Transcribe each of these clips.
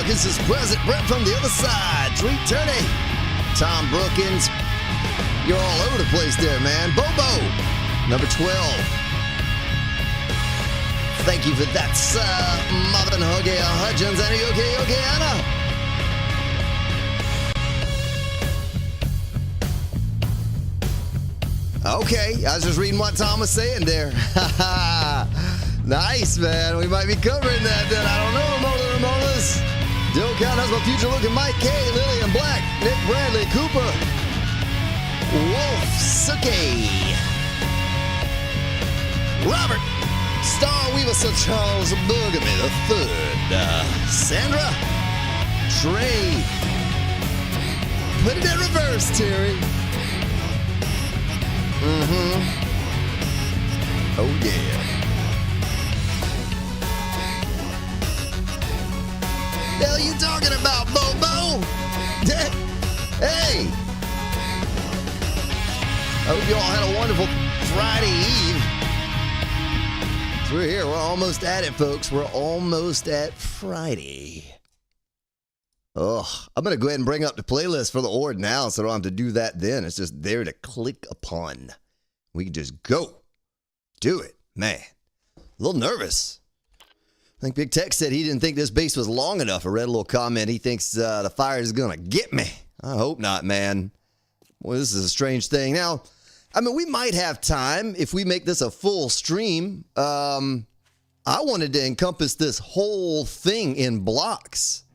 Marcus is present. Brett from the other side. Treat Turney. Tom Brookins. You're all over the place there, man. Bobo, number 12. Thank you for that, Marvin Hoge Hudgens. And okay, Anna. Okay, I was just reading what Tom was saying there. Nice, man. We might be covering that then. I don't know, Ramonas. Joe Count, Husband, Future Looking, Mike K, Lillian Black, Nick Bradley, Cooper, Wolf, Suke, Robert, Star Weaver, Sir Charles Burgamy the Third, Sandra, Trey. Put it in reverse, Terry. Oh, yeah. The hell you talking about, Bobo? Hey! I hope you all had a wonderful Friday Eve. So we're here. We're almost at it, folks. We're almost at Friday. Ugh. I'm going to go ahead and bring up the playlist for the Horde now so I don't have to do that then. It's just there to click upon. We can just go. Do it. Man. A little nervous. I think Big Tech said he didn't think this base was long enough. I read a little comment. He thinks the fire is going to get me. I hope not, man. Well, this is a strange thing. Now, I mean, we might have time if we make this a full stream. I wanted to encompass this whole thing in blocks,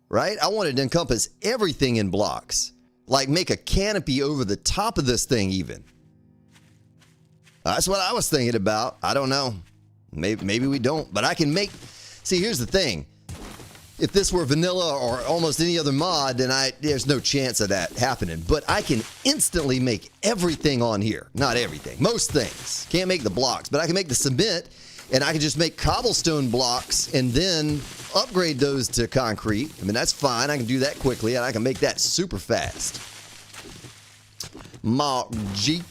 right? I wanted to encompass everything in blocks. Like make a canopy over the top of this thing even. That's what I was thinking about. I don't know. Maybe we don't, but I can make... See, here's the thing. If this were vanilla or almost any other mod, then there's no chance of that happening. But I can instantly make everything on here. Not everything. Most things. Can't make the blocks, but I can make the cement, and I can just make cobblestone blocks and then upgrade those to concrete. I mean, that's fine. I can do that quickly, and I can make that super fast. Mark G.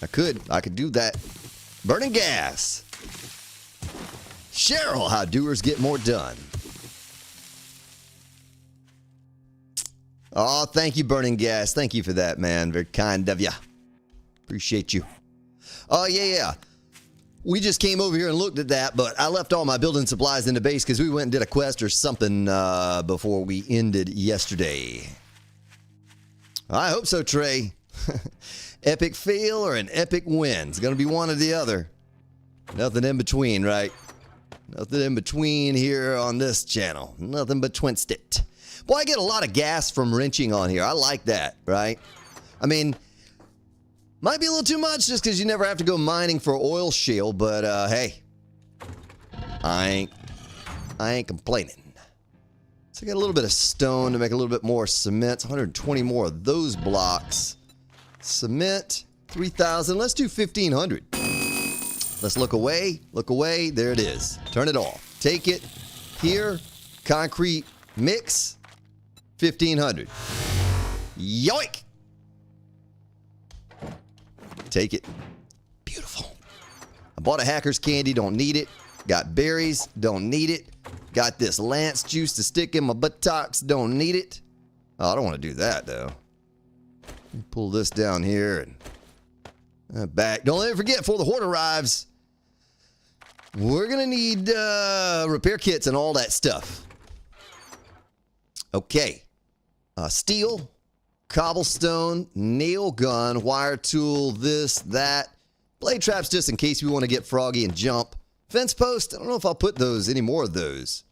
I could do that. Burning gas. Cheryl, how doers get more done. Oh, thank you, Burning Gas. Thank you for that, man. Very kind of you. Appreciate you. Oh, yeah. We just came over here and looked at that, but I left all my building supplies in the base because we went and did a quest or something before we ended yesterday. I hope so, Trey. Epic fail or an epic win. It's going to be one or the other. Nothing in between, right? Nothing in between here on this channel. Nothing but twinstit. Boy, I get a lot of gas from wrenching on here. I like that, right? I mean, might be a little too much just because you never have to go mining for oil shale, but hey, I ain't complaining. So I got a little bit of stone to make a little bit more cement. 120 more of those blocks. Cement, 3,000. Let's do 1,500. Let's look away. Look away. There it is. Turn it off. Take it. Here. Concrete mix. 1,500. Yoink. Take it. Beautiful. I bought a hacker's candy. Don't need it. Got berries. Don't need it. Got this Lance juice to stick in my buttocks. Don't need it. Oh, I don't want to do that, though. Pull this down here and back. Don't ever forget, before the Horde arrives, we're going to need repair kits and all that stuff. Okay. Steel, cobblestone, nail gun, wire tool, this, that. Blade traps just in case we want to get froggy and jump. Fence post, I don't know if I'll put those, any more of those.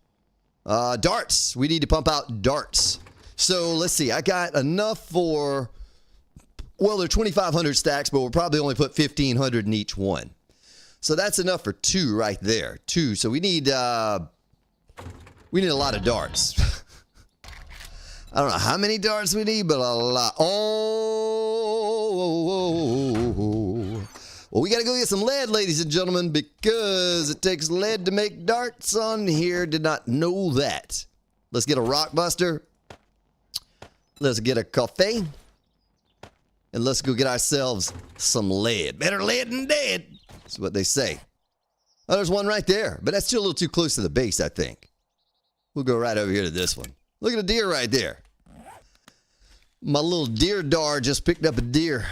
Darts, we need to pump out darts. So let's see, I got enough for... Well, they're 2,500 stacks, but we'll probably only put 1,500 in each one. So that's enough for 2 right there. 2. So we need a lot of darts. I don't know how many darts we need, but a lot. Oh. Well, we got to go get some lead, ladies and gentlemen, because it takes lead to make darts on here. Did not know that. Let's get a rock buster. Let's get a coffee. And let's go get ourselves some lead. Better lead than dead. That's what they say. Oh, there's one right there. But that's still a little too close to the base, I think. We'll go right over here to this one. Look at a deer right there. My little deer dar just picked up a deer.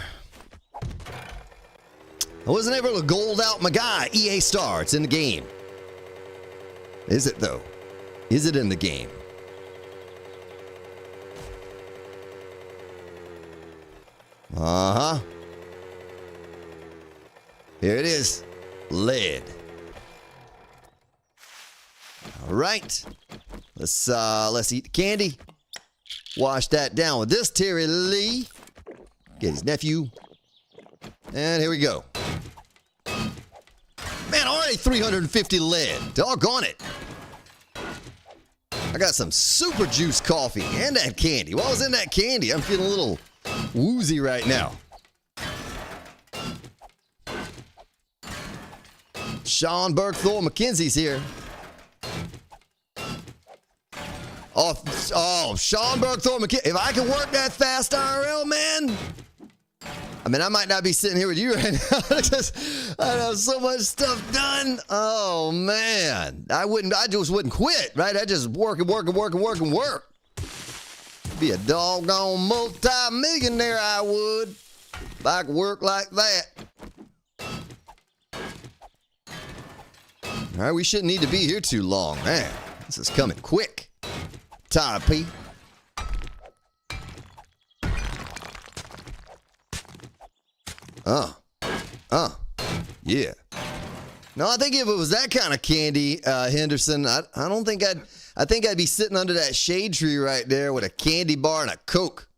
I wasn't able to gold out my guy, EA Star. It's in the game. Is it, though? Is it in the game? Uh-huh. Here it is. Lead. All right. Let's eat the candy. Wash that down with this Terry Lee. Get his nephew. And here we go. Man, already 350 lead. Doggone it. I got some super juice coffee and that candy. What was in that candy? I'm feeling a little woozy right now. Sean Bergthorpe McKenzie's here. Oh, Sean Bergthorpe McKenzie. If I can work that fast IRL, man. I mean, I might not be sitting here with you right now. I have so much stuff done. Oh, man. I just wouldn't quit, right? I just work. Be a doggone multi-millionaire, I would. If I could work like that. All right, we shouldn't need to be here too long. Man, this is coming quick. Tired, P. Yeah. No, I think if it was that kind of candy, Henderson, I don't think I think I'd be sitting under that shade tree right there with a candy bar and a Coke.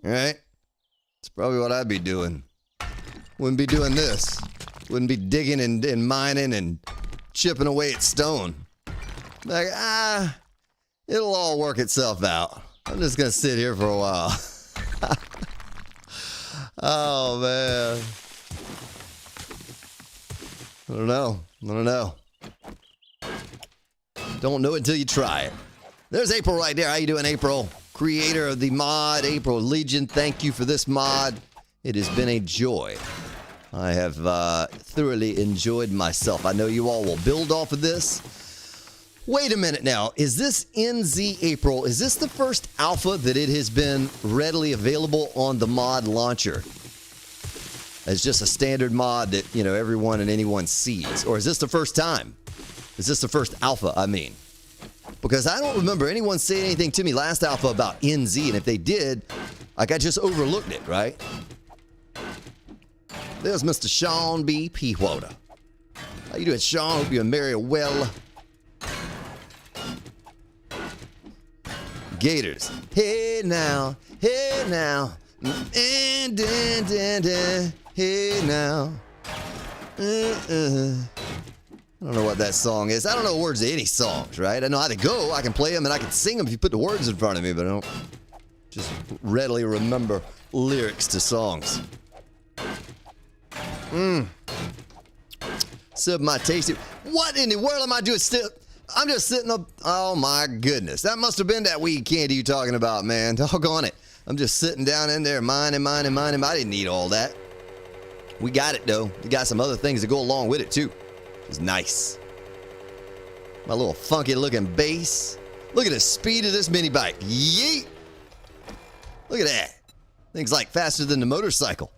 All right? That's probably what I'd be doing. Wouldn't be doing this. Wouldn't be digging and mining and chipping away at stone. Like, it'll all work itself out. I'm just going to sit here for a while. Oh, man. I don't know. Don't know it until you try it. There's April right there. How you doing, April? Creator of the mod, April Legion. Thank you for this mod. It has been a joy. I have thoroughly enjoyed myself. I know you all will build off of this. Wait a minute now. Is this NZ April? Is this the first alpha that it has been readily available on the mod launcher? It's just a standard mod that, you know, everyone and anyone sees. Or is this the first time? Is this the first alpha, I mean? Because I don't remember anyone saying anything to me last alpha about NZ. And if they did, like, I just overlooked it, right? There's Mr. Sean B. Peawater. How you doing, Sean? Hope you're merry well. Gators. Hey now. Hey now. Hey now. I don't know what that song is. I don't know the words to any songs, right? I know how to go. I can play them and I can sing them if you put the words in front of me, but I don't just readily remember lyrics to songs. Sip my tasty. What in the world am I doing still? I'm just sitting up. Oh my goodness. That must have been that weed candy you're talking about, man. Doggone it. I'm just sitting down in there mining. I didn't need all that. We got it though. We got some other things to go along with it too. It's nice. My little funky looking bass. Look at the speed of this mini bike. Yeet. Look at that. Thing's like faster than the motorcycle.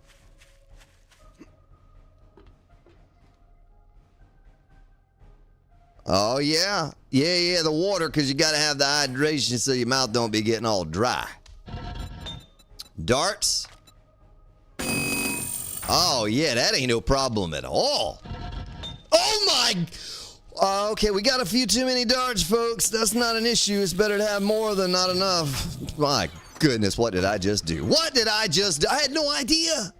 Oh, yeah. Yeah, the water, because you got to have the hydration so your mouth don't be getting all dry. Darts. Oh, yeah, that ain't no problem at all. Oh, my. Okay, we got a few too many darts, folks. That's not an issue. It's better to have more than not enough. My goodness, what did I just do? What did I just do? I had no idea.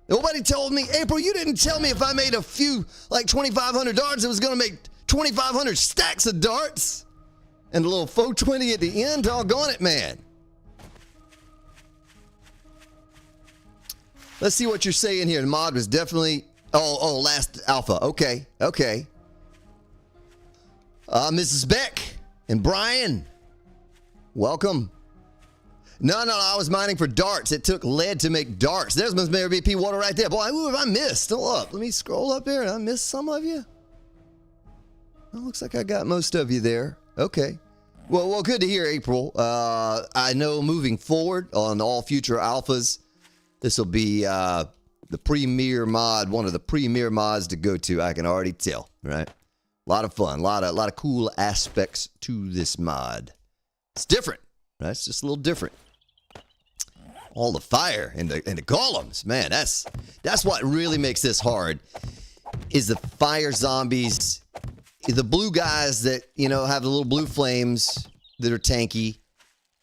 Nobody told me. April, you didn't tell me if I made a few, like 2,500 darts, it was going to make 2,500 stacks of darts. And a little 420 at the end. Doggone it, man. Let's see what you're saying here. The mod was definitely... Oh, last alpha. Okay. Mrs. Beck and Brian, welcome. No, I was mining for darts. It took lead to make darts. There's Miss Mary BP Water right there. Boy, who have I missed? Still up. Let me scroll up here. I missed some of you. Well, looks like I got most of you there. Okay. Well, good to hear, April. I know moving forward on all future alphas, this will be the premier mod, one of the premier mods to go to. I can already tell, right? A lot of fun, a lot of cool aspects to this mod. It's different, right? It's just a little different. All the fire and the golems, man. That's what really makes this hard. Is the fire zombies, the blue guys that have the little blue flames that are tanky,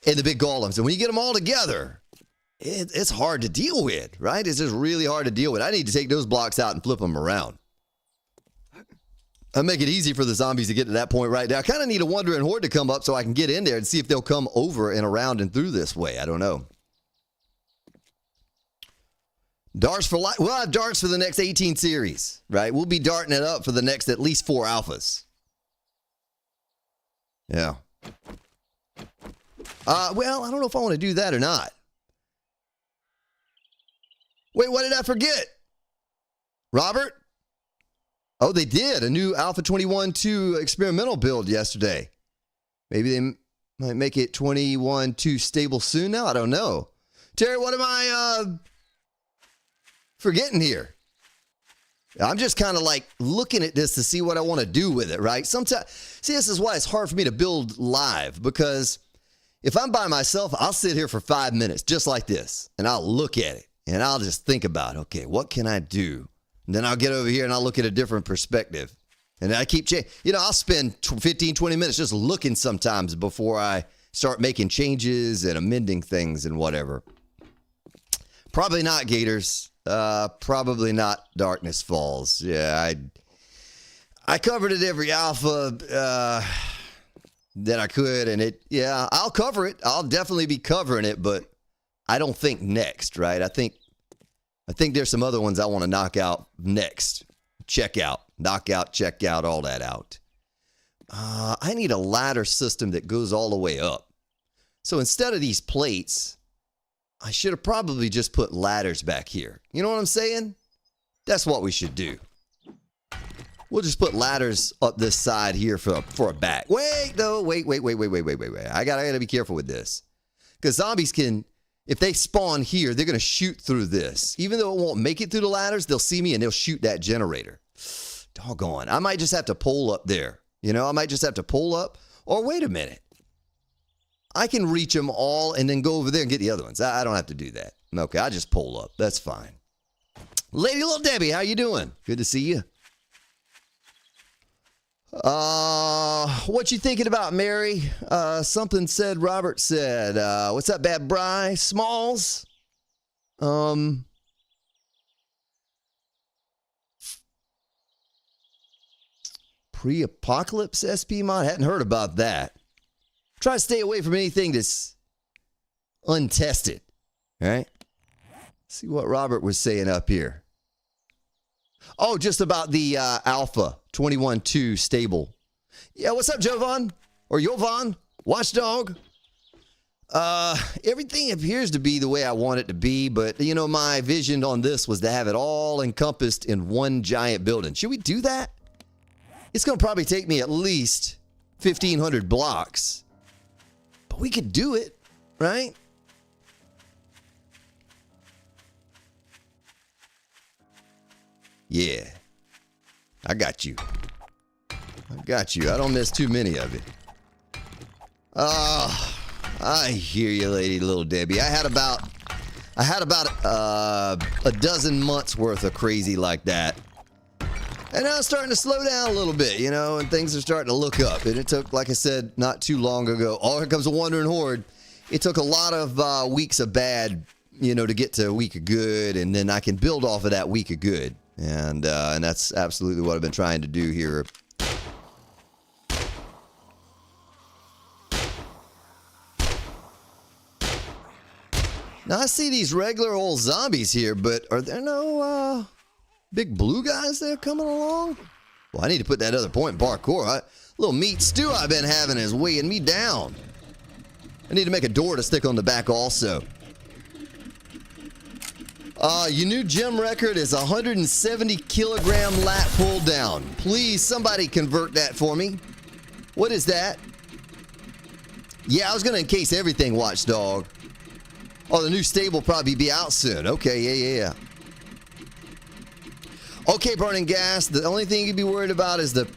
and the big golems. And when you get them all together, it's hard to deal with, right? It's just really hard to deal with. I need to take those blocks out and flip them around. I'll make it easy for the zombies to get to that point right now. I kind of need a wandering horde to come up so I can get in there and see if they'll come over and around and through this way. I don't know. Darts for life. We'll have darts for the next 18 series, right? We'll be darting it up for the next at least 4 alphas. Yeah. Well, I don't know if I want to do that or not. Wait, what did I forget? Robert? Oh, they did. A new Alpha 21.2 experimental build yesterday. Maybe they might make it 21.2 stable soon now. I don't know. Terry, what am I forgetting here? I'm just kind of like looking at this to see what I want to do with it, right? Sometimes, see, this is why it's hard for me to build live, because if I'm by myself, I'll sit here for 5 minutes just like this, and I'll look at it, and I'll just think about, okay, what can I do? And then I'll get over here and I'll look at a different perspective. And I keep changing. I'll spend 15, 20 minutes just looking sometimes before I start making changes and amending things and whatever. Probably not Gators. Probably not Darkness Falls. Yeah, I covered it every alpha that I could, and I'll cover it. I'll definitely be covering it, but I don't think next, right? I think there's some other ones I want to knock out next. Check out, knock out, check out, all that out. I need a ladder system that goes all the way up. So instead of these plates, I should have probably just put ladders back here. You know what I'm saying? That's what we should do. We'll just put ladders up this side here for a back. Wait, though. Wait. I gotta be careful with this. Because zombies can, if they spawn here, they're going to shoot through this. Even though it won't make it through the ladders, they'll see me and they'll shoot that generator. Doggone. I might just have to pull up there. I might just have to pull up. Or wait a minute. I can reach them all and then go over there and get the other ones. I don't have to do that. Okay, I'll just pull up. That's fine. Lady Little Debbie, how you doing? Good to see you. What you thinking about, Mary? Something said, Robert said, what's up, Bad Bry? Smalls? Pre-apocalypse SP mod? Hadn't heard about that. Try to stay away from anything that's untested. All right? See what Robert was saying up here. Oh, just about the Alpha 21.2 stable. Yeah, what's up, Jovan? Or Jovan? Watchdog? Everything appears to be the way I want it to be, but, my vision on this was to have it all encompassed in one giant building. Should we do that? It's going to probably take me at least 1,500 blocks. But we could do it, right? Yeah. I got you. I don't miss too many of it. I hear you, Lady Little Debbie. I had about a dozen months worth of crazy like that. And now it's starting to slow down a little bit, and things are starting to look up. And it took, like I said, not too long ago. Oh, here comes a wandering horde. It took a lot of weeks of bad, to get to a week of good, and then I can build off of that week of good. And that's absolutely what I've been trying to do here. Now, I see these regular old zombies here, but are there no big blue guys there coming along? Well, I need to put that other point in parkour. Little meat stew I've been having is weighing me down. I need to make a door to stick on the back also. Your new gym record is 170 kilogram lat pull down. Please, somebody convert that for me. What is that? Yeah, I was going to encase everything, Watchdog. Oh, the new stable will probably be out soon. Okay, yeah. Okay, burning gas. The only thing you'd be worried about is the...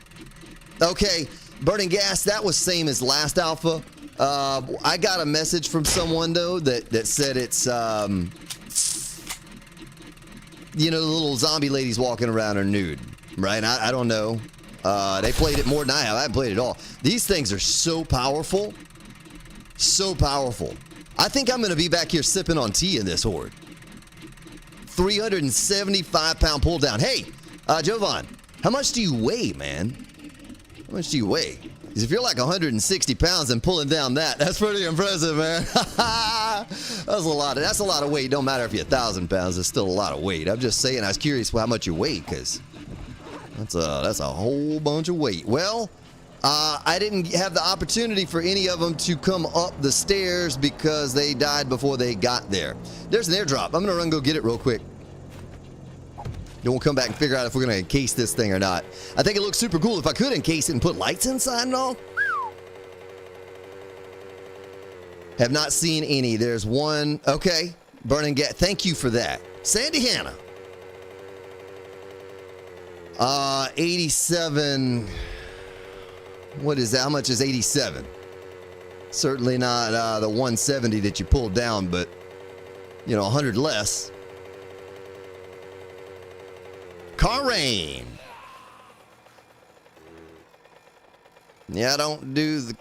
Okay, burning gas, that was same as last alpha. I got a message from someone, though, that said it's... you know, the little zombie ladies walking around are nude, right? I don't know. They played it more than I have. I haven't played it all. These things are so powerful. So powerful. I think I'm going to be back here sipping on tea in this horde. 375-pound pull down. Hey, Jovan, how much do you weigh, man? How much do you weigh? Because if you're like 160 pounds and pulling down that's pretty impressive, man. That's a lot of weight. Don't matter if you're 1,000 pounds. It's still a lot of weight. I'm just saying. I was curious how much you weigh, because that's a whole bunch of weight. Well, I didn't have the opportunity for any of them to come up the stairs because they died before they got there. There's an airdrop. I'm going to run and go get it real quick. Then we'll come back and figure out if we're going to encase this thing or not. I think it looks super cool. If I could encase it and put lights inside and all. Have not seen any. There's one. Okay. Burning gas. Thank you for that. Sandy Hannah. 87. What is that? How much is 87? Certainly not the 170 that you pulled down, but, you know, 100 less. Car rain. Yeah, I don't do the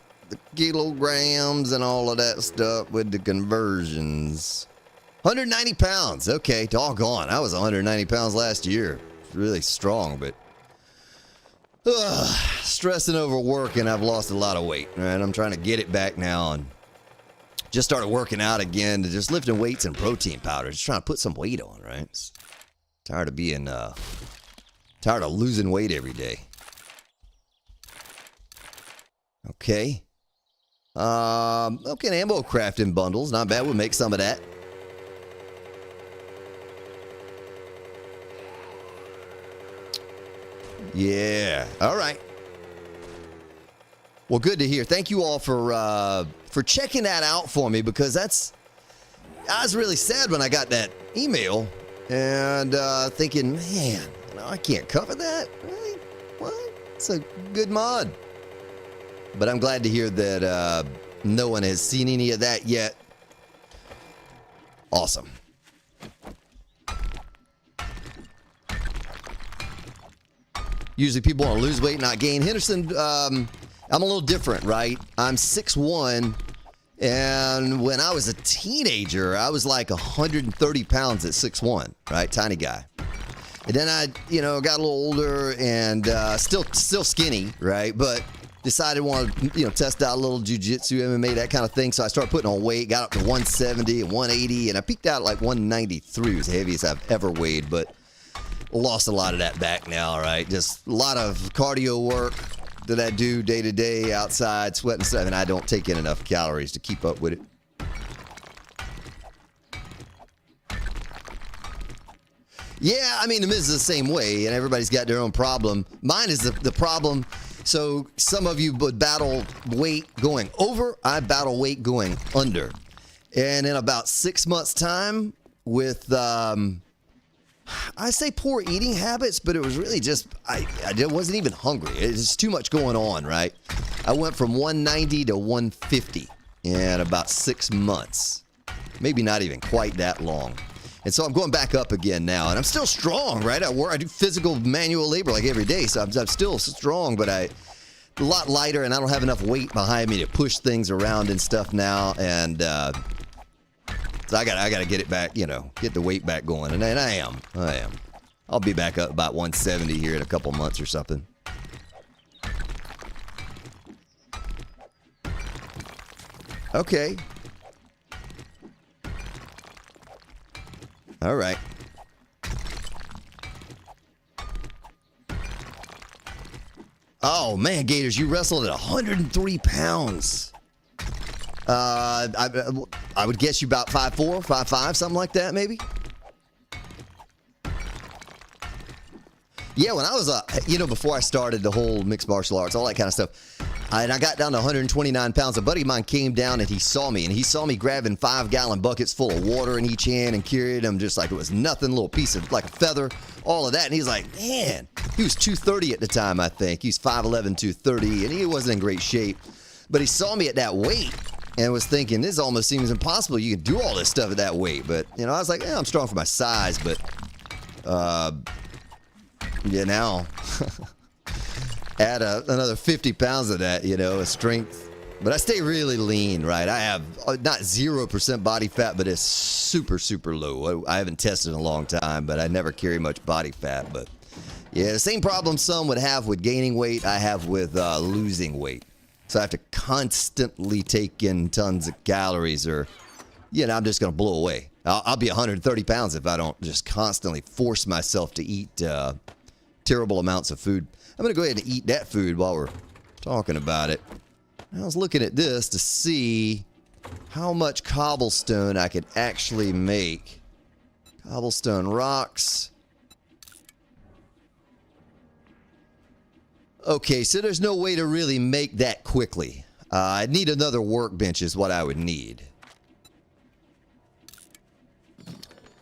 kilograms and all of that stuff with the conversions. 190 pounds. Okay, doggone. I was 190 pounds last year. Really strong, but stressing over work, and I've lost a lot of weight. Right, I'm trying to get it back now, and just started working out again, to just lifting weights and protein powder. Just trying to put some weight on. Right, tired of being tired of losing weight every day. Okay. Okay, ammo crafting bundles. Not bad. We'll make some of that. Yeah. All right. Well, good to hear. Thank you all for checking that out for me, because I was really sad when I got that email and thinking, man, I can't cover that. Right? What? It's a good mod. But I'm glad to hear that no one has seen any of that yet. Awesome. Usually people want to lose weight, not gain. Henderson, I'm a little different, right? I'm 6'1", and when I was a teenager, I was like 130 pounds at 6'1", right? Tiny guy. And then I, got a little older and still skinny, right? But decided I wanted to, test out a little jiu-jitsu, MMA, that kind of thing. So I started putting on weight, got up to 170 and 180, and I peaked out at like 193. It was the heaviest I've ever weighed, but lost a lot of that back now, right? Just a lot of cardio work that I do day to day outside, sweating stuff, and I don't take in enough calories to keep up with it. Yeah, I mean, the Miz is the same way, and everybody's got their own problem. Mine is the problem. So some of you would battle weight going over. I battle weight going under. And in about 6 months' time with, I say poor eating habits, but it was really just, I wasn't even hungry. It was too much going on, right? I went from 190 to 150 in about 6 months. Maybe not even quite that long. And so I'm going back up again now, and I'm still strong, right? I do physical manual labor like every day, so I'm still strong, but a lot lighter, and I don't have enough weight behind me to push things around and stuff now, and so I gotta get it back, get the weight back going, and I am. I'll be back up about 170 here in a couple months or something. Okay. All right. Oh, man, Gators, you wrestled at 103 pounds. I would guess you about 5'4", 5'5", something like that, maybe? Yeah, when I was, before I started the whole mixed martial arts, all that kind of stuff, And I got down to 129 pounds. A buddy of mine came down and he saw me. And he saw me grabbing 5-gallon buckets full of water in each hand and carrying them just like it was nothing, a little piece of like a feather, all of that. And he's like, man, he was 230 at the time, I think. He was 5'11", 230, and he wasn't in great shape. But he saw me at that weight and was thinking, this almost seems impossible. You can do all this stuff at that weight. But, you know, I was like, I'm strong for my size, but, yeah, now... add another 50 pounds of that, you know, a strength. But I stay really lean, right? I have not 0% body fat, but it's super, super low. I haven't tested in a long time, but I never carry much body fat. But yeah, the same problem some would have with gaining weight, I have with losing weight. So I have to constantly take in tons of calories or, you know, I'm just going to blow away. I'll be 130 pounds if I don't just constantly force myself to eat terrible amounts of food. I'm going to go ahead and eat that food while we're talking about it. I was looking at this to see how much cobblestone I could actually make. Cobblestone rocks. Okay, so there's no way to really make that quickly. I'd need another workbench is what I would need.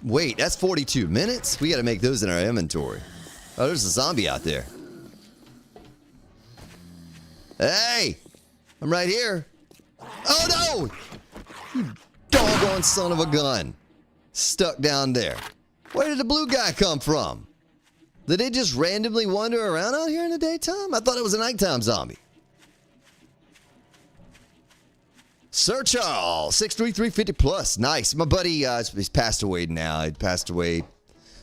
Wait, that's 42 minutes? We got to make those in our inventory. Oh, there's a zombie out there. Hey! I'm right here. Oh, no! You doggone son of a gun. Stuck down there. Where did the blue guy come from? Did they just randomly wander around out here in the daytime? I thought it was a nighttime zombie. Sir Charles, 63350 plus. Nice. My buddy, he's passed away now. He passed away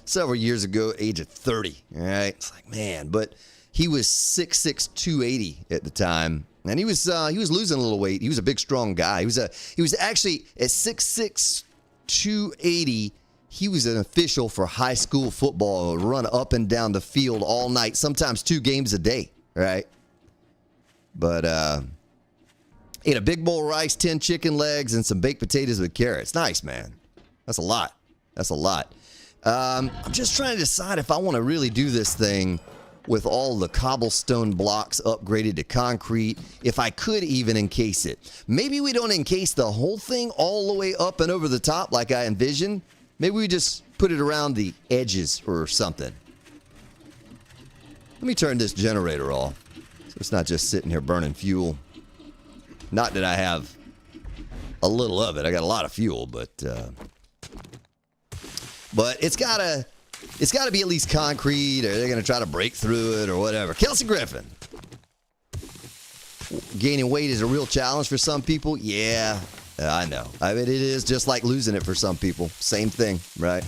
several years ago, age of 30. All right? It's like, man, but... he was 6'6", 280 at the time, and he was losing a little weight. He was a big, strong guy. He was actually at 6'6", 280. He was an official for high school football. Would run up and down the field all night, sometimes 2 games a day. Right? But ate a big bowl of rice, 10 chicken legs, and some baked potatoes with carrots. Nice, man. That's a lot. That's a lot. I'm just trying to decide if I want to really do this thing with all the cobblestone blocks upgraded to concrete, if I could even encase it. Maybe we don't encase the whole thing all the way up and over the top like I envisioned. Maybe we just put it around the edges or something. Let me turn this generator off so it's not just sitting here burning fuel. Not that I have a little of it. I got a lot of fuel, but it's gotta be at least concrete, or they're going to try to break through it, or whatever. Kelsey Griffin. Gaining weight is a real challenge for some people. Yeah, I know. I mean, it is just like losing it for some people. Same thing, right?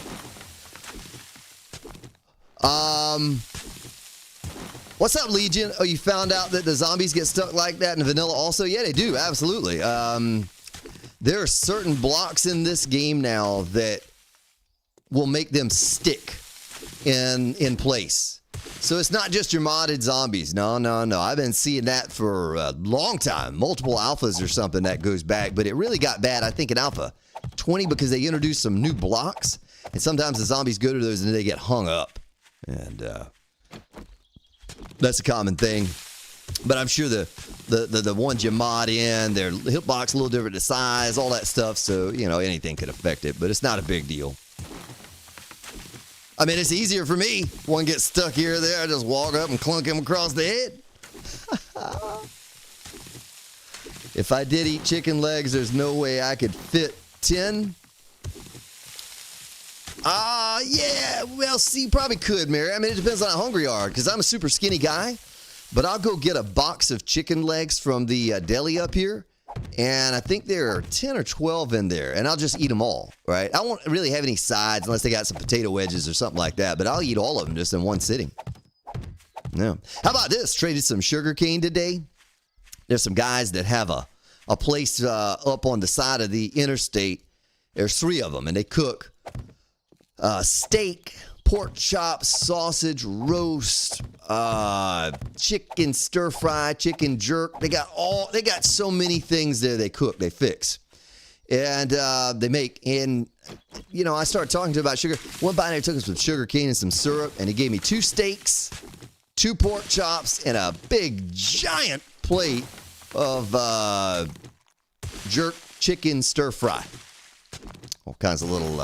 What's up, Legion? Oh, you found out that the zombies get stuck like that in vanilla also? Yeah, they do. Absolutely. There are certain blocks in this game now that will make them stick in place. So it's not just your modded zombies. No. I've been seeing that for a long time. Multiple alphas or something that goes back. But it really got bad, I think, in Alpha 20 because they introduced some new blocks. And sometimes the zombies go to those and they get hung up. And that's a common thing. But I'm sure the ones you mod in, their hitbox a little different, the size, all that stuff. So, you know, anything could affect it. But it's not a big deal. I mean, it's easier for me. One gets stuck here or there, I just walk up and clunk him across the head. If I did eat chicken legs, there's no way I could fit 10. Yeah, well, see, probably could, Mary. I mean, it depends on how hungry you are, because I'm a super skinny guy. But I'll go get a box of chicken legs from the deli up here. And I think there are 10 or 12 in there. And I'll just eat them all, right? I won't really have any sides unless they got some potato wedges or something like that. But I'll eat all of them just in one sitting. Yeah. How about this? Traded some sugar cane today. There's some guys that have a place up on the side of the interstate. There's 3 of them. And they cook steak, pork chops, sausage, roast, chicken stir fry, chicken jerk. They got so many things there they cook, they fix. And they make, and, you know, I started talking to him about sugar. One by there took us some sugar cane and some syrup, and he gave me 2 steaks, 2 pork chops, and a big, giant plate of jerk chicken stir fry. All kinds of little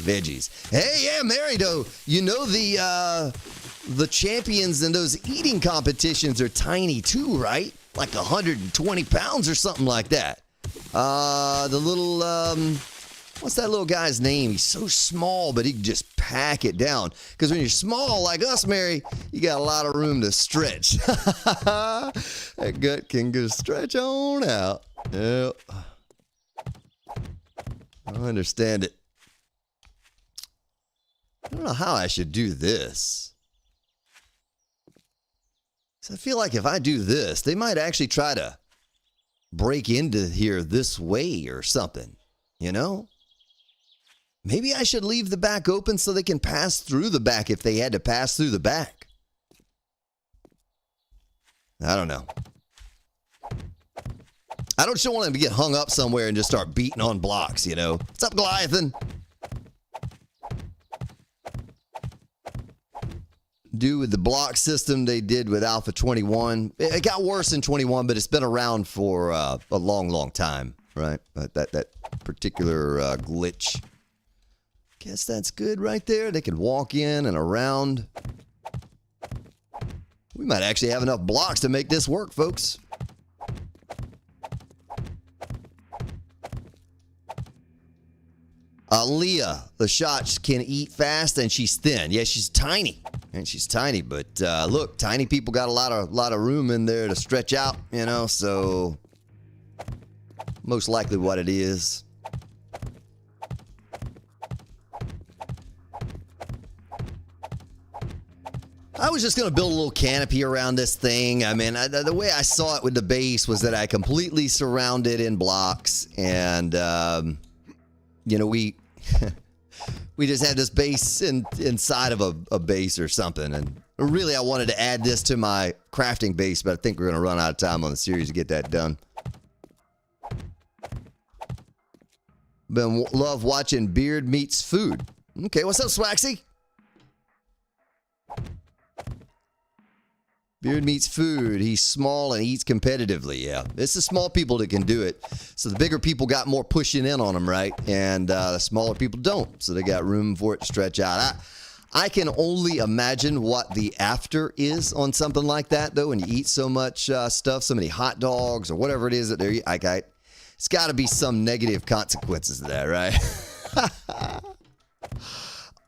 veggies. Hey, yeah, Mary, though, you know the champions in those eating competitions are tiny too, right? Like 120 pounds or something like that. The little, what's that little guy's name? He's so small, but he can just pack it down. Because when you're small like us, Mary, you got a lot of room to stretch. That gut can just stretch on out. Yep. I understand it. I don't know how I should do this. So I feel like if I do this, they might actually try to break into here this way or something, you know? Maybe I should leave the back open so they can pass through the back if they had to pass through the back. I don't know. I don't want them to get hung up somewhere and just start beating on blocks, you know? What's up, Goliathan? Do with the block system they did with Alpha 21. It got worse in 21, but it's been around for a long, long time, right? But that particular glitch. Guess that's good right there. They can walk in and around. We might actually have enough blocks to make this work, folks. Leah, the shot can eat fast and she's thin. Yeah, she's tiny. And she's tiny, but look, tiny people got a lot of room in there to stretch out, you know, so most likely what it is. I was just going to build a little canopy around this thing. I mean, the way I saw it with the base was that I completely surrounded in blocks and, you know, we just had this base inside of a base or something. And really, I wanted to add this to my crafting base, but I think we're going to run out of time on the series to get that done. Love watching Beard Meets Food. Okay, what's up, Swaxy? Beard Meets Food. He's small and eats competitively. Yeah, it's the small people that can do it. So the bigger people got more pushing in on them, right? And the smaller people don't. So they got room for it to stretch out. I can only imagine what the after is on something like that, though. When you eat so much stuff, so many hot dogs or whatever it is that they're eating, it's got to be some negative consequences to that, right?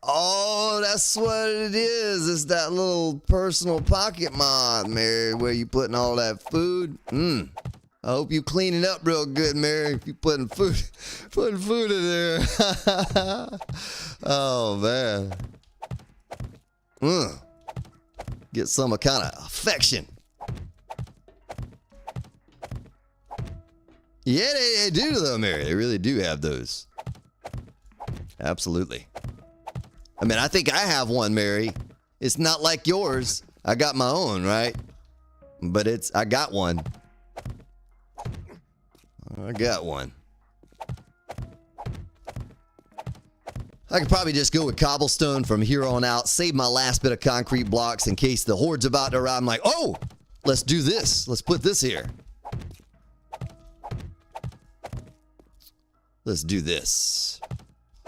Oh, that's what it is. It's that little personal pocket mod, Mary, where you putting all that food. I hope you clean it up real good, Mary. If you putting food in there. Oh man. Get some kind of affection. Yeah, they do though, Mary. They really do have those. Absolutely. I mean, I think I have one, Mary. It's not like yours. I got my own, right? But I got one. I got one. I could probably just go with cobblestone from here on out, save my last bit of concrete blocks in case the horde's about to arrive. I'm like, oh, let's do this. Let's put this here. Let's do this.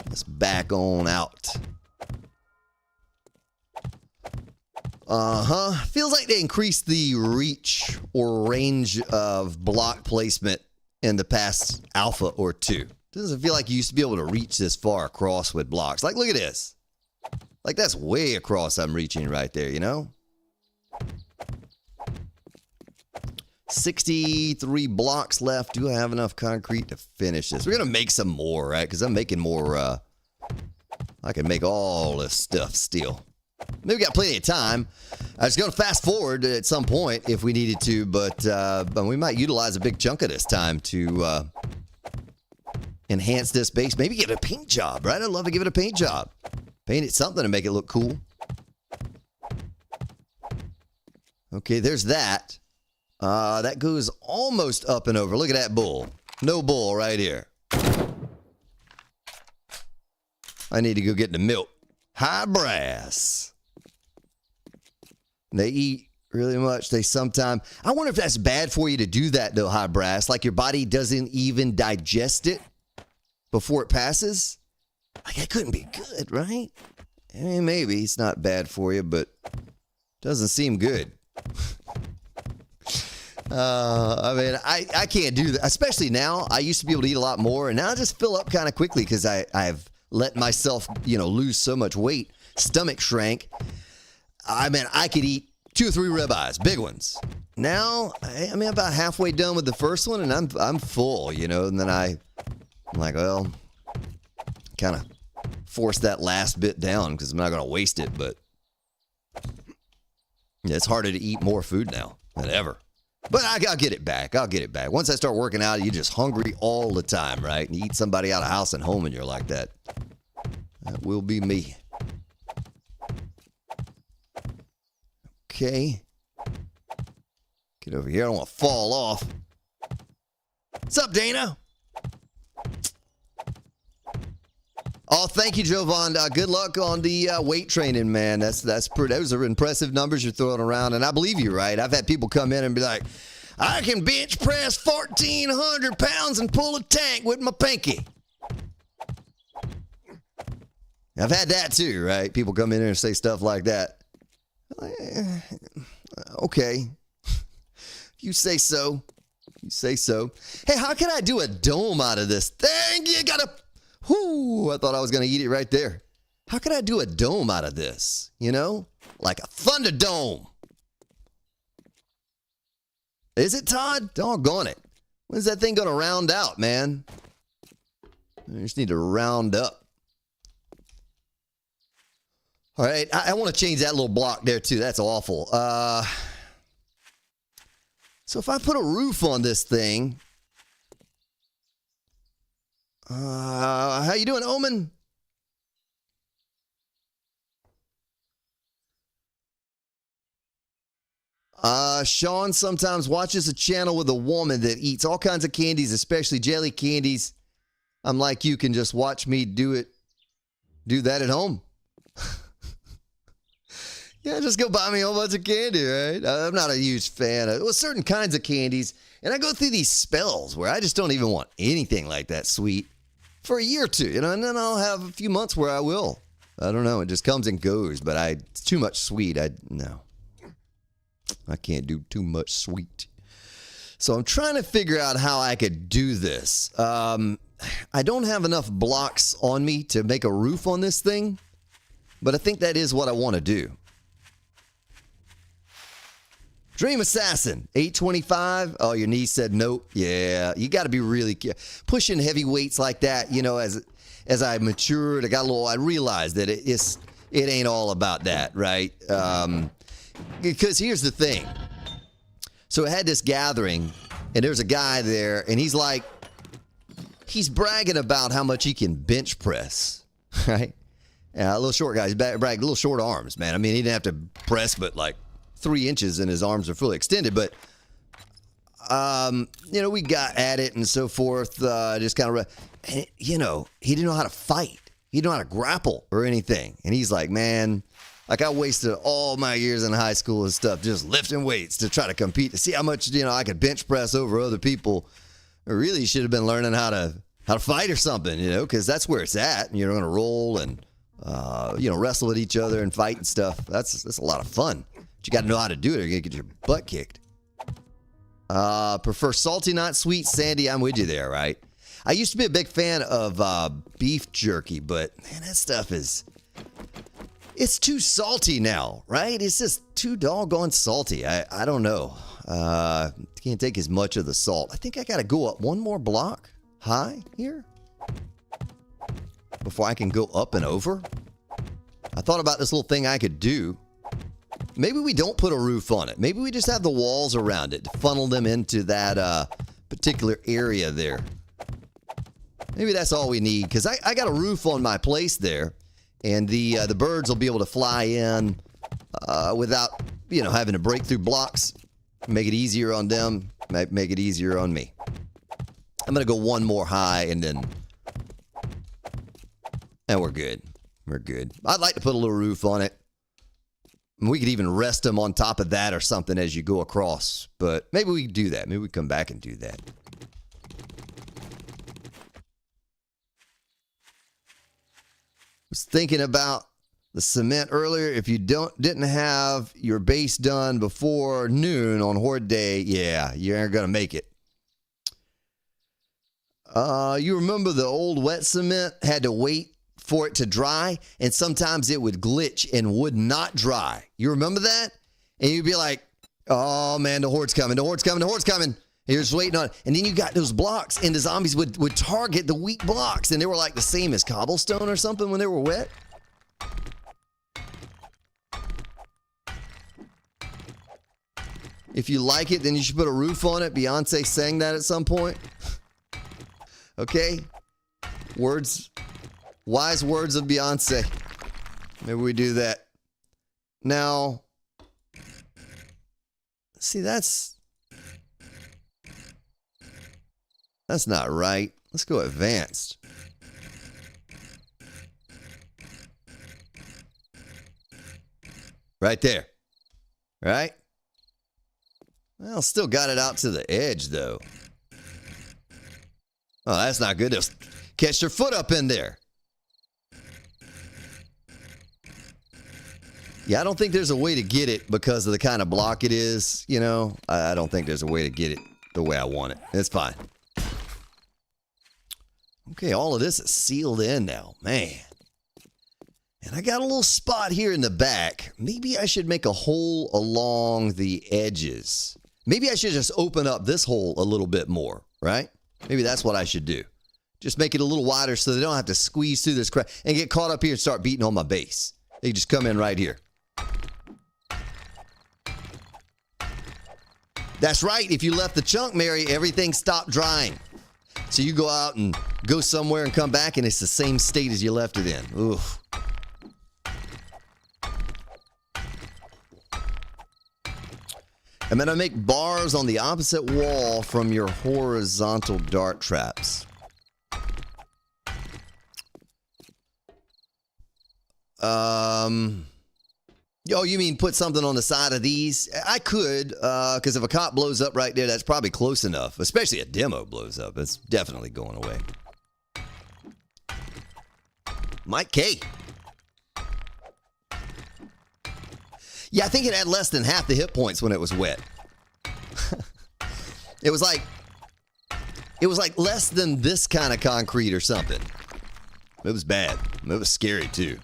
Let's back on out. Feels like they increased the reach or range of block placement in the past alpha or two. Doesn't feel like you used to be able to reach this far across with blocks. Like, look at this. Like, that's way across I'm reaching right there, you know? 63 blocks left. Do I have enough concrete to finish this? We're going to make some more, right? Because I'm making more, I can make all this stuff still. Maybe we got plenty of time. I was going to fast forward at some point if we needed to, but we might utilize a big chunk of this time to enhance this base. Maybe give it a paint job, right? I'd love to give it a paint job. Paint it something to make it look cool. Okay, there's that. That goes almost up and over. Look at that bull. No bull right here. I need to go get the milk. High brass. They eat really much. They sometimes, I wonder if that's bad for you to do that though, High Brass. Like your body doesn't even digest it before it passes. Like that couldn't be good, right? I mean, maybe it's not bad for you, but doesn't seem good. I mean, I can't do that, especially now. I used to be able to eat a lot more, and now I just fill up kind of quickly because I've let myself, lose so much weight. Stomach shrank. I mean, I could eat 2 or 3 ribeyes, big ones. Now, I'm about halfway done with the first one, and I'm full, and then I'm like, well, kind of force that last bit down because I'm not going to waste it, but yeah, it's harder to eat more food now than ever. But I'll get it back. Once I start working out, you're just hungry all the time, right? And you eat somebody out of house and home and you're like that. That will be me. Okay. Get over here. I don't want to fall off. What's up, Dana? Oh, thank you, Jovan. Good luck on the weight training, man. Those are impressive numbers you're throwing around, and I believe you, right? I've had people come in and be like, I can bench press 1,400 pounds and pull a tank with my pinky. I've had that too, right? People come in here and say stuff like that. Okay. You say so. Hey, how can I do a dome out of this thing? You gotta... Whoo, I thought I was going to eat it right there. How can I do a dome out of this? Like a Thunderdome. Is it, Todd? Doggone it. When's that thing going to round out, man? I just need to round up. All right, I want to change that little block there, too. That's awful. So if I put a roof on this thing... how you doing, Omen? Sean sometimes watches a channel with a woman that eats all kinds of candies, especially jelly candies. I'm like, you can just watch me do that at home. Yeah, just go buy me a whole bunch of candy, right? I'm not a huge fan of certain kinds of candies, and I go through these spells where I just don't even want anything like that sweet. For a year or two, and then I'll have a few months where I will. I don't know. It just comes and goes, but it's too much sweet. No. I can't do too much sweet. So I'm trying to figure out how I could do this. I don't have enough blocks on me to make a roof on this thing, but I think that is what I want to do. Dream Assassin, 825. Oh, your niece said nope. Yeah, you got to be really pushing heavy weights like that. As I matured, I realized that it ain't all about that, right? Because here's the thing. So I had this gathering, and there's a guy there, and he's bragging about how much he can bench press, right? Yeah, a little short guy. He's bragging, little short arms, man. I mean, he didn't have to press, but 3 inches and his arms are fully extended, but we got at it and so forth, just kind of, he didn't know how to fight. He didn't know how to grapple or anything. And he's like, man, I wasted all my years in high school and stuff just lifting weights to try to compete, to see how much, I could bench press over other people. I really should have been learning how to fight or something, because that's where it's at. And you're going to roll and, wrestle with each other and fight and stuff. That's a lot of fun. But you got to know how to do it or you're going to get your butt kicked. Prefer salty, not sweet. Sandy, I'm with you there, right? I used to be a big fan of beef jerky, but, man, that stuff it's too salty now, right? It's just too doggone salty. I don't know. Can't take as much of the salt. I think I got to go up one more block high here before I can go up and over. I thought about this little thing I could do. Maybe we don't put a roof on it. Maybe we just have the walls around it to funnel them into that particular area there. Maybe that's all we need, because I got a roof on my place there, and the birds will be able to fly in without having to break through blocks. Make it easier on them. Make it easier on me. I'm gonna go one more high, and we're good. We're good. I'd like to put a little roof on it. We could even rest them on top of that or something as you go across. But maybe we do that. Maybe we come back and do that. Was thinking about the cement earlier. If you didn't have your base done before noon on Horde Day, yeah, you aren't going to make it. You remember the old wet cement had to wait for it to dry, and sometimes it would glitch and would not dry. You remember that? And you'd be like, oh man, the Horde's coming, the Horde's coming, the Horde's coming. And you're just waiting on it. And then you got those blocks, and the zombies would target the weak blocks, and they were like the same as cobblestone or something when they were wet. If you like it, then you should put a roof on it. Beyonce sang that at some point. Okay? Words. Wise words of Beyonce. Maybe we do that. Now, see, that's not right. Let's go advanced. Right there. Right? Well, still got it out to the edge, though. Oh, that's not good. Just catch your foot up in there. Yeah, I don't think there's a way to get it because of the kind of block it is, you know. I don't think there's a way to get it the way I want it. It's fine. Okay, all of this is sealed in now. Man. And I got a little spot here in the back. Maybe I should make a hole along the edges. Maybe I should just open up this hole a little bit more, right? Maybe that's what I should do. Just make it a little wider so they don't have to squeeze through this crack and get caught up here and start beating on my base. They just come in right here. That's right. If you left the chunk, Mary, everything stopped drying. So you go out and go somewhere and come back, and it's the same state as you left it in. Oof. I'm going to make bars on the opposite wall from your horizontal dart traps. Oh, you mean put something on the side of these? I could, because if a cop blows up right there, that's probably close enough. Especially a demo blows up. It's definitely going away. Mike K. Yeah, I think it had less than half the hit points when it was wet. It was like less than this kind of concrete or something. It was bad. It was scary too.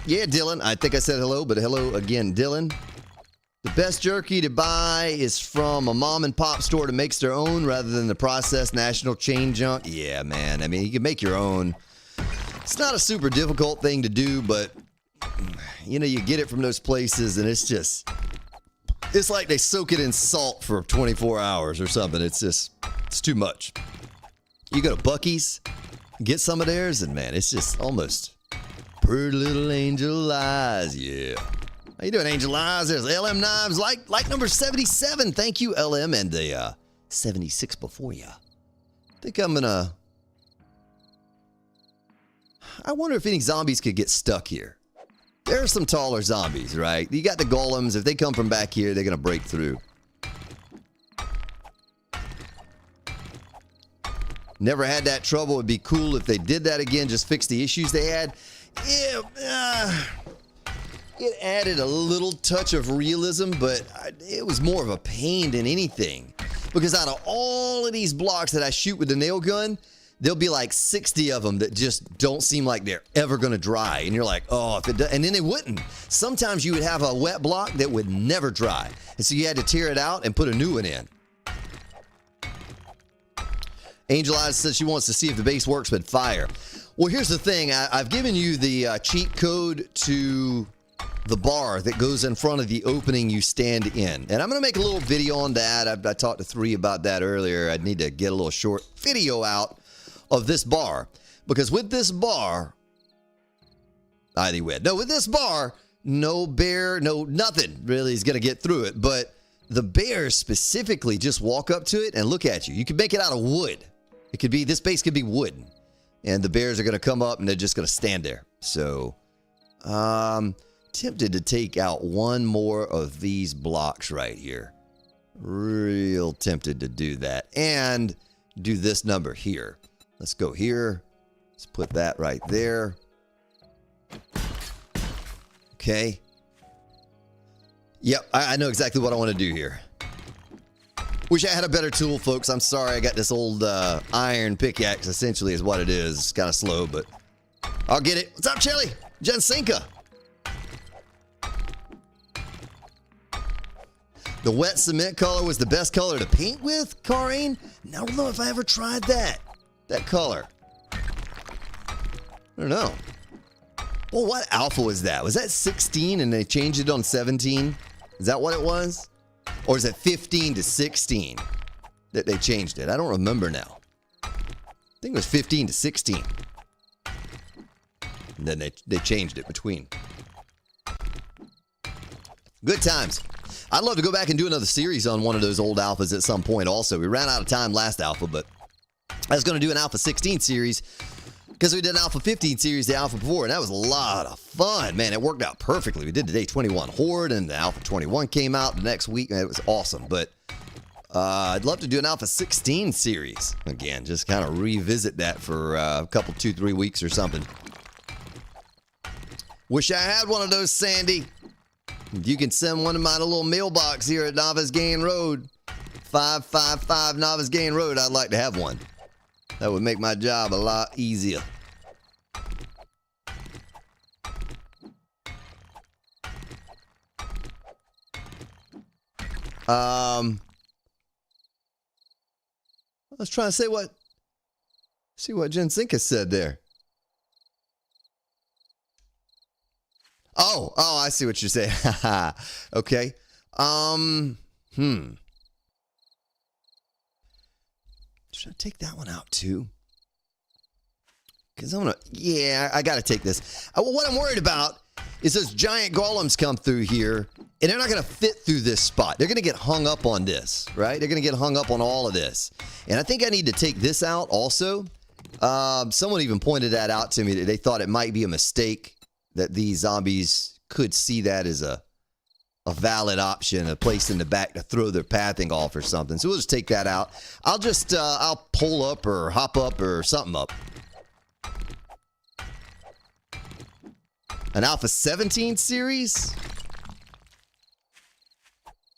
Yeah, Dylan. I think I said hello, but hello again, Dylan. The best jerky to buy is from a mom and pop store that makes their own rather than the processed national chain junk. Yeah, man. I mean, you can make your own. It's not a super difficult thing to do, but you know, you get it from those places and it's like they soak it in salt for 24 hours or something. It's too much. You go to Buc-ee's, get some of theirs, and man, it's just almost pretty little angel eyes. Yeah. How you doing, Angel Eyes? There's LM Knives, like number 77. Thank you, LM, and the 76 before you. I think I'm gonna. I wonder if any zombies could get stuck here. There are some taller zombies, right? You got the golems. If they come from back here, they're gonna break through. Never had that trouble. It'd be cool if they did that again. Just fix the issues they had. Yeah. It added a little touch of realism, but it was more of a pain than anything. Because out of all of these blocks that I shoot with the nail gun, there'll be like 60 of them that just don't seem like they're ever going to dry. And you're like, oh, if it does, and then they wouldn't. Sometimes you would have a wet block that would never dry. And so you had to tear it out and put a new one in. Angel Eyes says she wants to see if the base works with fire. Well, here's the thing. I've given you the cheat code to the bar that goes in front of the opening you stand in. And I'm going to make a little video on that. I talked to 3 about that earlier. I need to get a little short video out of this bar. Because with this bar, with this bar, no bear, no nothing really is going to get through it. But the bears specifically just walk up to it and look at you. You can make it out of wood. It could be, this base could be wooden. and the bears are going to come up and they're just going to stand there. So, tempted to take out one more of these blocks right here. Real tempted to do that. And do this number here. Let's go here. Let's put that right there. Okay. Yep, I know exactly what I want to do here. Wish I had a better tool, folks. I'm sorry I got this old iron pickaxe, essentially is what it is. It's kind of slow, but I'll get it. What's up, Chili? Jensinka. The wet cement color was the best color to paint with, Karine? I don't know if I ever tried that color. I don't know. Well, what alpha was that? Was that 16 and they changed it on 17? Is that what it was? Or is it 15 to 16 that they changed it? I don't remember now. I think it was 15 to 16. And then they changed it between. Good times. I'd love to go back and do another series on one of those old alphas at some point also. We ran out of time last alpha, but I was going to do an alpha 16 series because we did an alpha 15 series the alpha before, and that was a lot of fun. Man, it worked out perfectly. We did the day 21 Horde, and the alpha 21 came out the next week, and it was awesome. But I'd love to do an alpha 16 series again, just kind of revisit that for a couple, 2-3 weeks or something. Wish I had one of those, Sandy. You can send one of mine a little mailbox here at Novice Gain Road. 555 Novice Gain Road. I'd like to have one. That would make my job a lot easier. I was trying to say see what Jensinka said there. Oh, I see what you're saying. Okay. Should I take that one out too? Because I got to take this. What I'm worried about is those giant golems come through here, and they're not going to fit through this spot. They're going to get hung up on this, right? They're going to get hung up on all of this. And I think I need to take this out also. Someone even pointed that out to me, that they thought it might be a mistake, that these zombies could see that as a valid option, a place in the back to throw their pathing off or something. So we'll just take that out. I'll just, I'll pull up or hop up or something up. An Alpha 17 series?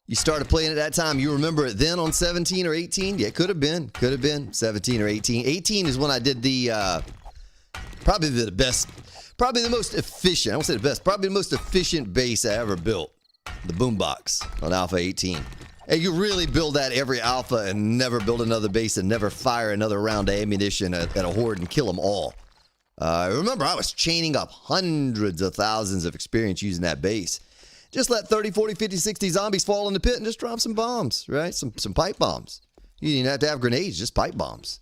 You started playing at that time. You remember it then on 17 or 18? Yeah, could have been. Could have been 17 or 18. 18 is when I did the, probably the best, probably the most efficient, I won't say the best, probably the most efficient base I ever built. The boombox on Alpha 18. Hey, you really build that every Alpha and never build another base and never fire another round of ammunition at a horde and kill them all. Remember, I was chaining up hundreds of thousands of experience using that base. Just let 30, 40, 50, 60 zombies fall in the pit and just drop some bombs, right? Some pipe bombs. You didn't have to have grenades, just pipe bombs.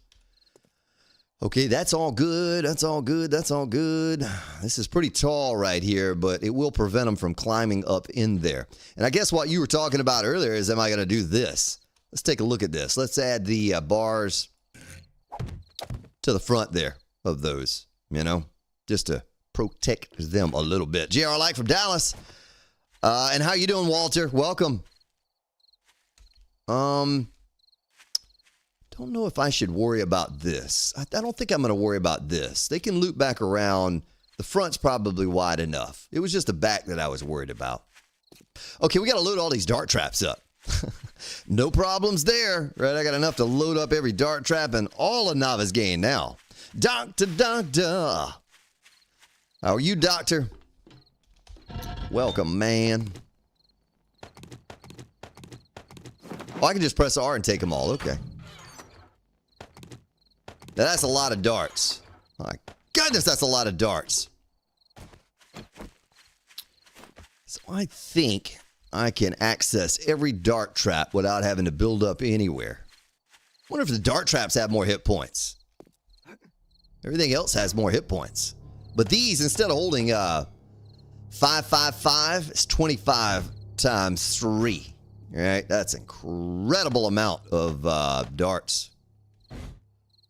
Okay, that's all good. That's all good. That's all good. This is pretty tall right here, but it will prevent them from climbing up in there. And I guess what you were talking about earlier is, am I going to do this? Let's take a look at this. Let's add the bars to the front there of those, you know, just to protect them a little bit. JR Like from Dallas. And how you doing, Walter? Welcome. Don't know if I should worry about this. I don't think I'm going to worry about this. They can loop back around. The front's probably wide enough. It was just the back that I was worried about. Okay, we got to load all these dart traps up. No problems there, right? I got enough to load up every dart trap and all of Novice Gain now. Doctor. How are you, Doctor? Welcome, man. Oh, I can just press R and take them all. Okay. Now, that's a lot of darts. My goodness, that's a lot of darts. So I think I can access every dart trap without having to build up anywhere. I wonder if the dart traps have more hit points. Everything else has more hit points. But these, instead of holding 555, it's 25 times 3. All right, that's an incredible amount of darts.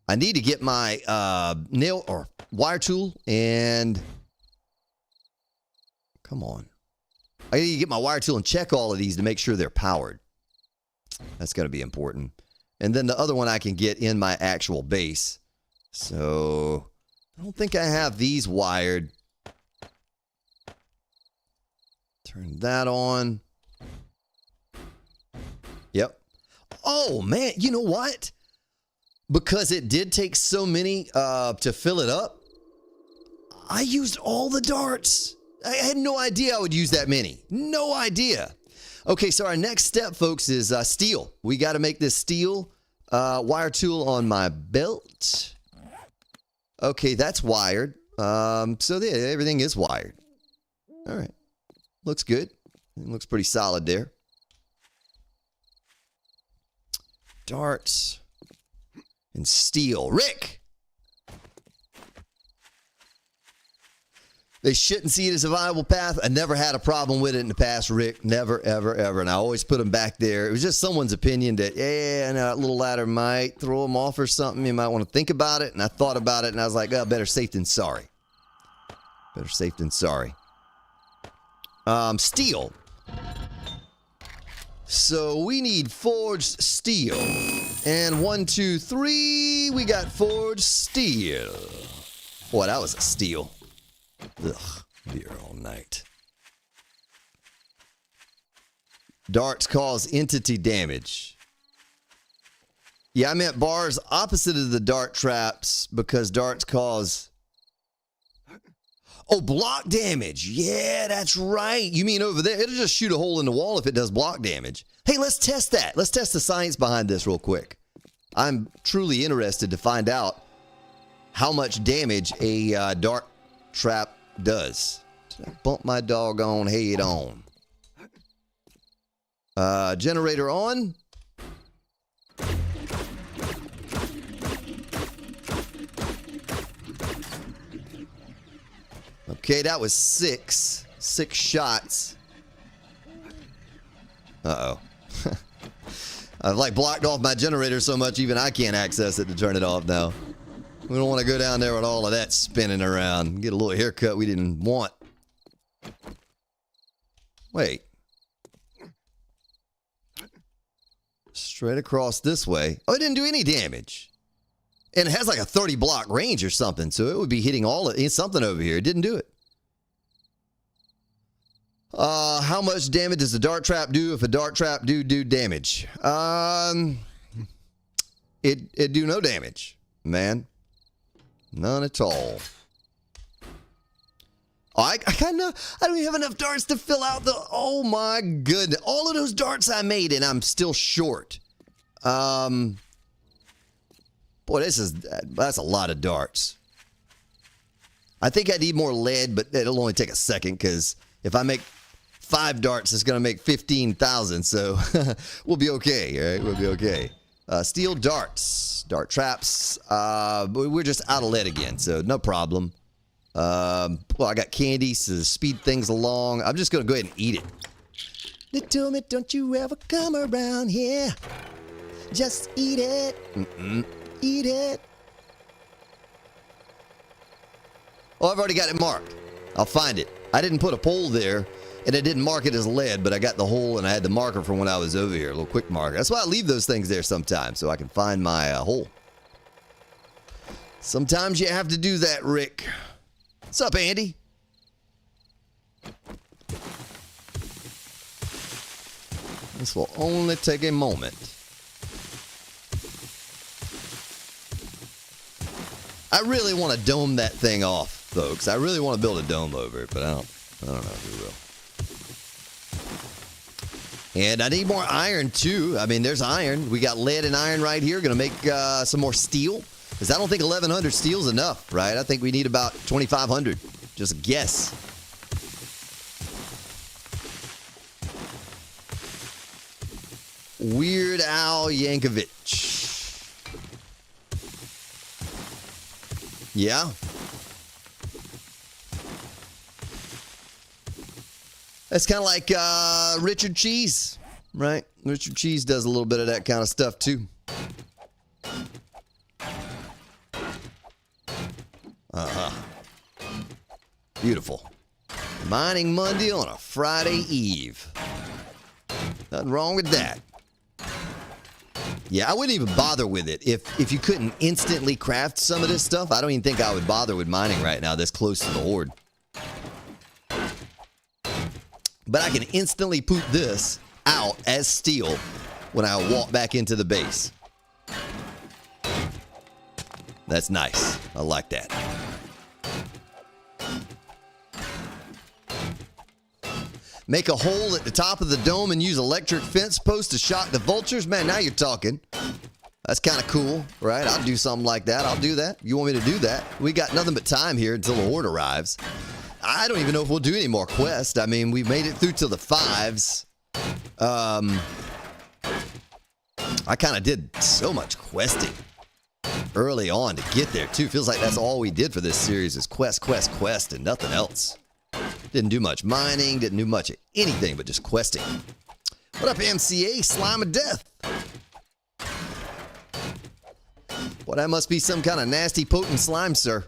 I need to get my nail or wire tool and... Come on. I need to get my wire tool and check all of these to make sure they're powered. That's going to be important. And then the other one I can get in my actual base. So, I don't think I have these wired. Turn that on. Yep. Oh, man. You know what? Because it did take so many to fill it up, I used all the darts. I had no idea I would use that many. No idea. Okay, so our next step, folks, is steel. We got to make this steel wire tool on my belt. Okay, that's wired. So yeah, everything is wired. All right. Looks good. It looks pretty solid there. Darts and steel. Rick! They shouldn't see it as a viable path. I never had a problem with it in the past, Rick. Never, ever, ever. And I always put them back there. It was just someone's opinion that, yeah, that little ladder might throw them off or something. You might want to think about it. And I thought about it, and I was like, oh, better safe than sorry. Better safe than sorry. Steel. So we need forged steel. And 1, 2, 3, we got forged steel. Boy, that was a steal. Ugh, be here all night. Darts cause entity damage. Yeah, I meant bars opposite of the dart traps because darts cause... Oh, block damage. Yeah, that's right. You mean over there? It'll just shoot a hole in the wall if it does block damage. Hey, let's test that. Let's test the science behind this real quick. I'm truly interested to find out how much damage a dart trap does. Did I bump my doggone head on? Generator on. Okay, that was 6 shots. Uh-oh. I've like blocked off my generator so much even I can't access it to turn it off now. We don't want to go down there with all of that spinning around. Get a little haircut we didn't want. Wait. Straight across this way. Oh, it didn't do any damage. And it has like a 30 block range or something, so it would be hitting all of something over here. It didn't do it. How much damage does a dart trap do if a dart trap do damage? It do no damage, man. None at all. Oh, I don't even have enough darts to fill out the, oh my goodness. All of those darts I made and I'm still short. Boy, that's a lot of darts. I think I need more lead, but it'll only take a second because if I make 5 darts, it's going to make 15,000. So we'll be okay, all right? We'll be okay. Steel darts, dart traps. We're just out of lead again, so no problem. Well, I got candy to speed things along. I'm just going to go ahead and eat it. They told me, don't you ever come around here. Just eat it. Eat it. Oh, I've already got it marked. I'll find it. I didn't put a pole there, and I didn't mark it as lead, but I got the hole, and I had the marker from when I was over here, a little quick marker. That's why I leave those things there sometimes, so I can find my hole. Sometimes you have to do that, Rick. What's up, Andy? This will only take a moment. I really want to dome that thing off, folks. I really want to build a dome over it, but I don't know if we will. And I need more iron, too. I mean, there's iron. We got lead and iron right here. Going to make some more steel. Because I don't think 1,100 steel is enough, right? I think we need about 2,500. Just a guess. Weird Al Yankovic. Yeah. That's kind of like Richard Cheese, right? Richard Cheese does a little bit of that kind of stuff, too. Uh-huh. Beautiful. Mining Monday on a Friday Eve. Nothing wrong with that. Yeah, I wouldn't even bother with it. If you couldn't instantly craft some of this stuff, I don't even think I would bother with mining right now this close to the horde. But I can instantly put this out as steel when I walk back into the base. That's nice. I like that. Make a hole at the top of the dome and use electric fence posts to shock the vultures. Man, now you're talking. That's kind of cool, right? I'll do something like that. I'll do that. You want me to do that? We got nothing but time here until the horde arrives. I don't even know if we'll do any more quests. I mean, we made it through till the 5s. I kind of did so much questing early on to get there, too. Feels like that's all we did for this series is quest, quest, quest, and nothing else. Didn't do much mining, didn't do much of anything but just questing. What up, MCA? Slime of Death. Well, that must be some kind of nasty, potent slime, sir.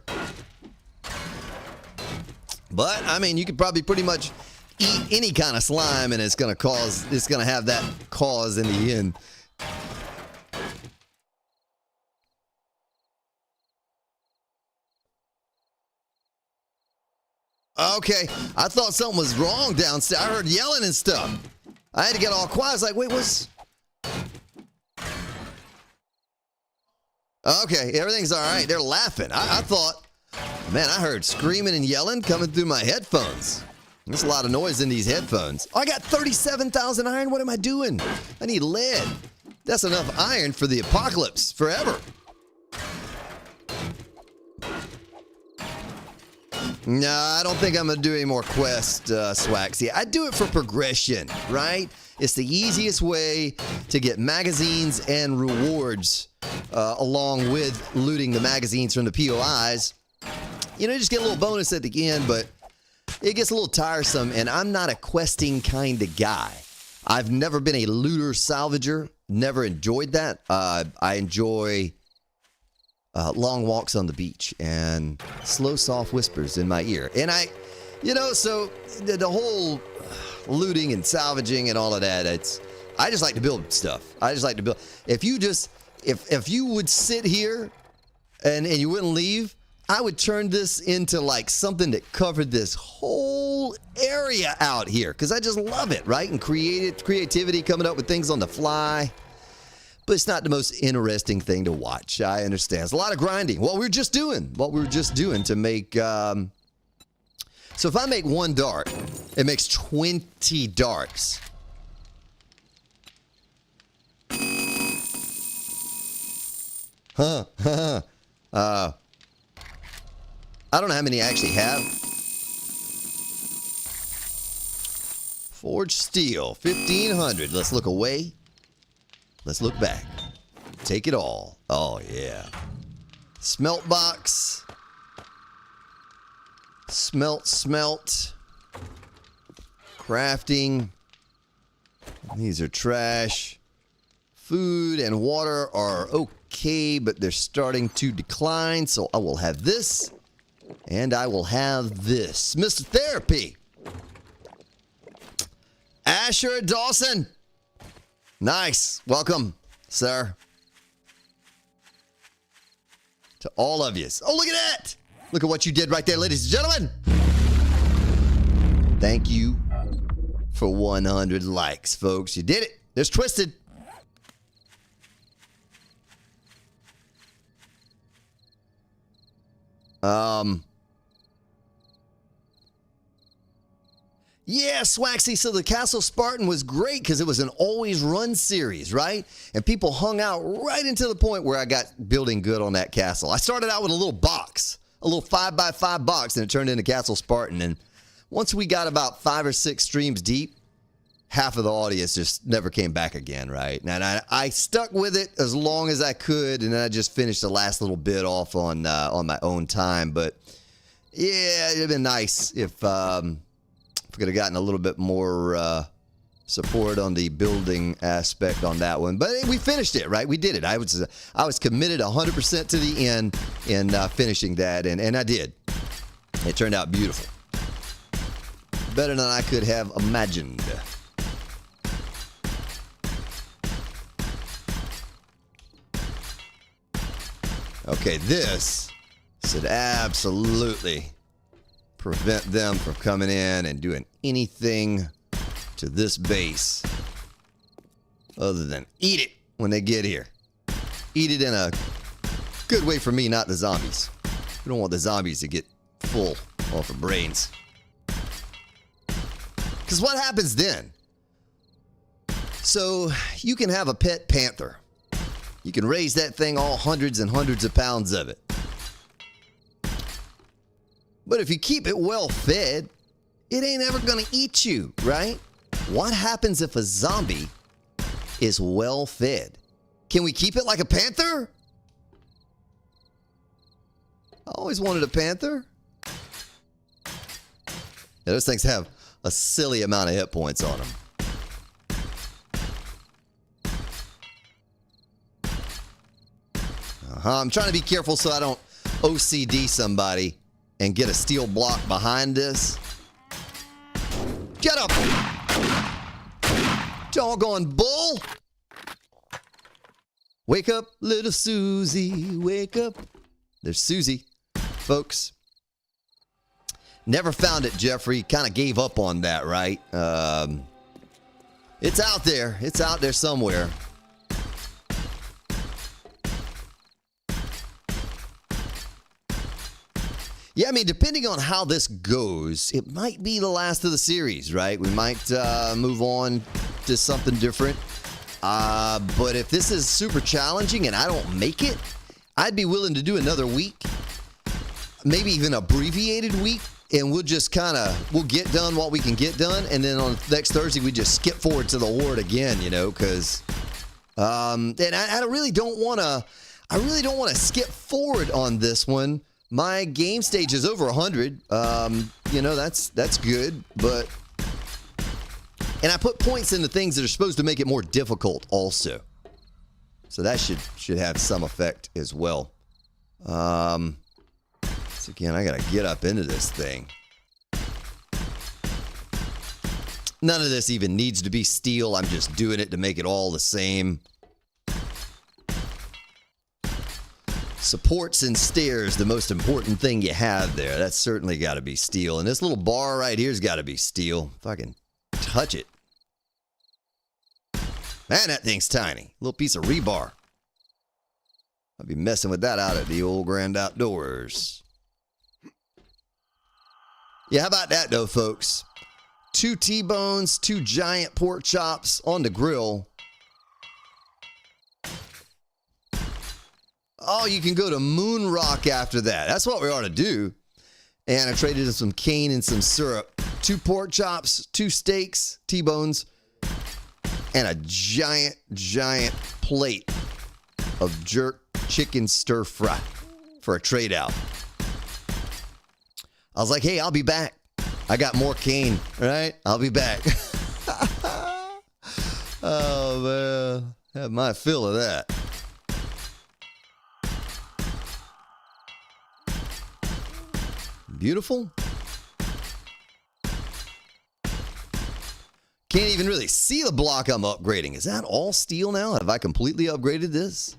But, I mean, you could probably pretty much eat any kind of slime and it's going to have that cause in the end. Okay, I thought something was wrong downstairs. I heard yelling and stuff. I had to get all quiet. I was like, wait, what's... Okay, everything's all right. They're laughing. I thought, man, I heard screaming and yelling coming through my headphones. There's a lot of noise in these headphones. Oh, I got 37,000 iron. What am I doing? I need lead. That's enough iron for the apocalypse forever. No, I don't think I'm going to do any more quests, Swaxy. I do it for progression, right? It's the easiest way to get magazines and rewards along with looting the magazines from the POIs. You know, just get a little bonus at the end, but it gets a little tiresome, and I'm not a questing kind of guy. I've never been a looter salvager, never enjoyed that. I enjoy... long walks on the beach and slow, soft whispers in my ear. And so the whole looting and salvaging and all of that, I just like to build stuff. I just like to build. If you would sit here and you wouldn't leave, I would turn this into like something that covered this whole area out here because I just love it, right? And creativity, coming up with things on the fly. But it's not the most interesting thing to watch. I understand. It's a lot of grinding. What we were just doing to make... So if I make one dart, it makes 20 darts. I don't know how many I actually have. Forged steel, 1,500. Let's look away. Let's look back. Take it all. Oh, yeah. Smelt box. Smelt. Crafting. These are trash. Food and water are okay, but they're starting to decline. So I will have this. And I will have this. Mr. Therapy. Asher Dawson. Nice. Welcome, sir. To all of you. Oh, look at that. Look at what you did right there, ladies and gentlemen. Thank you for 100 likes, folks. You did it. There's Twisted. Yeah, Swaxy, so the Castle Spartan was great because it was an always run series, right? And people hung out right into the point where I got building good on that castle. I started out with a little box, a little 5x5 box, and it turned into Castle Spartan. And once we got about 5 or 6 streams deep, half of the audience just never came back again, right? And I stuck with it as long as I could, and then I just finished the last little bit off on my own time. But yeah, it'd been nice if we could have gotten a little bit more support on the building aspect on that one. But we finished it, right? We did it. I was committed 100% to the end in finishing that, and I did. It turned out beautiful. Better than I could have imagined. Okay, this should absolutely prevent them from coming in and doing anything to this base other than eat it when they get here. Eat it in a good way for me, not the zombies. We don't want the zombies to get full off of brains. Because what happens then? So you can have a pet panther. You can raise that thing, all hundreds and hundreds of pounds of it. But if you keep it well fed, it ain't ever gonna eat you, right? What happens if a zombie is well fed? Can we keep it like a panther? I always wanted a panther. Yeah, those things have a silly amount of hit points on them. I'm trying to be careful so I don't OCD somebody and get a steel block behind this. Get up! Doggone bull! Wake up, little Susie, wake up. There's Susie, folks. Never found it, Jeffrey. Kind of gave up on that, right? It's out there. It's out there somewhere. Yeah, I mean, depending on how this goes, it might be the last of the series, right? We might move on to something different. But if this is super challenging and I don't make it, I'd be willing to do another week. Maybe even abbreviated week. And we'll just we'll get done what we can get done. And then on next Thursday, we just skip forward to the horde again, you know, because, and I really don't want to skip forward on this one. My game stage is over 100. You know, that's good, but, and I put points into things that are supposed to make it more difficult also. So that should have some effect as well. So again, I gotta get up into this thing. None of this even needs to be steel. I'm just doing it to make it all the same. Supports and stairs, the most important thing you have there. That's certainly got to be steel. And this little bar right here's got to be steel. If I can touch it. Man, that thing's tiny. Little piece of rebar. I'll be messing with that out at the old grand outdoors. Yeah, how about that though, folks? 2 T-bones, 2 giant pork chops on the grill. Oh, you can go to Moon Rock after that. That's what we ought to do. And I traded in some cane and some syrup. 2 pork chops, 2 steaks, T-bones, and a giant, giant plate of jerk chicken stir fry for a trade out. I was like, hey, I'll be back. I got more cane, right? I'll be back. Oh, man. Have my fill of that. Beautiful. Can't even really see the block I'm upgrading. Is that all steel now? Have I completely upgraded this?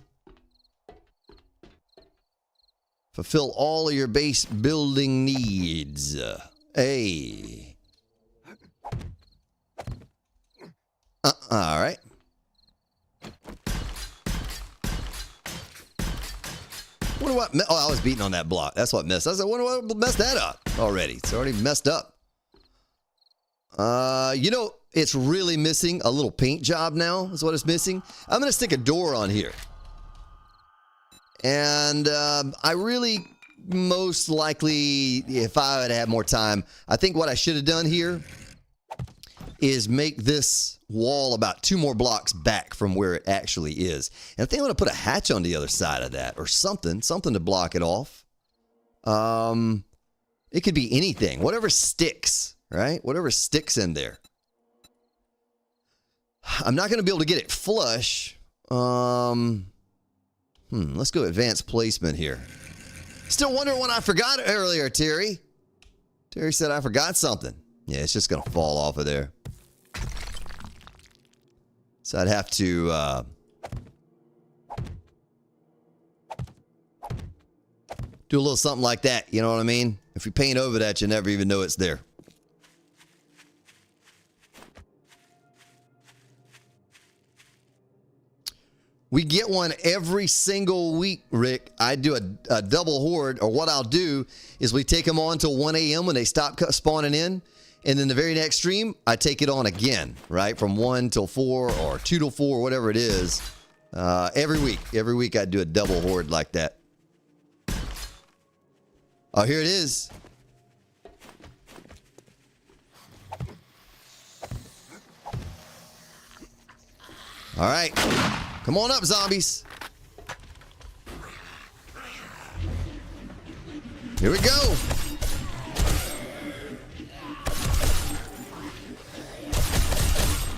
Fulfill all of your base building needs. Hey. All right. Wonder what? Oh, I was beating on that block. That's what messed. I wonder what messed that up already. It's already messed up. You know, it's really missing a little paint job now. Is what it's missing. I'm gonna stick a door on here, and I really, most likely, if I would have more time, I think what I should have done here is make this wall about 2 more blocks back from where it actually is. And I think I'm going to put a hatch on the other side of that or something to block it off. It could be anything, whatever sticks, right? Whatever sticks in there. I'm not going to be able to get it flush. Let's go advanced placement here. Still wondering what I forgot earlier, Terry. Terry said I forgot something. Yeah, it's just going to fall off of there. So I'd have to do a little something like that. You know what I mean? If you paint over that, you never even know it's there. We get one every single week, Rick. I do a double horde, or what I'll do is we take them on till 1 a.m. when they stop spawning in. And then the very next stream, I take it on again, right? From 1 till 4 or 2 till 4, whatever it is. Every week. Every week I do a double horde like that. Oh, here it is. All right. Come on up, zombies. Here we go.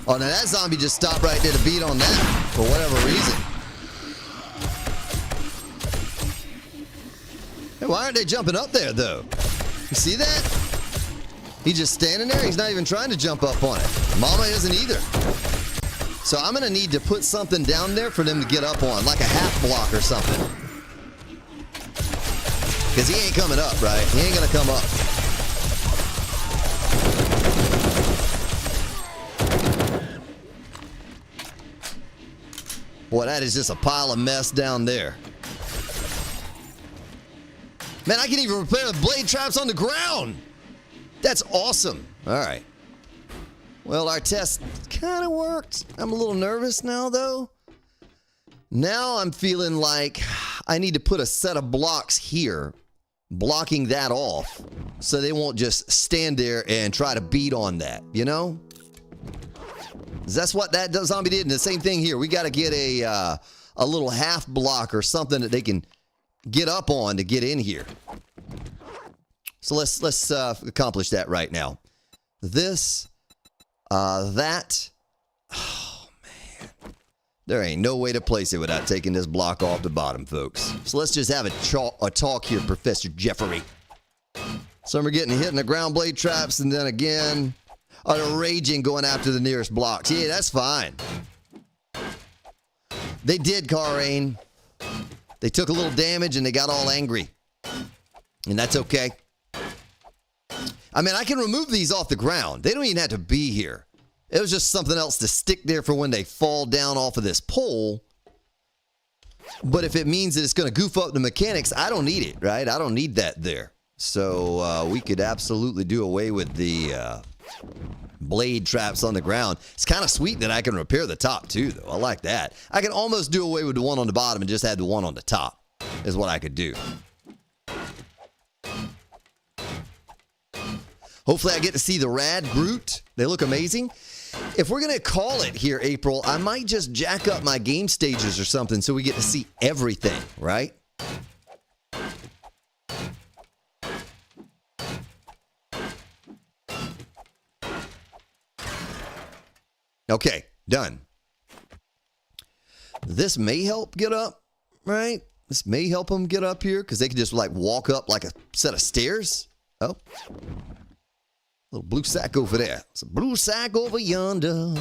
Oh, now that zombie just stopped right there to beat on that for whatever reason. Hey, why aren't they jumping up there, though? You see that? He's just standing there. He's not even trying to jump up on it. Mama isn't either. So I'm going to need to put something down there for them to get up on, like a half block or something. Because he ain't coming up, right? He ain't going to come up. Boy, that is just a pile of mess down there. Man, I can even repair the blade traps on the ground. That's awesome. All right. Well, our test kind of worked. I'm a little nervous now, though. Now I'm feeling like I need to put a set of blocks here, blocking that off, so they won't just stand there and try to beat on that, you know? That's what that zombie did, and the same thing here. We got to get a little half block or something that they can get up on to get in here. So let's accomplish that right now. This... that, oh man, there ain't no way to place it without taking this block off the bottom, folks. So let's just have a talk here, Professor Jeffrey. Some are getting hit in the ground blade traps, and then again, are raging going after the nearest blocks. Yeah, that's fine. They did, Karain. They took a little damage and they got all angry. And that's okay. I mean, I can remove these off the ground. They don't even have to be here. It was just something else to stick there for when they fall down off of this pole. But if it means that it's going to goof up the mechanics, I don't need it, right? I don't need that there. So we could absolutely do away with the blade traps on the ground. It's kind of sweet that I can repair the top too, though. I like that. I can almost do away with the one on the bottom and just add the one on the top is what I could do. Hopefully I get to see the rad Groot. They look amazing. If we're going to call it here, April, I might just jack up my game stages or something so we get to see everything, right? Okay, done. This may help get up, right? This may help them get up here because they can just like walk up like a set of stairs. Oh. Little blue sack over there. It's a blue sack over yonder.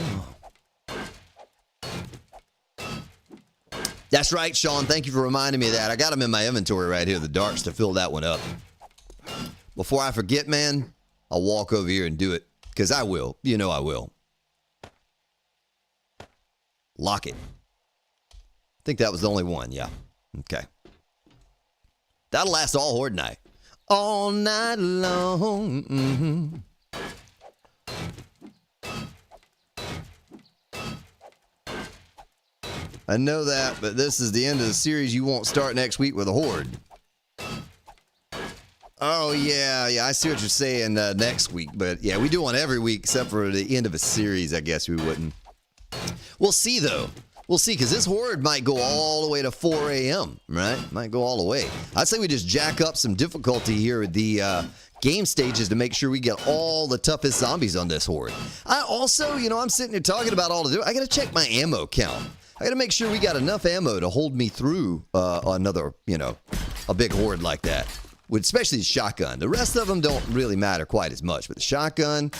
That's right, Sean. Thank you for reminding me of that. I got them in my inventory right here, the darts, to fill that one up. Before I forget, man, I'll walk over here and do it. Because I will. You know I will. Lock it. I think that was the only one, yeah. Okay. That'll last all horde night. All night long. Mm-hmm. I know that, but this is the end of the series. You won't start next week with a horde. Oh, yeah, I see what you're saying next week. But, yeah, we do one every week except for the end of a series. I guess we wouldn't. We'll see, though. We'll see, because this horde might go all the way to 4 a.m., right? Might go all the way. I'd say we just jack up some difficulty here with the Gamestage is to make sure we get all the toughest zombies on this horde. I also, you know, I'm sitting here talking about all to do. I got to check my ammo count. I got to make sure we got enough ammo to hold me through another, you know, a big horde like that. With especially the shotgun. The rest of them don't really matter quite as much. But the shotgun,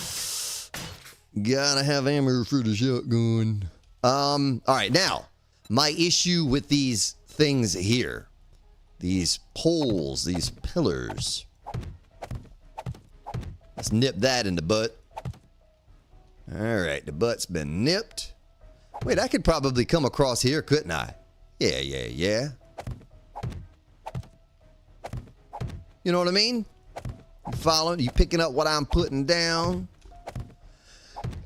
gotta have ammo for the shotgun. All right, now, my issue with these things here. These poles, these pillars. Let's nip that in the butt. All right, the butt's been nipped. Wait, I could probably come across here, couldn't I? Yeah. You know what I mean? You following? You picking up what I'm putting down?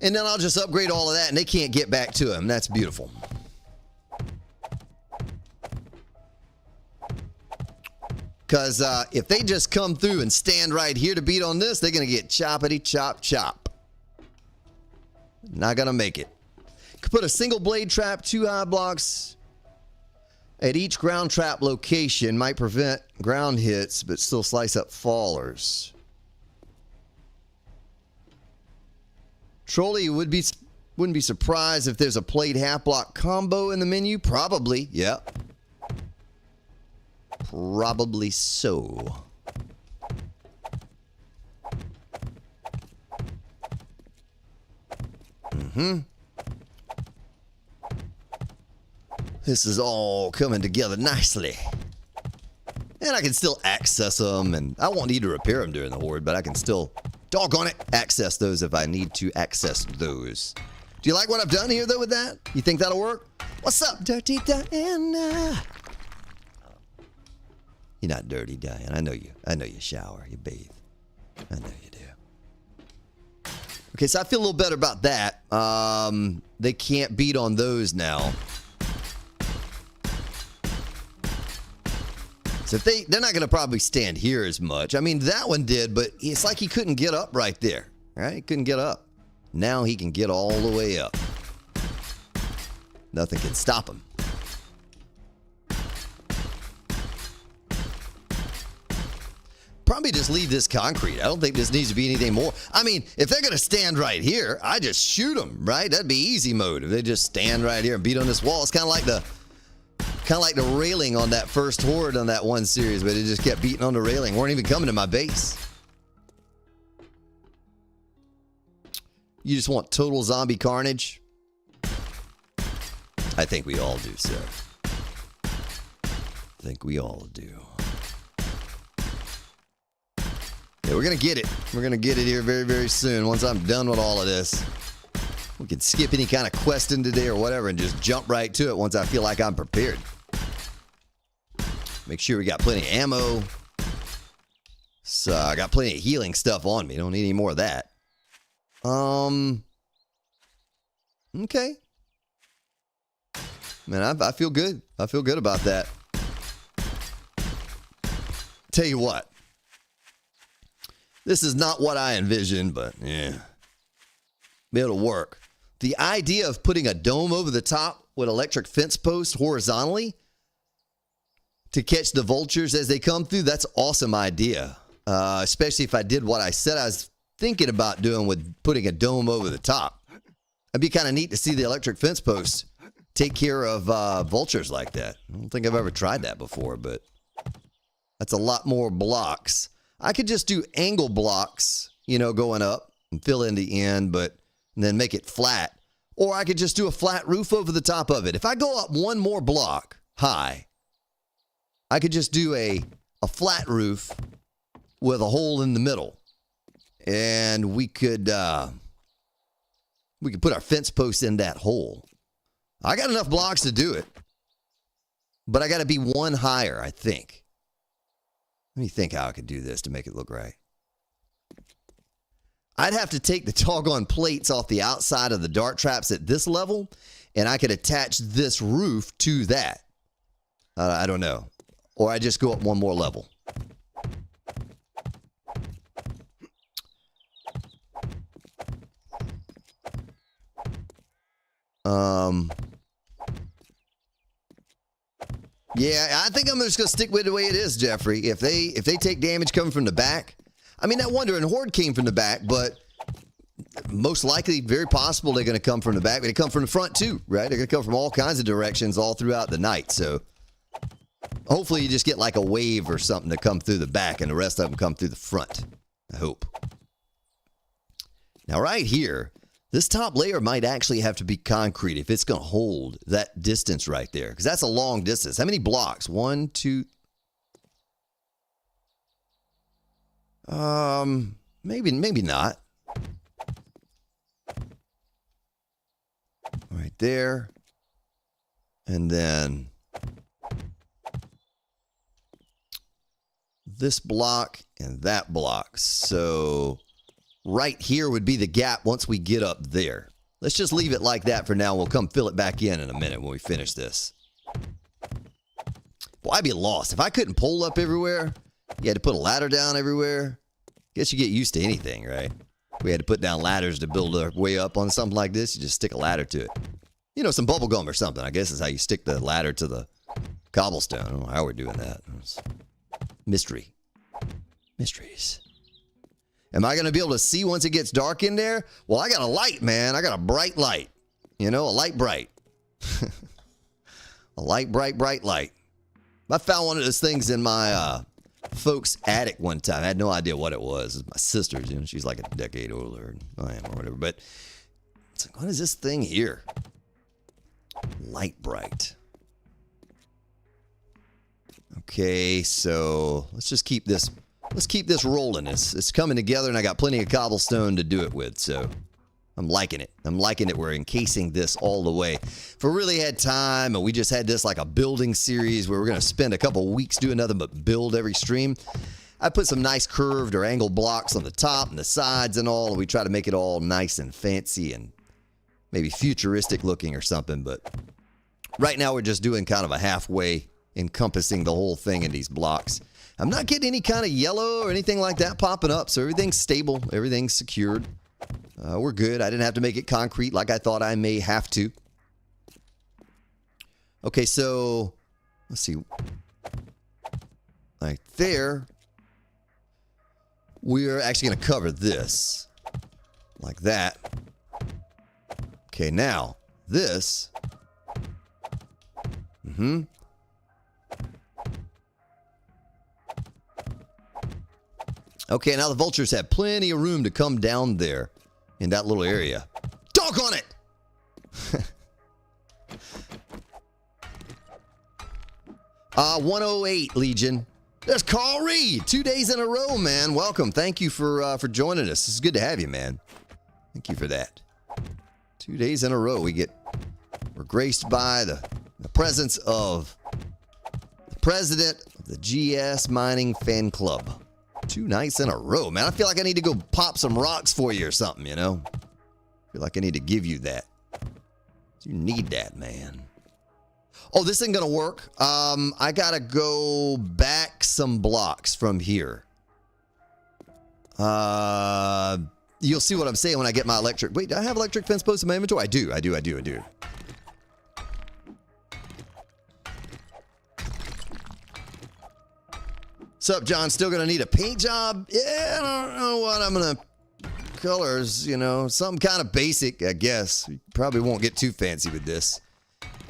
And then I'll just upgrade all of that, and they can't get back to him. That's beautiful. Because if they just come through and stand right here to beat on this, they're going to get choppity chop chop. Not going to make it. Could put a single blade trap, 2 high blocks at each ground trap location. Might prevent ground hits, but still slice up fallers. Trolley wouldn't be surprised if there's a plate half block combo in the menu. Probably, yeah. Probably so. This is all coming together nicely. And I can still access them, and I won't need to repair them during the horde, but I can still, doggone it, access those if I need to access those. Do you like what I've done here, though, with that? You think that'll work? What's up, Dirty Diana? You're not dirty, Diana. I know you. I know you shower. You bathe. I know you do. Okay, so I feel a little better about that. They can't beat on those now. So if they're not going to probably stand here as much. I mean, that one did, but it's like he couldn't get up right there. Right? He couldn't get up. Now he can get all the way up. Nothing can stop him. Probably just leave this concrete. I don't think this needs to be anything more. I mean, if they're going to stand right here, I just shoot them, right? That'd be easy mode. If they just stand right here and beat on this wall, it's kind of like the railing on that first horde on that one series, where they just kept beating on the railing. Weren't even coming to my base. You just want total zombie carnage? I think we all do, sir. I think we all do. Yeah, we're going to get it. We're going to get it here very, very soon. Once I'm done with all of this, we can skip any kind of questing today or whatever and just jump right to it once I feel like I'm prepared. Make sure we got plenty of ammo. So I got plenty of healing stuff on me. Don't need any more of that. Okay. Man, I feel good. I feel good about that. Tell you what. This is not what I envisioned, but yeah. It'll work. The idea of putting a dome over the top with electric fence posts horizontally to catch the vultures as they come through, that's an awesome idea. Especially if I did what I said I was thinking about doing with putting a dome over the top. It'd be kind of neat to see the electric fence posts take care of vultures like that. I don't think I've ever tried that before, but that's a lot more blocks. I could just do angle blocks, you know, going up and fill in the end, but then make it flat. Or I could just do a flat roof over the top of it. If I go up one more block high, I could just do a flat roof with a hole in the middle. And we could put our fence posts in that hole. I got enough blocks to do it. But I got to be one higher, I think. Let me think how I could do this to make it look right. I'd have to take the doggone plates off the outside of the dart traps at this level, and I could attach this roof to that. I don't know. Or I just go up one more level. Yeah, I think I'm just gonna stick with the way it is, Jeffrey. If they take damage coming from the back, I mean, that wandering horde came from the back, but most likely, very possible they're going to come from the back, but they come from the front too, right? They're going to come from all kinds of directions all throughout the night. So hopefully you just get like a wave or something to come through the back and the rest of them come through the front. I hope. Now right here, this top layer might actually have to be concrete if it's going to hold that distance right there, because that's a long distance. How many blocks? 1, 2. Maybe not. Right there. And then this block and that block. So right here would be the gap once we get up there. Let's just leave it like that for now. We'll come fill it back in a minute when we finish this. Well, I'd be lost. If I couldn't pole up everywhere, you had to put a ladder down everywhere. Guess you get used to anything, right? We had to put down ladders to build our way up on something like this. You just stick a ladder to it. You know, some bubble gum or something, I guess, is how you stick the ladder to the cobblestone. I don't know how we're doing that. It's mystery. Mysteries. Am I going to be able to see once it gets dark in there? Well, I got a light, man. I got a bright light. You know, a light bright. A light, bright light. I found one of those things in my folks' attic one time. I had no idea what it was. It's my sister's, you know, she's like a decade older than I am or whatever. But it's like, what is this thing here? Light bright. Okay, so let's just keep this. Let's keep this rolling. It's coming together, and I got plenty of cobblestone to do it with, so I'm liking it. I'm liking it. We're encasing this all the way. If we really had time, and we just had this like a building series where we're going to spend a couple weeks doing nothing but build every stream, I put some nice curved or angled blocks on the top and the sides and all, and we try to make it all nice and fancy and maybe futuristic looking or something, but right now we're just doing kind of a halfway encompassing the whole thing in these blocks. I'm not getting any kind of yellow or anything like that popping up, so everything's stable, everything's secured. We're good. I didn't have to make it concrete like I thought I may have to. Okay, so let's see. Right there, we're actually going to cover this like that. Okay, now this. Okay, now the vultures have plenty of room to come down there in that little area. Doggone it! 108, Legion. There's Carl Reed. 2 days in a row, man. Welcome. Thank you for joining us. It's good to have you, man. Thank you for that. 2 days in a row, we're graced by the presence of the president of the GS Mining Fan Club. 2 nights in a row, man. I feel like I need to go pop some rocks for you or something, you know? I feel like I need to give you that. You need that, man. Oh, this ain't gonna work. I gotta go back some blocks from here. You'll see what I'm saying when I get my electric. Wait, do I have electric fence posts in my inventory? I do. What's up, John? Still gonna need a paint job? Yeah, I don't know what I'm gonna colors, you know, something kind of basic, I guess. You probably won't get too fancy with this.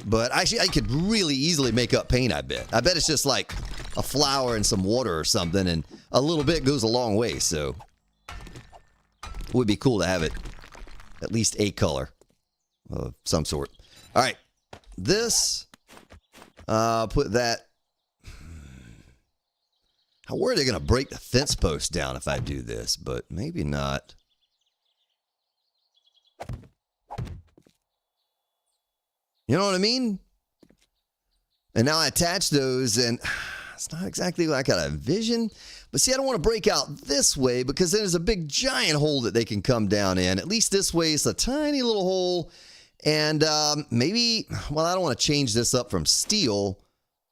But actually, I could really easily make up paint, I bet. I bet it's just like a flower and some water or something, and a little bit goes a long way, so it would be cool to have it at least a color of some sort. All right, this, put that. How are they going to break the fence post down if I do this? But maybe not. You know what I mean? And now I attach those, and it's not exactly like I envision. But see, I don't want to break out this way because then there's a big giant hole that they can come down in. At least this way, it's a tiny little hole. And maybe, well, I don't want to change this up from steel.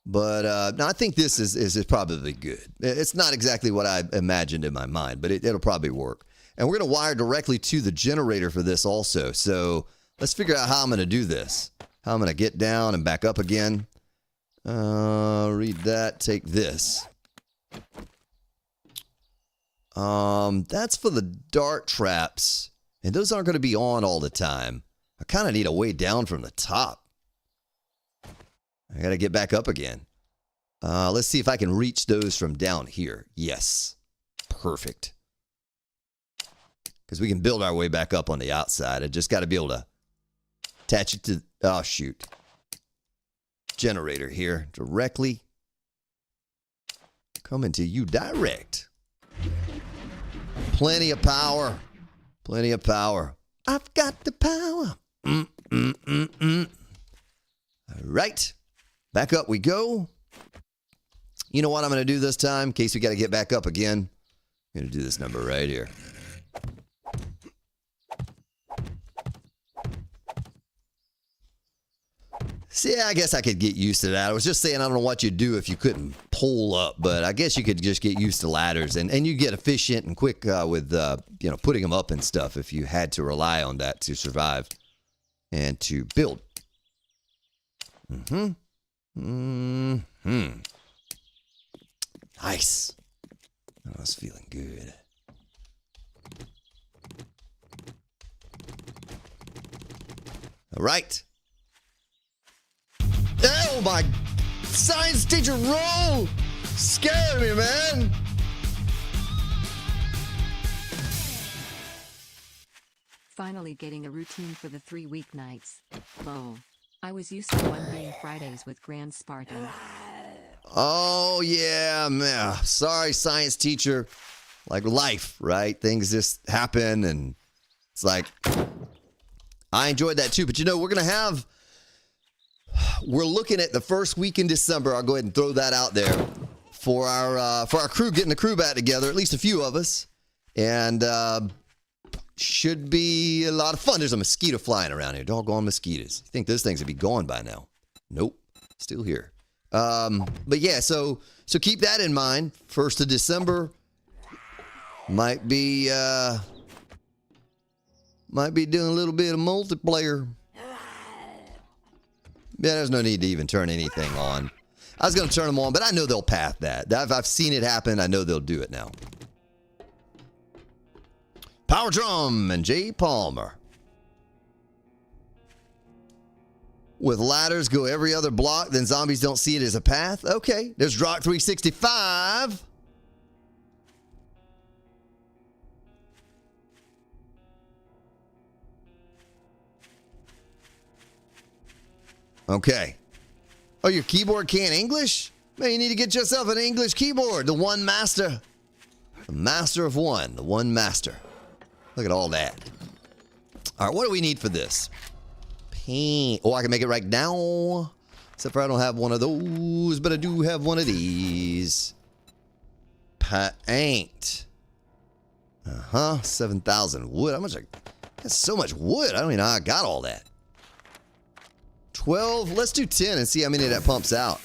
But no, I think this is probably good. It's not exactly what I imagined in my mind, but it'll probably work. And we're going to wire directly to the generator for this also. So let's figure out how I'm going to do this. How I'm going to get down and back up again. Read that. Take this. That's for the dart traps. And those aren't going to be on all the time. I kind of need a way down from the top. I got to get back up again. Let's see if I can reach those from down here. Yes. Perfect. Because we can build our way back up on the outside. I just got to be able to attach it to... Oh, shoot. Generator here. Directly. Coming to you direct. Plenty of power. Plenty of power. I've got the power. All right. Back up we go. You know what I'm going to do this time? In case we got to get back up again. I'm going to do this number right here. See, I guess I could get used to that. I was just saying I don't know what you'd do if you couldn't pull up, but I guess you could just get used to ladders, and you get efficient and quick with putting them up and stuff if you had to rely on that to survive and to build. Nice. I was feeling good. All right. Oh my science teacher roll scared me, man. Finally getting a routine for the 3 weeknights. Lol. I was used to one being Fridays with Grand Spartan. Oh yeah, man. Sorry, science teacher. Like life, right? Things just happen, and it's like I enjoyed that too. But you know, we're looking at the first week in December. I'll go ahead and throw that out there for our crew, getting the crew back together, at least a few of us, and should be a lot of fun. There's a mosquito flying around here. Doggone mosquitoes. You think those things would be gone by now? Nope, still here. But yeah, so keep that in mind. 1st of December might be doing a little bit of multiplayer. Yeah, there's no need to even turn anything on. I was going to turn them on, but I know they'll path that. I've seen it happen. I know they'll do it now. Power Drum and Jay Palmer. With ladders, go every other block, then zombies don't see it as a path. Okay, there's Drock 365. Okay. Oh, your keyboard can't English? Man, you need to get yourself an English keyboard. The One Master. The Master of One. The One Master. Look at all that. All right, what do we need for this? Paint. Oh, I can make it right now. Except for I don't have one of those, but I do have one of these. Paint. 7,000 wood. How much? That's so much wood. I don't even know how I got all that. 12. Let's do 10 and see how many that pumps out.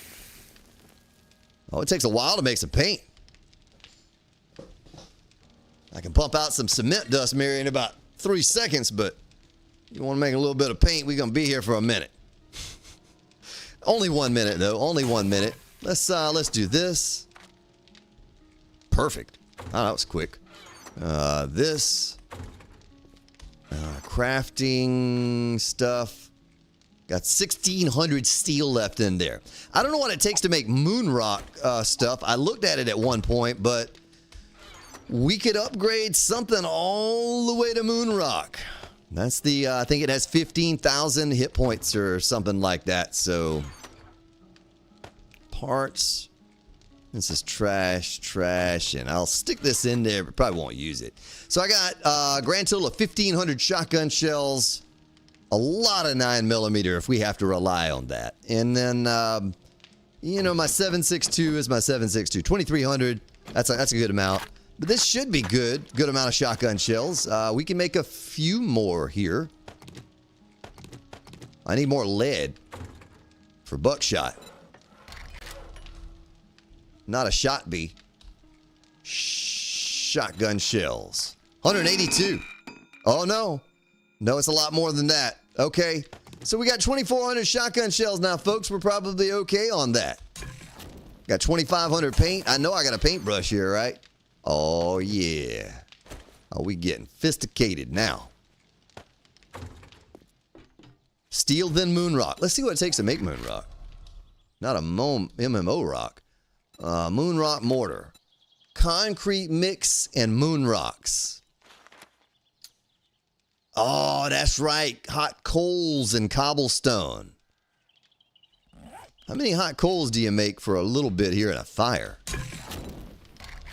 Oh, it takes a while to make some paint. I can pump out some cement dust, Mary, in about 3 seconds, but you want to make a little bit of paint, we're going to be here for a minute. Only 1 minute, though. Only 1 minute. Let's do this. Perfect. Oh, that was quick. This. Crafting stuff. Got 1,600 steel left in there. I don't know what it takes to make moon rock stuff. I looked at it at one point, but we could upgrade something all the way to moon rock. That's the, I think it has 15,000 hit points or something like that. So, parts. This is trash, and I'll stick this in there, but probably won't use it. So I got a grand total of 1,500 shotgun shells. A lot of 9mm if we have to rely on that. And then, you know, my 7.62 is my 7.62. 2,300, that's a good amount. But this should be good. Good amount of shotgun shells. We can make a few more here. I need more lead for buckshot. Not a shot bee. Shotgun shells. 182. Oh, no. No, it's a lot more than that. Okay. So we got 2,400 shotgun shells now, folks. We're probably okay on that. Got 2,500 paint. I know I got a paintbrush here, right? Oh, yeah. Oh, we getting sophisticated now. Steel, then moon rock. Let's see what it takes to make moon rock. Not a MMO rock. Moon rock mortar. Concrete mix and moon rocks. Oh, that's right. Hot coals and cobblestone. How many hot coals do you make for a little bit here in a fire?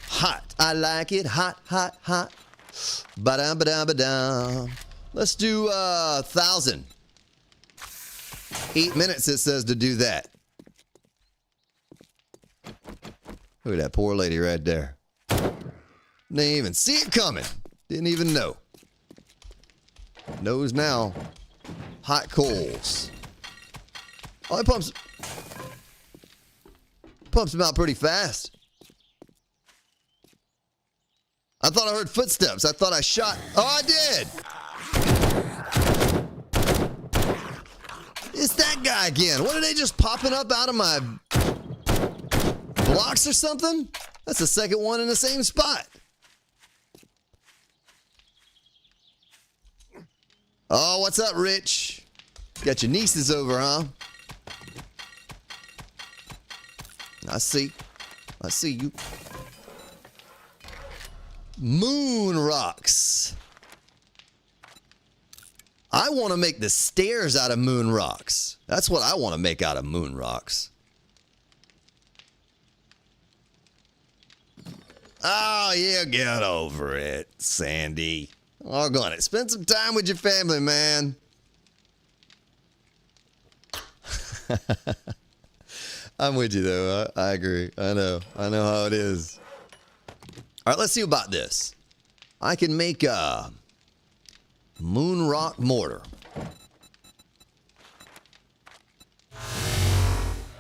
Hot. I like it. Hot, hot, hot. Ba-dum, ba-dum, ba-dum. Let's do 1,000. 8 minutes it says to do that. Look at that poor lady right there. Didn't even see it coming. Didn't even know. Knows now. Hot coals. Oh, it pumps them out pretty fast. I thought I heard footsteps. I thought I shot. Oh, I did. It's that guy again. What are they just popping up out of my blocks or something? That's the second one in the same spot. Oh, what's up, Rich? Got your nieces over, huh? I see. I see you. Moon rocks. I want to make the stairs out of moon rocks. That's what I want to make out of moon rocks. Oh, yeah, get over it, Sandy. Doggone it. Spend some time with your family, man. I'm with you, though. I agree. I know how it is. All right, let's see about this. I can make a moon rock mortar.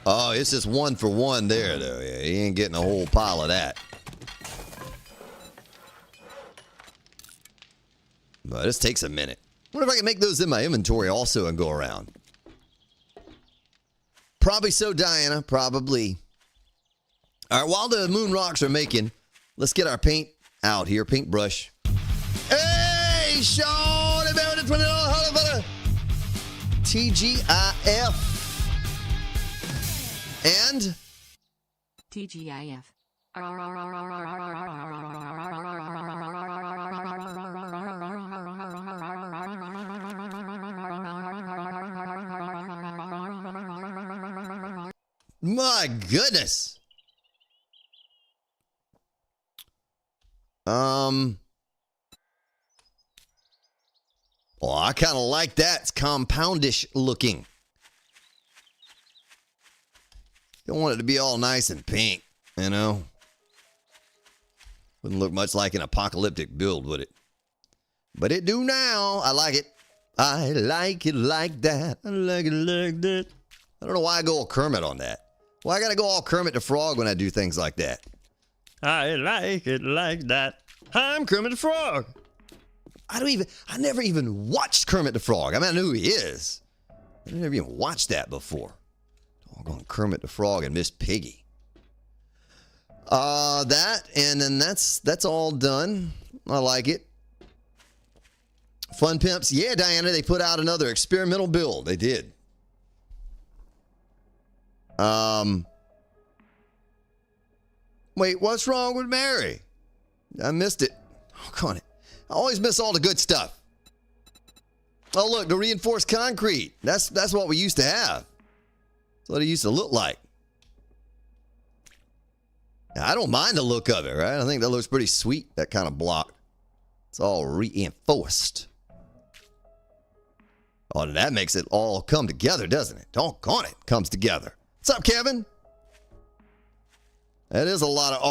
Oh, it's just 1 for 1 there, though. Yeah, you ain't getting a whole pile of that. But this takes a minute. I wonder if I can make those in my inventory also and go around. Probably so, Diana. Probably. All right, while the moon rocks are making, let's get our paint out here. Paintbrush. Hey, Sean! About it, $20 TGIF. And? TGIF. My goodness. Well, I kind of like that. It's compoundish looking. Don't want it to be all nice and pink, you know? Wouldn't look much like an apocalyptic build, would it? But it do now. I like it. I like it like that. I like it like that. I don't know why I go all Kermit on that. Why I gotta go all Kermit the Frog when I do things like that? I like it like that. I'm Kermit the Frog. I never even watched Kermit the Frog. I mean, I know who he is. I never even watched that before. Doggone Kermit the Frog and Miss Piggy. That, and then that's all done. I like it. Fun Pimps. Yeah, Diana, they put out another experimental build. They did. Wait, what's wrong with Mary? I missed it. Oh, come on. I always miss all the good stuff. Oh, look, the reinforced concrete. That's what we used to have. That's what it used to look like. Now, I don't mind the look of it, right? I think that looks pretty sweet, that kind of block. It's all reinforced. Oh, that makes it all come together, doesn't it? Doggone it, comes together. What's up, Kevin? That is a lot of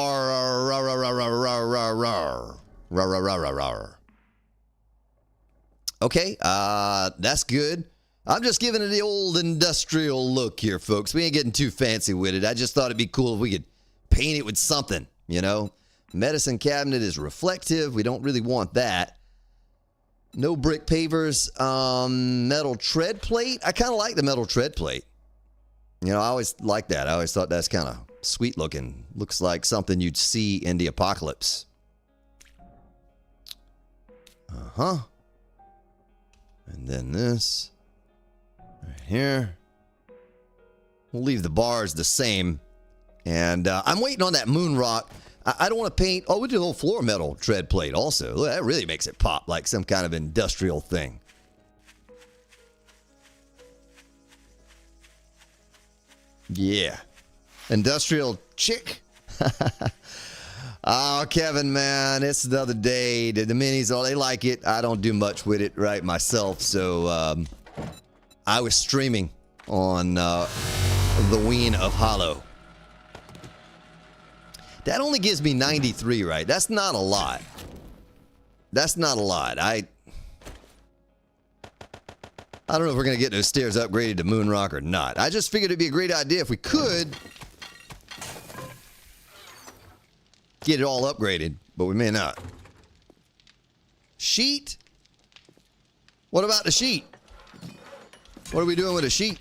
Okay, that's good. I'm just giving it the old industrial look here, folks. We ain't getting too fancy with it. I just thought it'd be cool if we could paint it with something, you know? Medicine cabinet is reflective. We don't really want that. No brick pavers. Metal tread plate. I kind of like the metal tread plate. You know, I always like that. I always thought that's kind of sweet looking. Looks like something you'd see in the apocalypse. Uh-huh. And then this. Right here. We'll leave the bars the same. And I'm waiting on that moon rock. I don't want to paint. Oh, we did a little floor metal tread plate also. Look, that really makes it pop like some kind of industrial thing. Yeah. Industrial chick. Oh, Kevin, man, it's the other day. The minis, oh, they like it. I don't do much with it right myself. So I was streaming on the Ween of Hollow. That only gives me 93, right? That's not a lot. That's not a lot. I don't know if we're going to get those stairs upgraded to Moonrock or not. I just figured it'd be a great idea if we could get it all upgraded, but we may not. Sheet? What about the sheet? What are we doing with a sheet?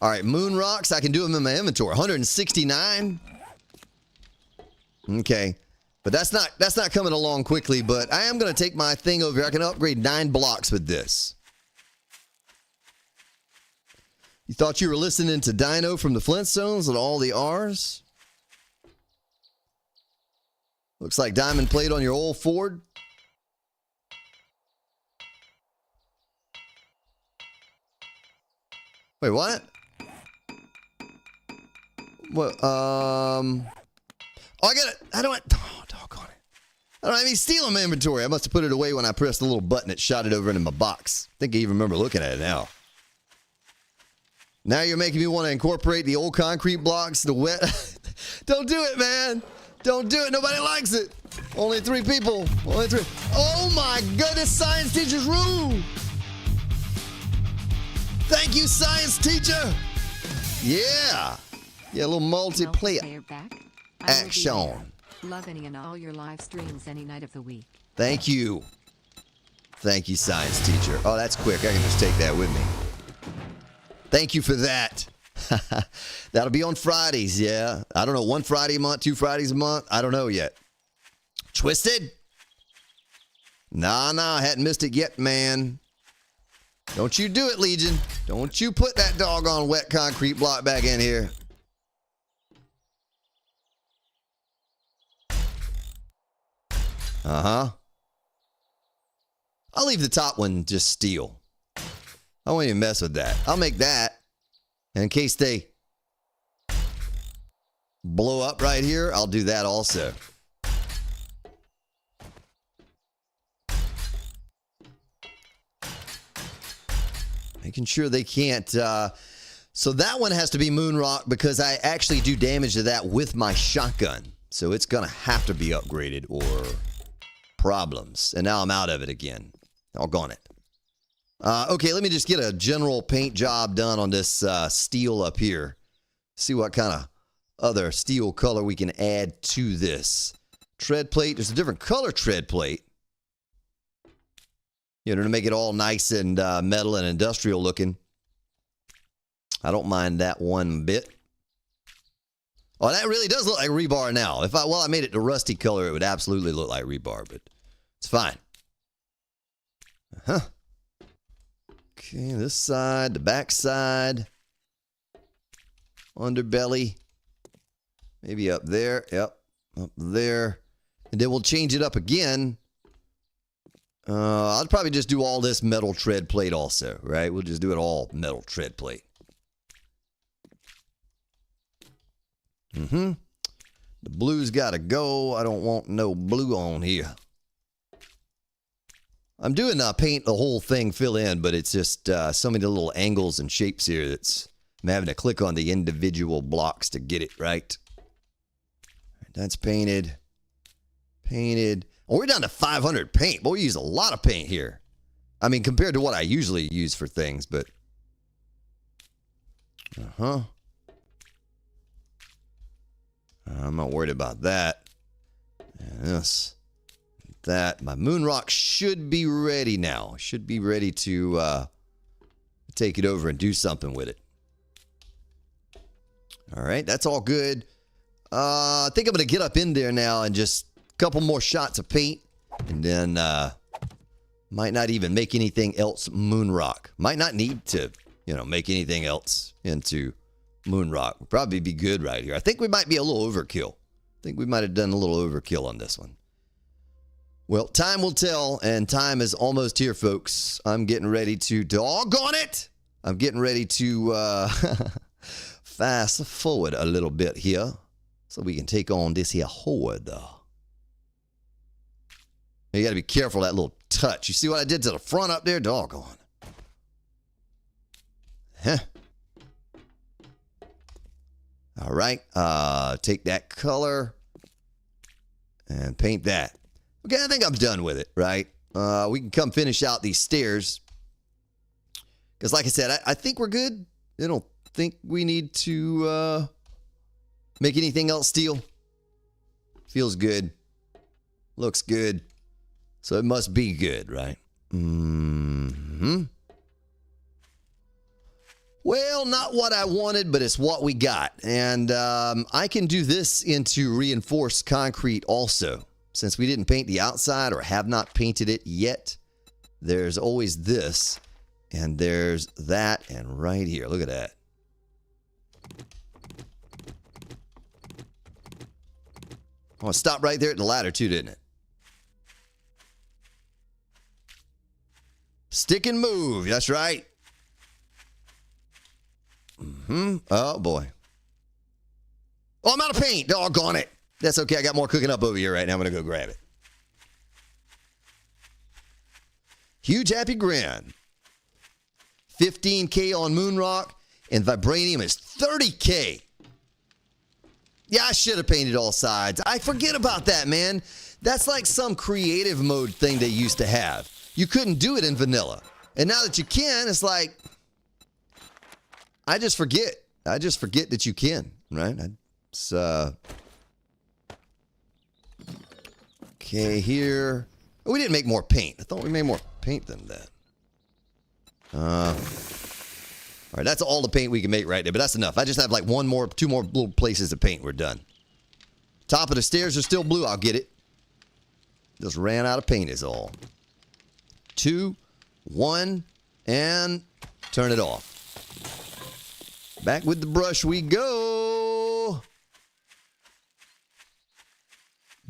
All right, moon rocks. I can do them in my inventory. 169. Okay, but that's not coming along quickly. But I am going to take my thing over here. I can upgrade 9 blocks with this. You thought you were listening to Dino from the Flintstones and all the R's? Looks like diamond plate on your old Ford. Wait, what? What? Oh, I got it. I don't. Oh, doggone it. I don't have any steel in my inventory. I must have put it away when I pressed the little button that shot it over into my box. I think I even remember looking at it now. Now you're making me want to incorporate the old concrete blocks, the wet. Don't do it, man. Don't do it. Nobody likes it. Only 3 people. Only 3. Oh my goodness, science teachers rule. Thank you, science teacher. Yeah. Yeah, a little multiplayer action. Love any and all your live streams any night of the week. Thank you. Thank you, science teacher. Oh, that's quick. I can just take that with me. Thank you for that. That'll be on Fridays, yeah. I don't know, 1 Friday a month, 2 Fridays a month. I don't know yet. Twisted? Nah, I hadn't missed it yet, man. Don't you do it, Legion. Don't you put that doggone wet concrete block back in here. Uh-huh. I'll leave the top one just steel. I won't even mess with that. I'll make that. And in case they blow up right here, I'll do that also. Making sure they can't. So that one has to be Moonrock because I actually do damage to that with my shotgun. So it's going to have to be upgraded or problems. And now I'm out of it again. Doggone it. Okay, let me just get a general paint job done on this steel up here. See what kind of other steel color we can add to this. Tread plate. There's a different color tread plate. You know, to make it all nice and metal and industrial looking. I don't mind that one bit. Oh, that really does look like rebar now. If I made it the rusty color, it would absolutely look like rebar, but it's fine. Uh-huh. Okay, this side, the back side, underbelly, maybe up there, yep, up there, and then we'll change it up again. I'll probably just do all this metal tread plate also, right? We'll just do it all metal tread plate. The blue's got to go. I don't want no blue on here. I'm doing paint the whole thing, fill in, but it's just so many little angles and shapes here that's I'm having to click on the individual blocks to get it right. That's painted. Painted. Oh, we're down to 500 paint. Boy, we use a lot of paint here. I mean, compared to what I usually use for things, but... I'm not worried about that. And this... that. My Moonrock should be ready now. Should be ready to take it over and do something with it. All right, that's all good. I think I'm going to get up in there now and just a couple more shots of paint. And then might not even make anything else moon rock. Might not need to, make anything else into moon rock. Would probably be good right here. I think we might be a little overkill. I think we might have done a little overkill on this one. Well, time will tell, and time is almost here, folks. I'm getting ready to doggone it. I'm getting ready to fast forward a little bit here so we can take on this here horde. You got to be careful of that little touch. You see what I did to the front up there? Doggone. Huh. All right. Take that color and paint that. Okay, I think I'm done with it, right? We can come finish out these stairs. Because like I said, I think we're good. I don't think we need to make anything else steel. Feels good. Looks good. So it must be good, right? Mm-hmm. Well, not what I wanted, but it's what we got. And I can do this into reinforced concrete also. Since we didn't paint the outside or have not painted it yet, there's always this. And there's that. And right here, look at that. I want to stop right there at the ladder too, didn't it? Stick and move. That's right. Oh, boy. Oh, I'm out of paint. Doggone it. That's okay. I got more cooking up over here right now. I'm going to go grab it. Huge happy grin. 15K on Moonrock, and Vibranium is 30K. Yeah, I should have painted all sides. I forget about that, man. That's like some creative mode thing they used to have. You couldn't do it in vanilla. And now that you can, it's like, I just forget. I just forget that you can, right? It's, okay, here. Oh, we didn't make more paint. I thought we made more paint than that. All right, that's all the paint we can make right there, but that's enough. I just have like two more little places to paint. We're done. Top of the stairs are still blue. I'll get it. Just ran out of paint is all. 2, 1, and turn it off. Back with the brush we go.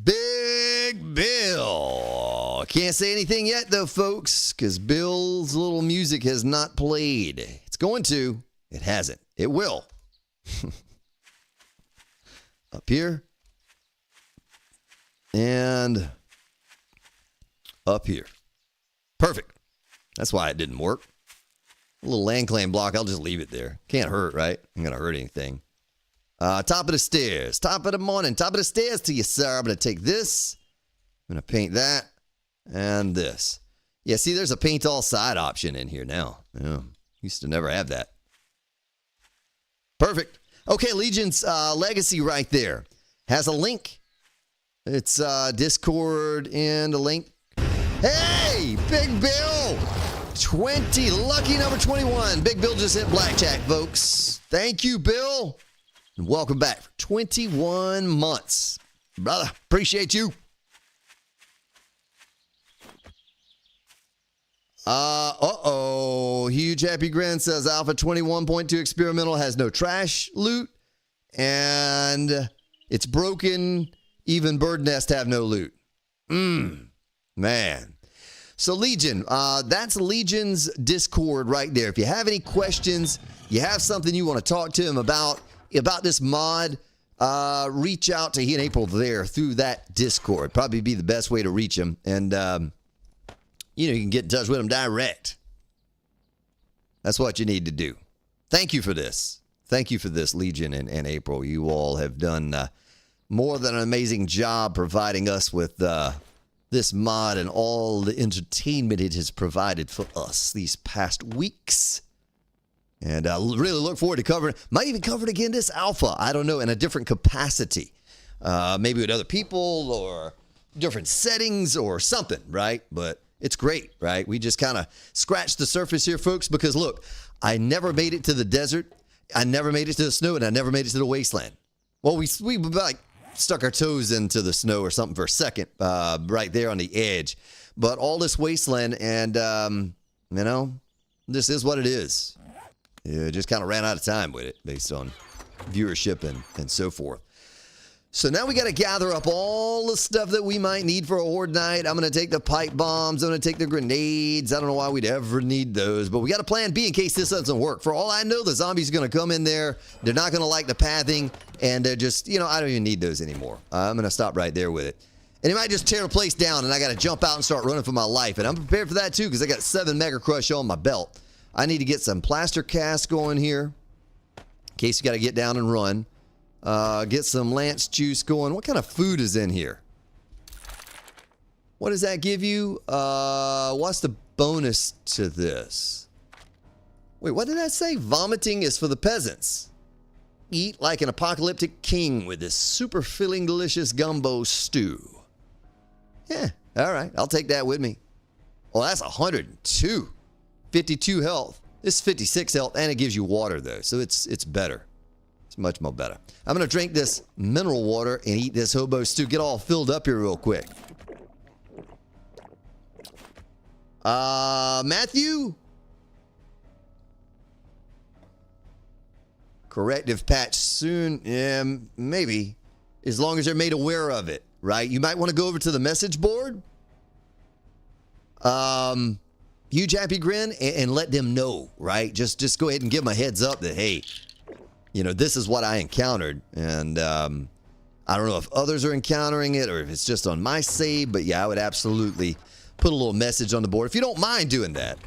Big Bill. Can't say anything yet, though, folks, because Bill's little music has not played. It's going to. It hasn't. It will. Up here. And up here. Perfect. That's why it didn't work. A little land claim block. I'll just leave it there. Can't hurt, right? Ain't going to hurt anything. Top of the stairs. Top of the morning. Top of the stairs to you, sir. I'm going to take this. I'm going to paint that. And this. Yeah, see, there's a paint all side option in here now. Yeah, used to never have that. Perfect. Okay, Legion's Legacy right there. Has a link. It's Discord and a link. Hey, Big Bill! 20, lucky number 21. Big Bill just hit blackjack, folks. Thank you, Bill. And welcome back for 21 months. Brother, appreciate you. Huge happy grin says Alpha 21.2 experimental has no trash loot. And it's broken. Even bird nest have no loot. Man. So Legion, that's Legion's Discord right there. If you have any questions, you have something you want to talk to him about this mod, reach out to he and April there through that Discord. Probably be the best way to reach him. And, you can get in touch with him direct. That's what you need to do. Thank you for this. Thank you for this, Legion and April. You all have done more than an amazing job providing us with this mod and all the entertainment it has provided for us these past weeks. And I really look forward to covering, might even cover it again this alpha, I don't know, in a different capacity. Maybe with other people or different settings or something, right? But it's great, right? We just kind of scratched the surface here, folks, because look, I never made it to the desert. I never made it to the snow, and I never made it to the wasteland. Well, we like stuck our toes into the snow or something for a second, right there on the edge. But all this wasteland, and, you know, this is what it is. Yeah, just kind of ran out of time with it based on viewership and so forth. So now we got to gather up all the stuff that we might need for a horde night. I'm going to take the pipe bombs. I'm going to take the grenades. I don't know why we'd ever need those, but we got a plan B in case this doesn't work. For all I know, the zombies are going to come in there. They're not going to like the pathing, and they're just, you know, I don't even need those anymore. I'm going to stop right there with it. And it might just tear the place down, and I got to jump out and start running for my life. And I'm prepared for that, too, because I got 7 Mega Crush on my belt. I need to get some plaster cast going here in case you got to get down and run. Get some Lance juice going. What kind of food is in here? What does that give you? What's the bonus to this? Wait, what did I say? Vomiting is for the peasants. Eat like an apocalyptic king with this super filling, delicious gumbo stew. Yeah, all right. I'll take that with me. Oh, that's 102. 52 health. This is 56 health, and it gives you water, though, so it's better. It's much more better. I'm going to drink this mineral water and eat this hobo stew. Get all filled up here real quick. Matthew? Corrective patch soon. Yeah, maybe. As long as they're made aware of it, right? You might want to go over to the message board. Huge happy grin and let them know, right? Just go ahead and give them a heads up that, hey, you know, this is what I encountered. And I don't know if others are encountering it or if it's just on my save, but yeah, I would absolutely put a little message on the board. If you don't mind doing that,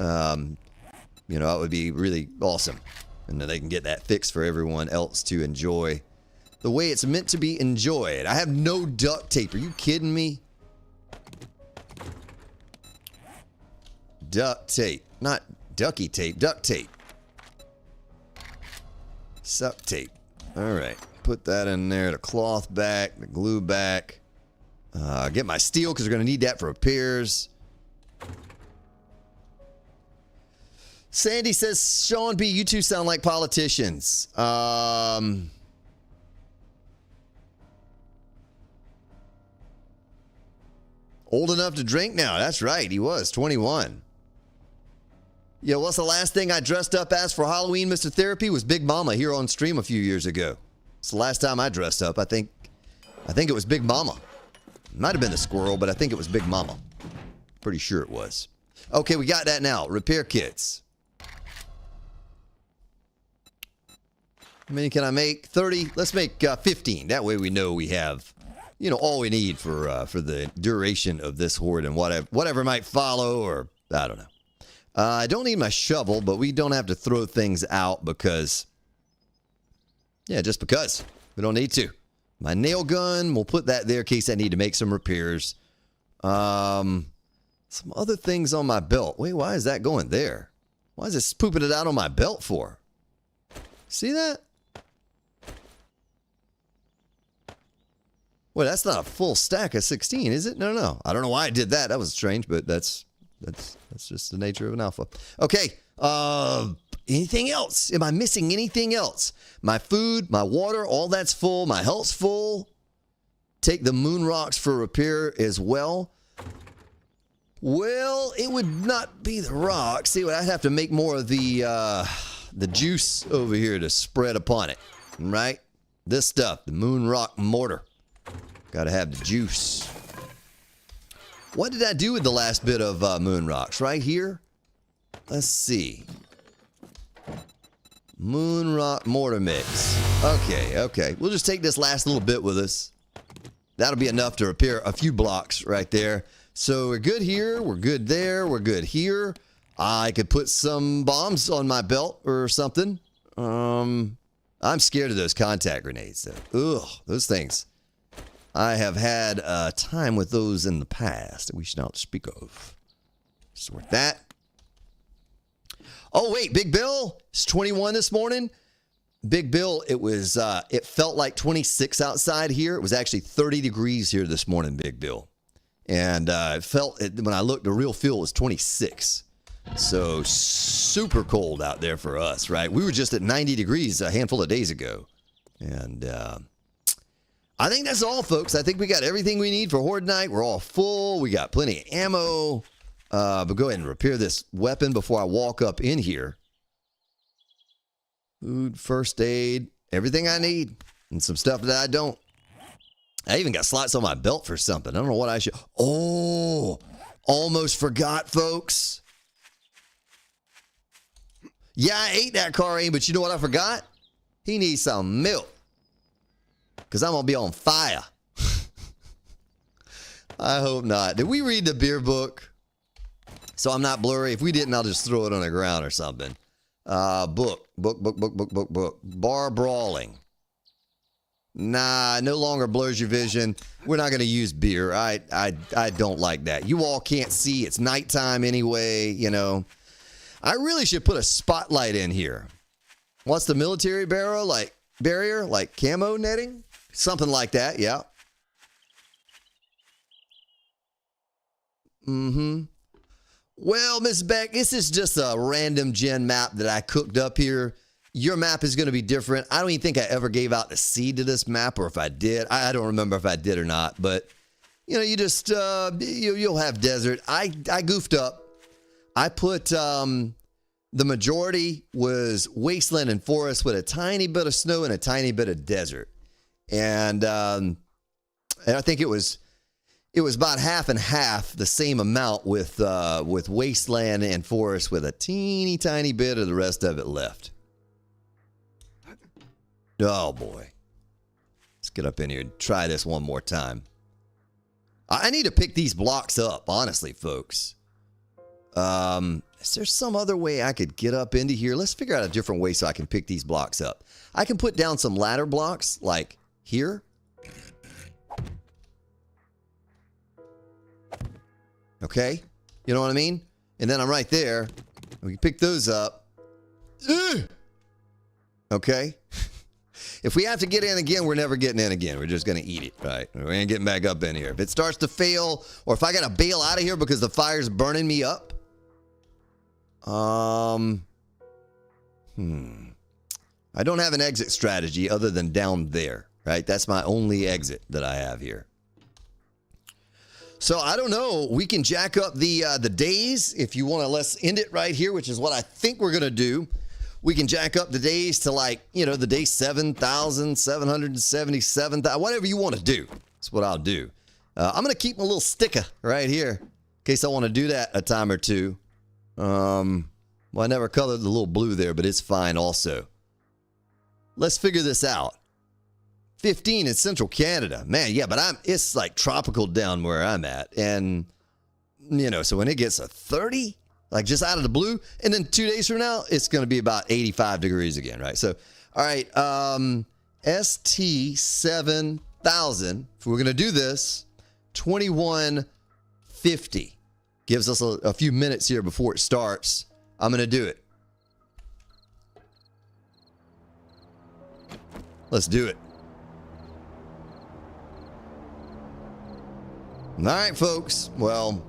you know, that would be really awesome. And then they can get that fixed for everyone else to enjoy the way it's meant to be enjoyed. I have no duct tape. Are you kidding me? Duct tape. Not ducky tape. Duct tape. Suck tape. All right. Put that in there. The cloth back. The glue back. Get my steel because we're going to need that for repairs. Sandy says, Sean B., you two sound like politicians. Old enough to drink now. That's right. He was 21. Yeah, what's the last thing I dressed up as for Halloween, Mr. Therapy? Was Big Mama here on stream a few years ago. It's the last time I dressed up. I think it was Big Mama. Might have been the squirrel, but I think it was Big Mama. Pretty sure it was. Okay, we got that now. Repair kits. How many can I make? 30? Let's make 15. That way we know we have, you know, all we need for the duration of this horde and whatever might follow, or I don't know. I don't need my shovel, but we don't have to throw things out because, yeah, just because. We don't need to. My nail gun, we'll put that there in case I need to make some repairs. Some other things on my belt. Wait, why is that going there? Why is it pooping it out on my belt for? See that? Well, that's not a full stack of 16, is it? No. I don't know why I did that. That was strange, but that's just the nature of an alpha. Okay. Anything else? Am I missing anything else? My food, my water, all that's full. My health's full. Take the moon rocks for repair as well. Well, it would not be the rocks. See, I'd have to make more of the juice over here to spread upon it, right? This stuff, the moon rock mortar. Got to have the juice. What did I do with the last bit of moon rocks? Right here? Let's see. Moon rock mortar mix. Okay. We'll just take this last little bit with us. That'll be enough to repair a few blocks right there. So we're good here. We're good there. We're good here. I could put some bombs on my belt or something. I'm scared of those contact grenades, though. Ugh, those things. I have had time with those in the past that we should not speak of. Sort that. Oh, wait, Big Bill. It's 21 this morning. Big Bill, it felt like 26 outside here. It was actually 30 degrees here this morning, Big Bill. And when I looked, the real feel was 26. So super cold out there for us, right? We were just at 90 degrees a handful of days ago. And I think that's all, folks. I think we got everything we need for Horde Night. We're all full. We got plenty of ammo. But go ahead and repair this weapon before I walk up in here. Food, first aid, everything I need. And some stuff that I don't. I even got slots on my belt for something. I don't know what I should. Oh, almost forgot, folks. Yeah, I ate that car aim, but you know what I forgot? He needs some milk. Because I'm going to be on fire. I hope not. Did we read the beer book? So I'm not blurry. If we didn't, I'll just throw it on the ground or something. Book. Bar brawling. Nah, no longer blurs your vision. We're not going to use beer. I don't like that. You all can't see. It's nighttime anyway, you know. I really should put a spotlight in here. What's the military barrier? Like camo netting? Something like that, yeah. Well, Miss Beck, this is just a random gen map that I cooked up here. Your map is going to be different. I don't even think I ever gave out the seed to this map, or if I did. I don't remember if I did or not. But, you know, you just, you'll have desert. I goofed up. I put, the majority was wasteland and forest with a tiny bit of snow and a tiny bit of desert. And I think it was about half and half, the same amount with wasteland and forest with a teeny tiny bit of the rest of it left. Oh boy. Let's get up in here and try this one more time. I need to pick these blocks up, honestly, folks. Is there some other way I could get up into here? Let's figure out a different way so I can pick these blocks up. I can put down some ladder blocks, like here. Okay? You know what I mean? And then I'm right there. We can pick those up. Ugh! Okay? If we have to get in again, we're never getting in again. We're just going to eat it, right? We ain't getting back up in here. If it starts to fail, or if I got to bail out of here because the fire's burning me up, I don't have an exit strategy other than down there, right? That's my only exit that I have here. So I don't know. We can jack up the days if you want to. Let's end it right here, which is what I think we're going to do. We can jack up the days to, like, you know, the day 7,777, whatever you want to do. That's what I'll do. I'm going to keep my little sticker right here in case I want to do that a time or two. Well, I never colored the little blue there, but it's fine also. Let's figure this out. 15 in central Canada. Man, yeah, but it's like tropical down where I'm at. And, you know, so when it gets a 30, like just out of the blue, and then 2 days from now, it's going to be about 85 degrees again, right? So, all right, ST7000, if we're going to do this, 2150. Gives us a few minutes here before it starts. I'm going to do it. Let's do it. All right, folks. Well,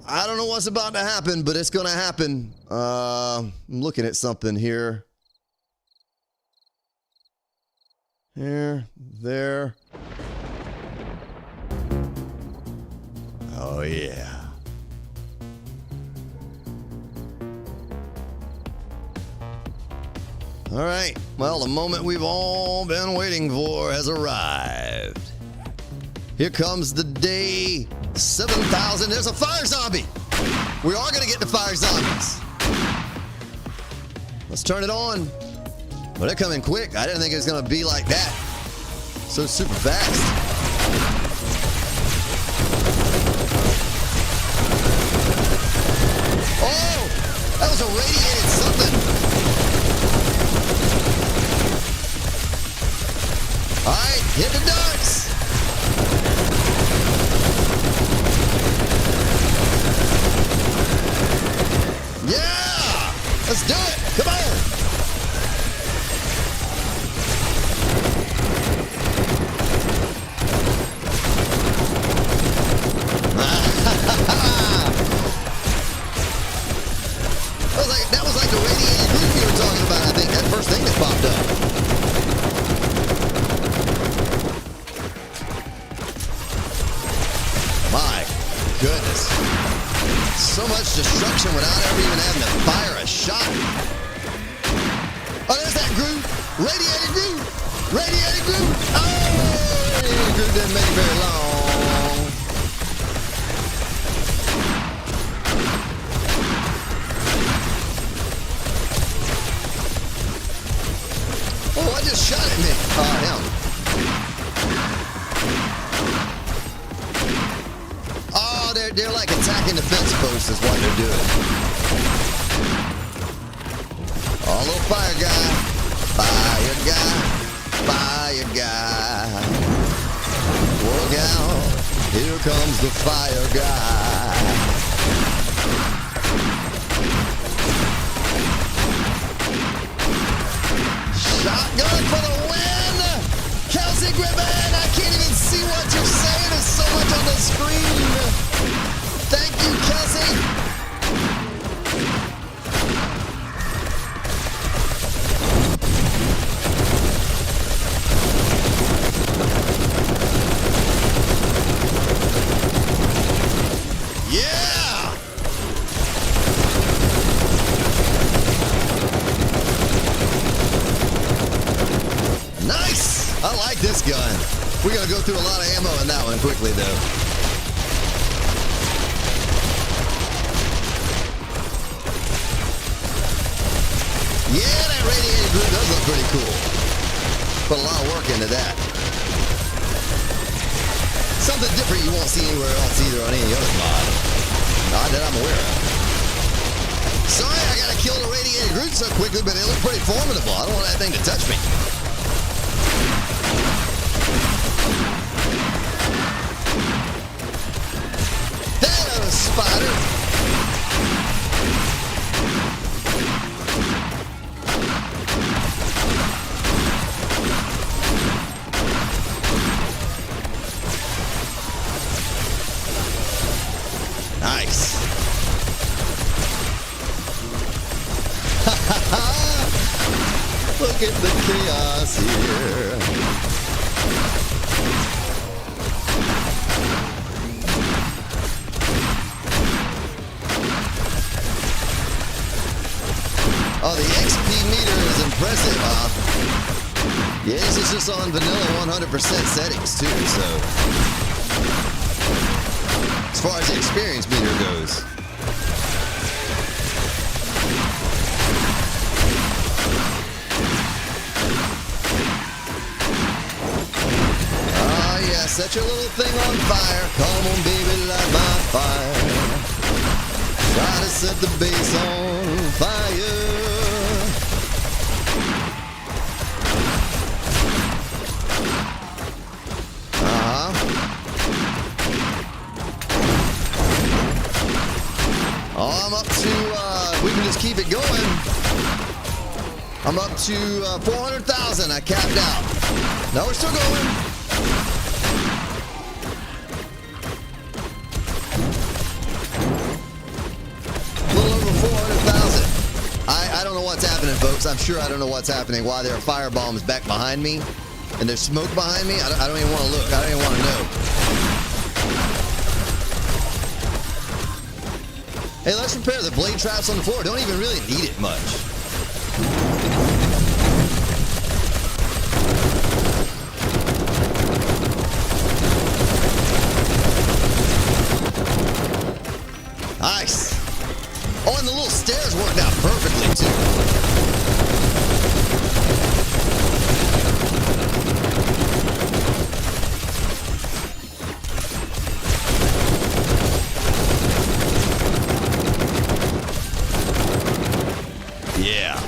I don't know what's about to happen, but it's going to happen. I'm looking at something here. Here, there. Oh, yeah. All right. Well, the moment we've all been waiting for has arrived. Here comes the day 7,000. There's a fire zombie. We are going to get the fire zombies. Let's turn it on. Well, they're coming quick. I didn't think it was going to be like that. So super fast. Oh, that was a radiated something. All right, hit the darts. Yeah, let's do it. Come on. That was like the radiated roof you were talking about, I think. That first thing that popped up. destruction without ever even having to fire a shot. Oh, there's that Groot. Radiated Groot. Radiated Groot. Oh, radiated Groot didn't make it very long. Oh, I just shot at me. Oh, hell. Oh, they're like attacking the fence post is what they're doing. Oh, little fire guy. Fire guy. Fire guy. Look out. Here comes the fire guy. Shotgun for the win! Kelsey Griffin, I can't even see what you're saying. There's so much on the screen. Thank you, Kelsey. Yeah! Nice! I like this gun. We're going to go through a lot of ammo in that one quickly, though. Yeah, that radiated Groot does look pretty cool. Put a lot of work into that. Something different you won't see anywhere else either on any other mod. Not that I'm aware of. Sorry I got to kill the radiated Groot so quickly, but it looked pretty formidable. I don't want that thing to touch me. That was a spider. Nice. Look at the chaos here. Oh, the XP meter is impressive, huh? Yeah, this is just on vanilla 100% settings, too, so... as far as the experience meter goes. Oh, yeah, set your little thing on fire. Come on, baby, light my fire. Try to set the base on fire. Oh, I'm up to, we can just keep it going. I'm up to 400,000. I capped out. No, we're still going. A little over 400,000. I don't know what's happening, folks. I'm sure I don't know what's happening. Why there are fire bombs back behind me and there's smoke behind me. I don't even want to look. I don't even want to know. Hey, let's repair the blade traps on the floor. Don't even really need it much. Nice. Oh, and the little stairs worked out perfectly, too. Yeah.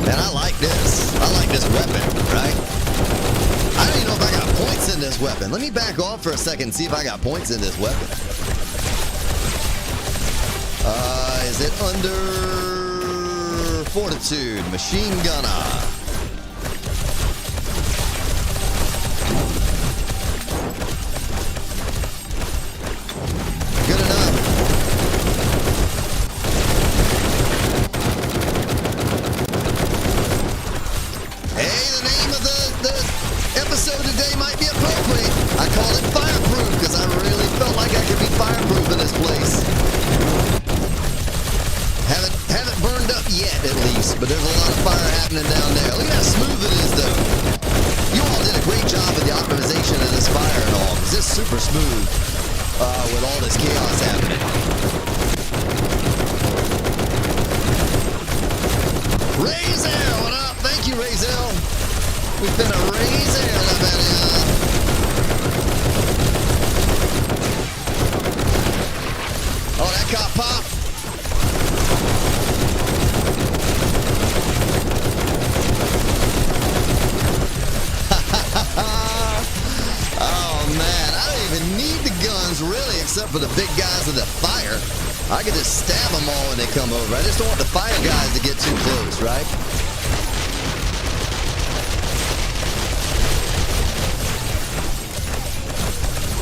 Man, I like this. I like this weapon, right? I don't even know if I got points in this weapon. Let me back off for a second and see if I got points in this weapon. Is it under fortitude? Machine gunner. Good enough. Hey, the name of the episode today might be appropriate. I call it Fireproof. close, but there's a lot of fire happening down there. Look at how smooth it is, though. You all did a great job with the optimization of this fire and all, because it's super smooth with all this chaos happening. Razel, what up? Thank you, Razel. We've been a Razel up at Oh, that cop pop. Oh, man. I don't even need the guns, really, except for the big guys with the fire. I can just stab them all when they come over. I just don't want the fire guys to get too close, right?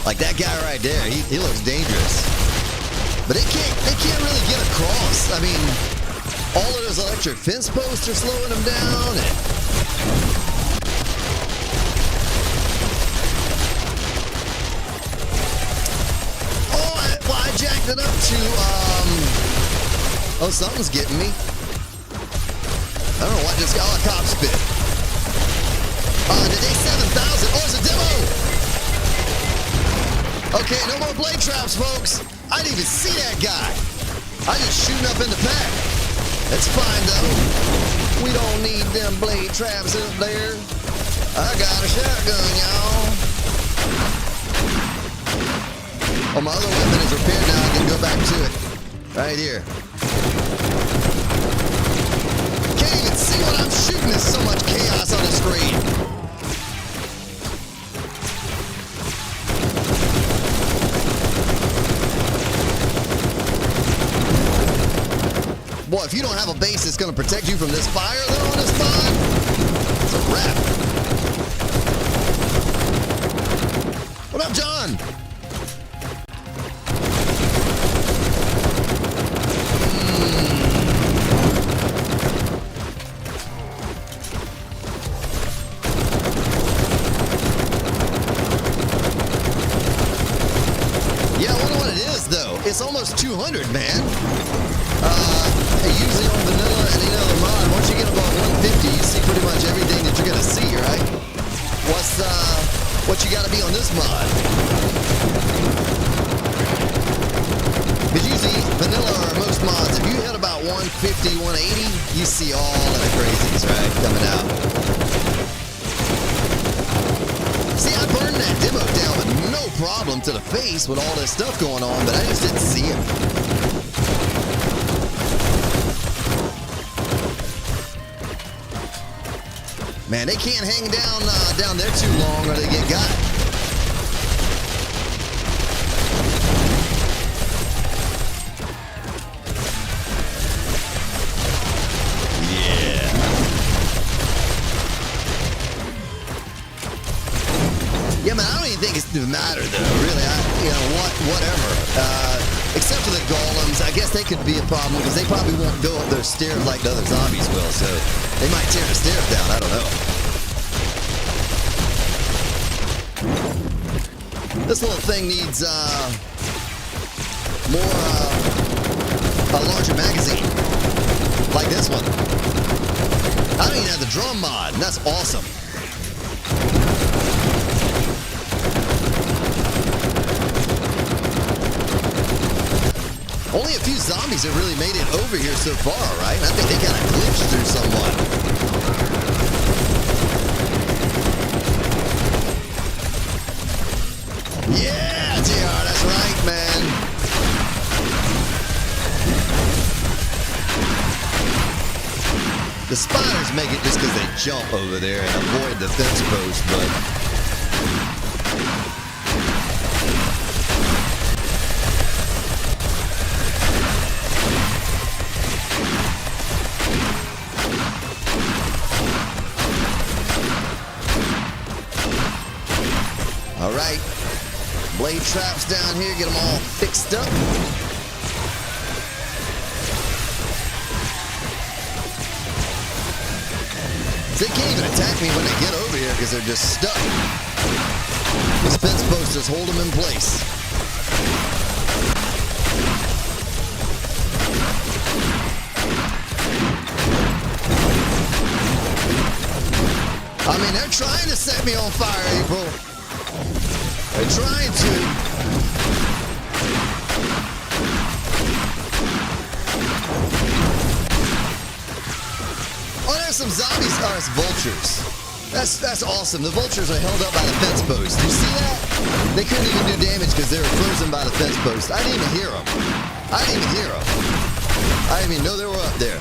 Like that guy right there, he looks dangerous. But they can't really get across. I mean, all of those electric fence posts are slowing them down. I jacked it up to, oh, something's getting me. I don't know what just got a cop spit. Did they 7,000? Oh, it's a demo! Okay, no more blade traps, folks. I didn't even see that guy. I just shooting up in the pack. That's fine, though. We don't need them blade traps up there. I got a shotgun, y'all. Oh, my other weapon is repaired now. I can go back to it. Right here. Can't even see what I'm shooting. There's so much chaos on the screen. Boy, if you don't have a base that's going to protect you from this fire, though, on this spawn, it's a wrap. What up, John? It's almost 200, man. Usually on vanilla and any other mod, once you get above 150, you see pretty much everything that you're gonna see, right? What you gotta be on this mod? Because usually vanilla or most mods, if you hit about 150, 180, you see all of the crazies, right, coming out. See, I burned that demo down with no problem to the face with all this stuff going on, but I just didn't see him. Man, they can't hang down there too long or they get got. Yeah, man, I don't even think it's the matter, though, really. Whatever. Except for the golems, I guess they could be a problem because they probably won't go up those stairs like the other zombies will, so they might tear the stairs down. I don't know. This little thing needs, a larger magazine. Like this one. I don't even have the drum mod, and that's awesome. Only a few zombies have really made it over here so far, right? I think they kind of glitched through somewhat. Yeah, JR, that's right, man. The spiders make it just because they jump over there and avoid the fence post, but... All right, blade traps down here, get them all fixed up. They can't even attack me when they get over here because they're just stuck. This fence post just hold them in place. mean, they're trying to set me on fire, April. They're trying to. Oh, there's some zombies. Oh, it's vultures. That's awesome. The vultures are held up by the fence post. You see that? They couldn't even do damage because they were frozen by the fence post. I didn't even hear them. I didn't even hear them. I didn't even know they were up there.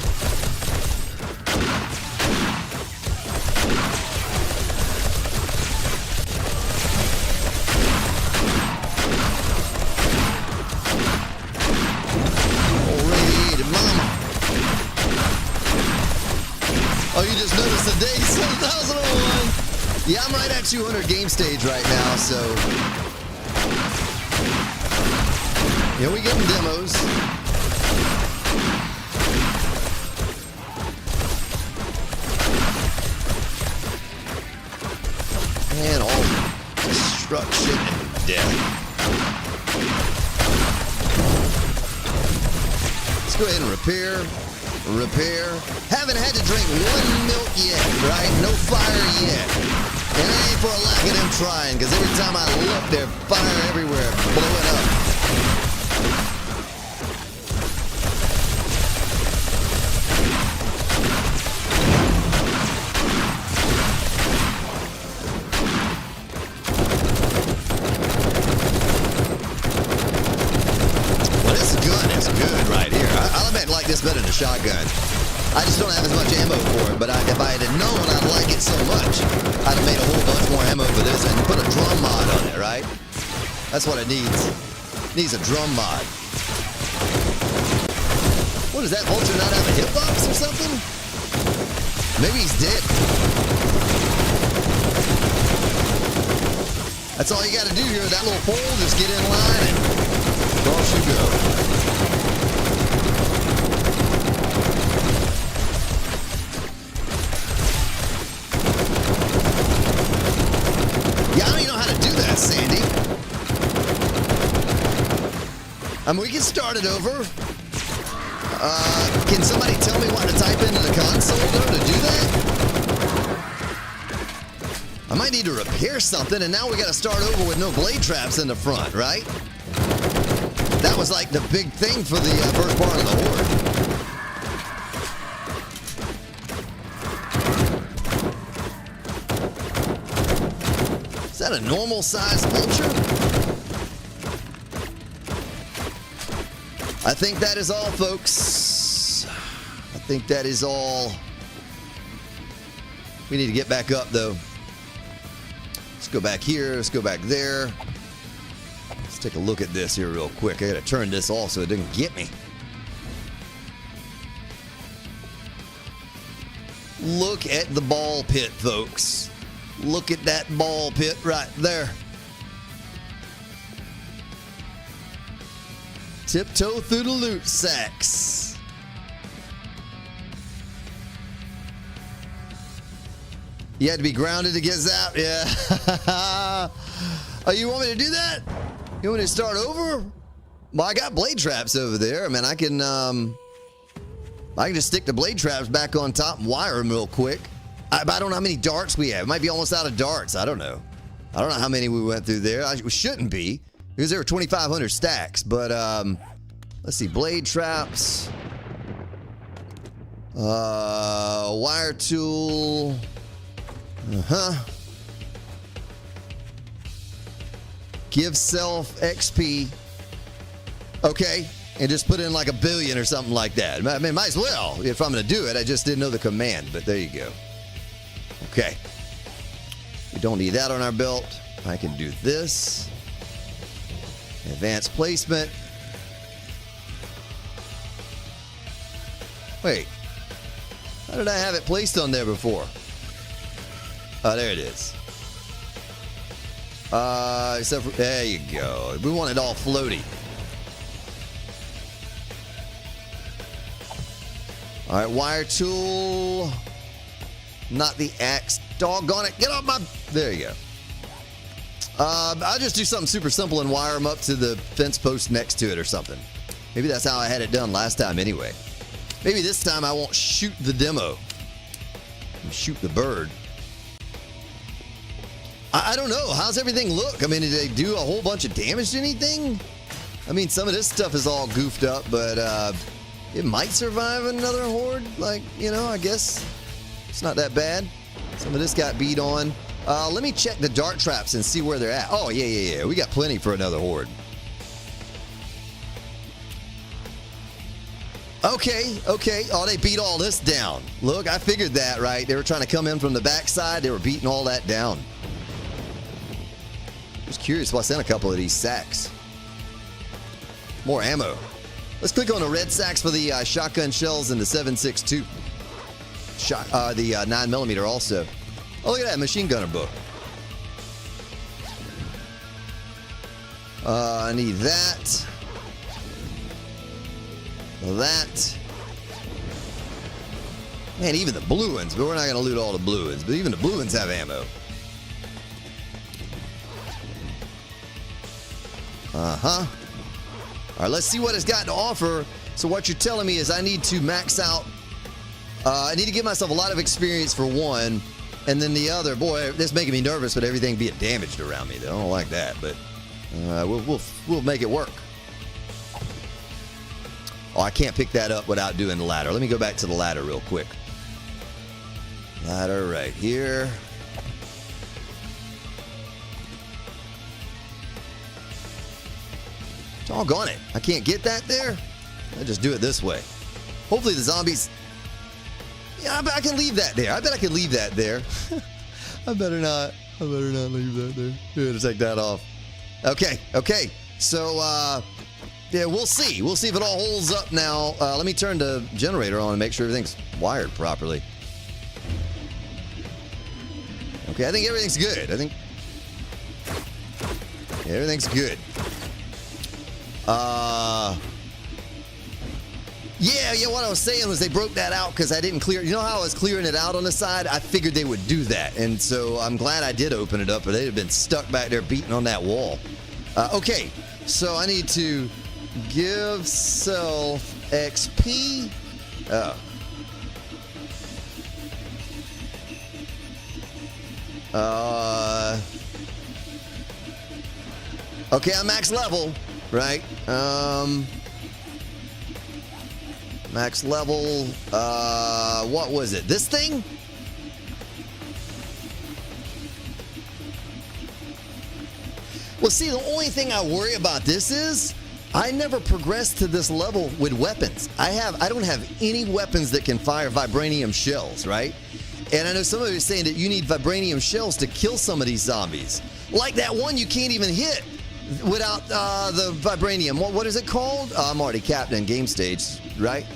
Oh, you just noticed the day 7001. Yeah, I'm right at 200 Gamestage right now, so. Yeah, we getting demos. And all destruction and death. Let's go ahead and repair. Haven't had to drink one milk yet, right? No fire yet. And it ain't for a lack of them trying, because every time I look, there's fire everywhere, blowing up. Well, this gun is good right here. I'll admit, I like this better than the shotgun. I just don't have as much ammo for it, but if I had known I'd like it so much, I'd have made a whole bunch more ammo for this and put a drum mod on it, right? That's what it needs. It needs a drum mod. What is that, vulture not have a hitbox or something? Maybe he's dead. That's all you got to do here. That little pole, just get in line and across you go. Yeah, I don't even know how to do that, Sandy. I mean, we can start it over. Can somebody tell me what to type into the console, though, to do that? I might need to repair something, and now we got to start over with no blade traps in the front, right? That was like the big thing for the first part of the Horde. Is that a normal-sized vulture? I think that is all, folks. I think that is all. We need to get back up, though. Let's go back here. Let's go back there. Let's take a look at this here real quick. I got to turn this off so it doesn't get me. Look at the ball pit, folks. Look at that ball pit right there. Tiptoe through the loot sacks. You had to be grounded to get zapped? Yeah. Oh, you want me to do that? You want me to start over? Well, I got blade traps over there. I mean, I can just stick the blade traps back on top and wire them real quick. I don't know how many darts we have. It might be almost out of darts. I don't know. I don't know how many we went through there. We shouldn't be, because there were 2,500 stacks. But let's see, blade traps, wire tool, give self XP. Okay, and just put in like 1 billion or something like that. I mean, might as well if I'm going to do it. I just didn't know the command, but there you go. Okay, we don't need that on our belt. I can do this. Advanced placement. Wait, how did I have it placed on there before? Oh, there it is. Except for, there you go. We want it all floaty. All right, wire tool. Not the axe. Doggone it. Get off my... There you go. I'll just do something super simple and wire them up to the fence post next to it or something. Maybe that's how I had it done last time anyway. Maybe this time I won't shoot the demo. Shoot the bird. I don't know. How's everything look? I mean, did they do a whole bunch of damage to anything? I mean, some of this stuff is all goofed up, but it might survive another horde. Like, you know, I guess it's not that bad. Some of this got beat on. Let me check the dart traps and see where they're at. Oh, yeah. We got plenty for another horde. Okay. Oh, they beat all this down. Look, I figured that, right? They were trying to come in from the backside. They were beating all that down. I was curious what's in a couple of these sacks. More ammo. Let's click on the red sacks for the shotgun shells and the 7.62. The 9mm also. Oh, look at that machine gunner book. I need that. That. Man, even the blue ones, but we're not going to loot all the blue ones, but even the blue ones have ammo. Uh-huh. All right, let's see what it's got to offer. So what you're telling me is I need to max out. I need to give myself a lot of experience for one, and then the other. Boy, this is making me nervous with everything being damaged around me. Though. I don't like that, but we'll make it work. Oh, I can't pick that up without doing the ladder. Let me go back to the ladder real quick. Ladder right here. Doggone it. I can't get that there? I'll just do it this way. Hopefully the zombies... Yeah, I bet I can leave that there. I bet I can leave that there. I better not leave that there. I'm going to take that off. Okay. So, yeah, we'll see. We'll see if it all holds up now. Let me turn the generator on and make sure everything's wired properly. Okay, I think everything's good. Everything's good. Yeah, what I was saying was they broke that out because I didn't clear. You know how I was clearing it out on the side? I figured they would do that. And so I'm glad I did open it up, or they'd have been stuck back there beating on that wall. Okay, so I need to give self XP. Okay, I'm max level, right? Max level, what was it? This thing? Well, see, the only thing I worry about this is I never progressed to this level with weapons. I don't have any weapons that can fire vibranium shells, right? And I know somebody was saying that you need vibranium shells to kill some of these zombies. Like that one you can't even hit without the vibranium. What is it called? I'm already captain Gamestage, right?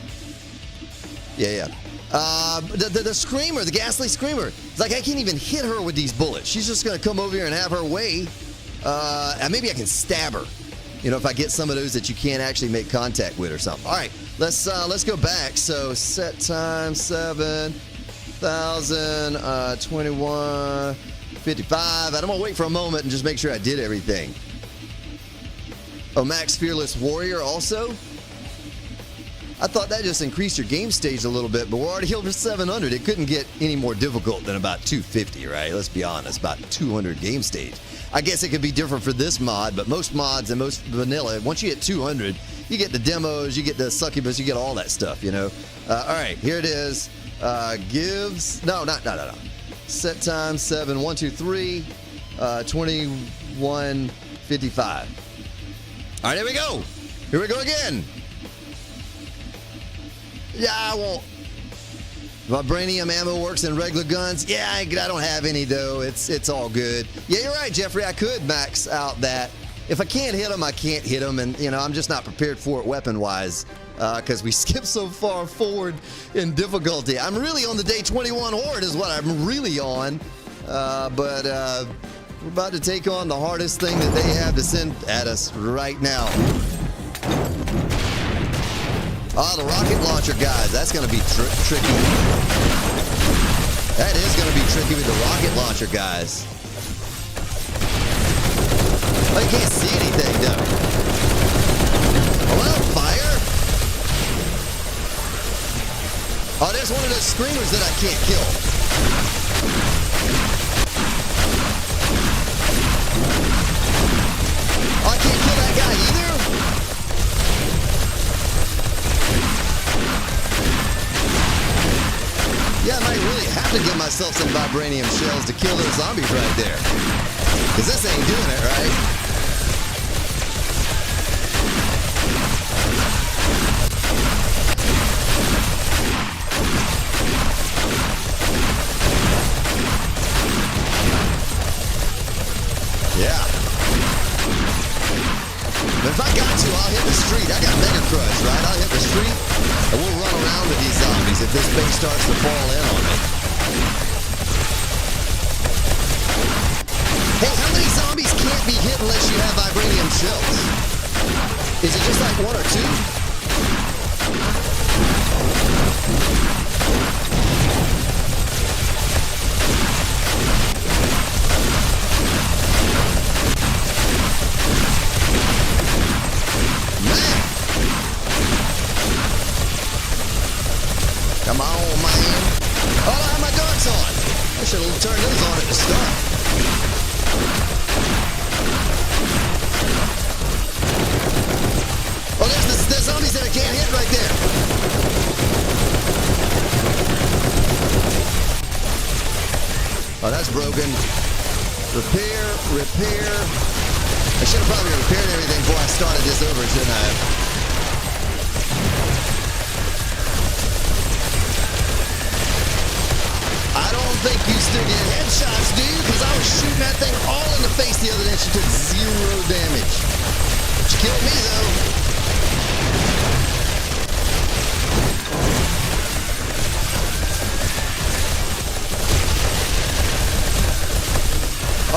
Yeah. The screamer, the ghastly screamer. It's like I can't even hit her with these bullets. She's just going to come over here and have her way. And maybe I can stab her. You know, if I get some of those that you can't actually make contact with or something. All right, let's go back. So set time 7,000, 21:55. And I'm gonna wait for a moment and just make sure I did everything. Oh, Max Fearless Warrior also. I thought that just increased your game stage a little bit, but we're already over 700. It couldn't get any more difficult than about 250, right? Let's be honest, about 200 game stage. I guess it could be different for this mod, but most mods and most vanilla, once you hit 200, you get the demos, you get the succubus, you get all that stuff, you know? All right, here it is. No. Set time 7/123, 21:55. All right, here we go. Here we go again. Yeah, I won't. Vibranium ammo works in regular guns. Yeah, I don't have any though. It's all good. Yeah, you're right, Jeffrey. I could max out that. If I can't hit them, I can't hit them, and you know I'm just not prepared for it weapon-wise because we skipped so far forward in difficulty. I'm really on the day 21 horde is what I'm really on, but we're about to take on the hardest thing that they have to send at us right now. Oh, the rocket launcher guys, that's going to be tricky. That is going to be tricky with the rocket launcher guys. Oh, you can't see anything, though. Oh, well, fire. Oh, there's one of those screamers that I can't kill. Yeah, I might really have to give myself some vibranium shells to kill those zombies right there. Because this ain't doing it, right? Yeah. But if I got to, I'll hit the street. I got Mega Crush, right? I'll hit the street, and we'll run around with these zombies if this base starts to fall in on me. Hey, how many zombies can't be hit unless you have vibranium shells? Is it just like 1 or 2? Come on, man. Oh, I have my darts on. I should have turned those on at the start. Oh, there's zombies that I can't hit right there. Oh, that's broken. Repair. I should have probably repaired everything before I started this over, shouldn't I? I don't think you still get headshots, do you? Because I was shooting that thing all in the face the other day and she took 0 damage. She killed me, though.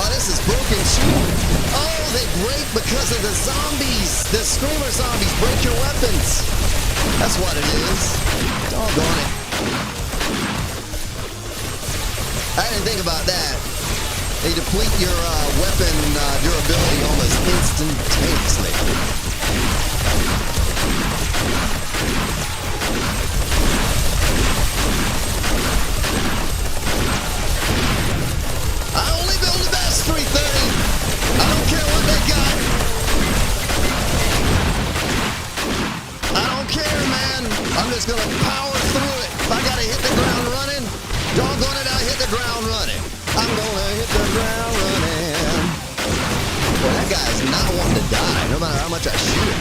Oh, this is broken shooting. Oh, they break because of the zombies. The screamer zombies break your weapons. That's what it is. Doggone it. I didn't think about that. They deplete your weapon durability almost instantaneously. I only build the best 330. I don't care what they got. I don't care, man. I'm just going to power through it. If I got to hit the ground running, doggone it, I'll hit the ground running. I'm gonna hit the ground running. Boy, that guy's not wanting to die, no matter how much I shoot him.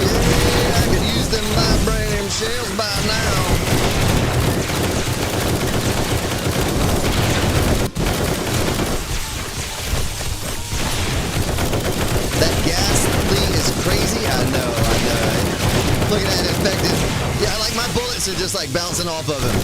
Yeah, I could use them vibranium shells by now. That gas thing is crazy. I know. Look at that infected. Yeah, like my bullets are just like bouncing off of him.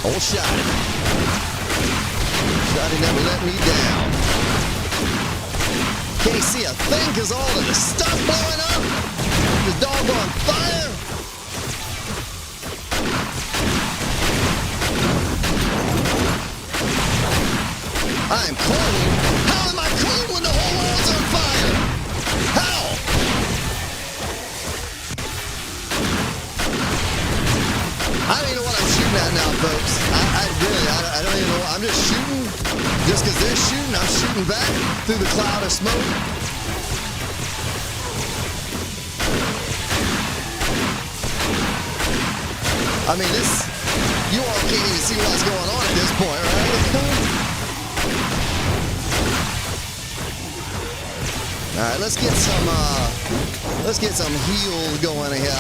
Old Shotty. Shotty never let me down. Can't see a thing because all of the stuff blowing up. The dog on fire. I'm cold. How am I cold when the whole world's on fire? How? I don't even know what I'm shooting at now, folks. I don't even know. I'm just shooting. Just because they're shooting, I'm shooting back through the cloud of smoke. I mean, you all can't even see what's going on at this point, right? All right, let's get some heal going here.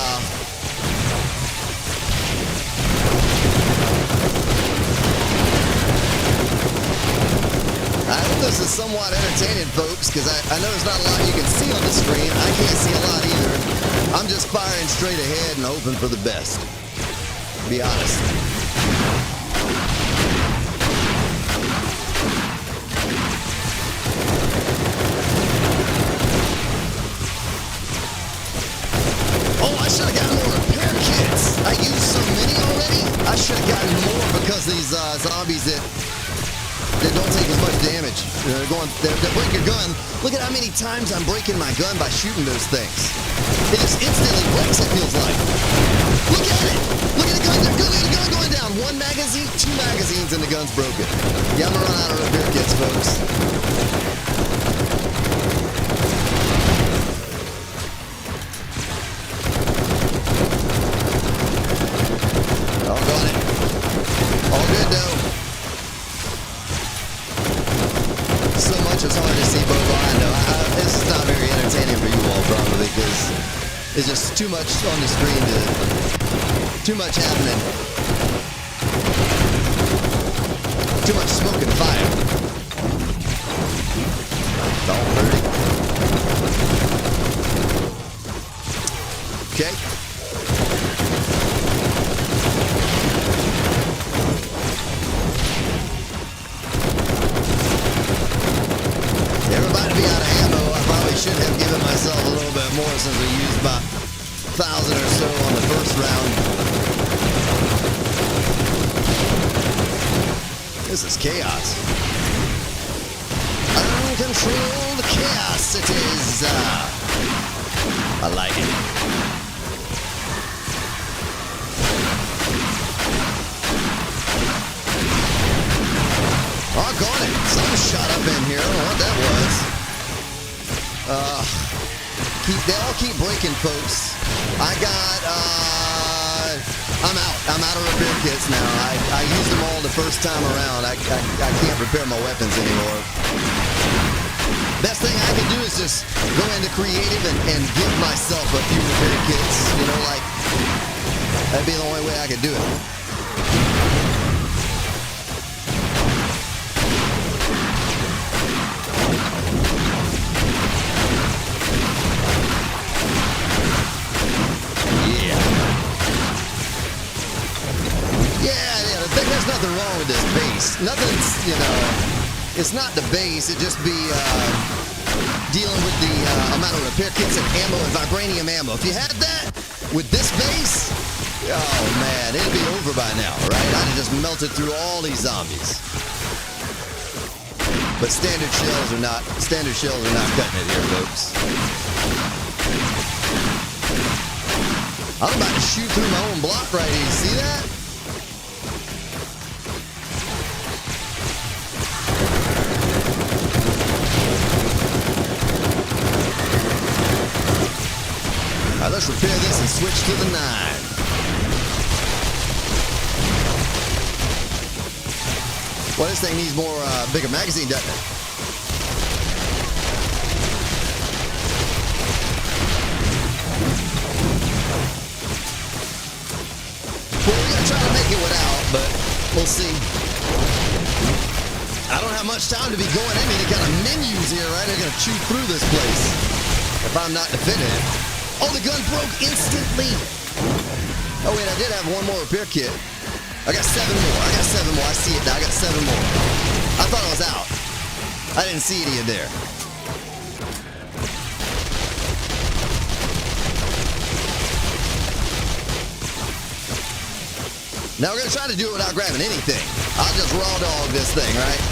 I hope this is somewhat entertaining, folks, because I know there's not a lot you can see on the screen. I can't see a lot either. I'm just firing straight ahead and hoping for the best, to be honest. Oh, I should have gotten more repair kits. I used so many already. I should have gotten more because these zombies that don't take as much damage. They break your gun. Look at how many times I'm breaking my gun by shooting those things. It just instantly breaks, it feels like. Look at it. Look at the gun. Look at the gun going down. 1 magazine, 2 gun's broken. Yeah, I'm gonna run out of repair kits, folks. All got it. All good, though. So much is hard to see, Boba. I know. This is not very entertaining for you all, probably, because it's just too much on the screen too much happening. Too much smoke and fire. It's all dirty. Okay. Everybody be out of ammo. I probably should have given myself a little bit more since we used about 1,000 or so on the first round. This is chaos. Uncontrolled chaos it is. I like it. Oh, got it. Something shot up in here. I don't know what that was. They all keep breaking, folks. I'm out. I'm out of repair kits now. I used them all the first time around. I can't repair my weapons anymore. Best thing I can do is just go into creative and give myself a few repair kits. You know, like, that'd be the only way I could do it. There's nothing wrong with this base. Nothing's, you know, it's not the base. It just be dealing with the amount of repair kits and ammo and vibranium ammo. If you had that with this base, oh man, it'd be over by now, right? I'd have just melted through all these zombies. But standard shells are not cutting it here, folks. I'm about to shoot through my own block right here. You see that? Now let's repair this and switch to the 9. Well, this thing needs more, bigger magazine, doesn't it? Well, we're gonna try to make it without, but we'll see. I don't have much time to be going in any kind of menus here, right? They're gonna chew through this place if I'm not defending it. Oh, the gun broke instantly. Oh, wait, I did have one more repair kit. I got 7 more. I see it now. I got 7 more. I thought I was out. I didn't see any in there. Now we're going to try to do it without grabbing anything. I'll just raw dog this thing, right?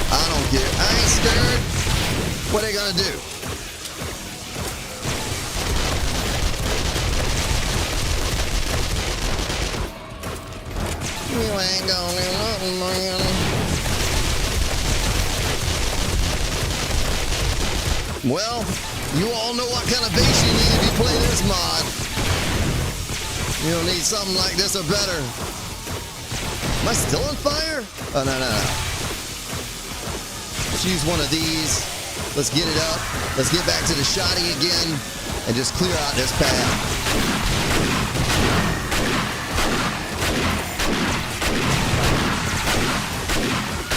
I don't care. I ain't scared. What are they going to do? You ain't gonna do nothing, man. Well, you all know what kind of base you need if you play this mod. You'll need something like this or better. Am I still on fire? Oh, no. Let's use one of these. Let's get it up. Let's get back to the shoddy again and just clear out this path.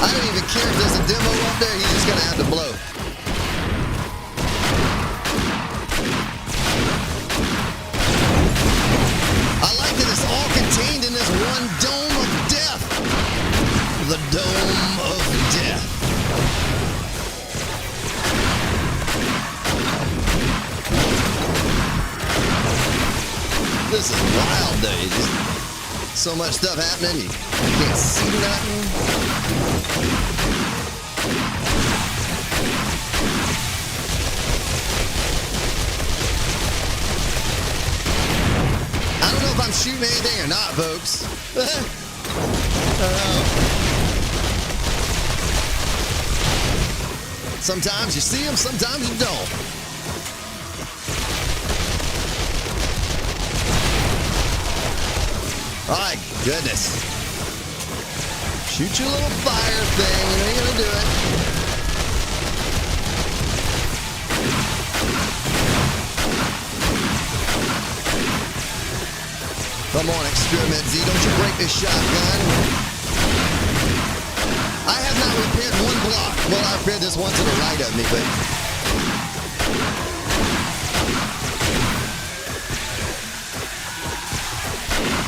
I don't even care if there's a demo up there, he's just gonna have to blow. I like that it's all contained in this one dome of death. The dome of death. This is wild, though. Just so much stuff happening, you can't see nothing. I don't know if I'm shooting anything or not, folks. I don't know. Sometimes you see them, sometimes you don't. My goodness. Shoot your little fire thing. You know you're going to do it. Come on, Experiment Z. Don't you break this shotgun. I have not repaired one block. Well, I repaired this one to the right of me, but...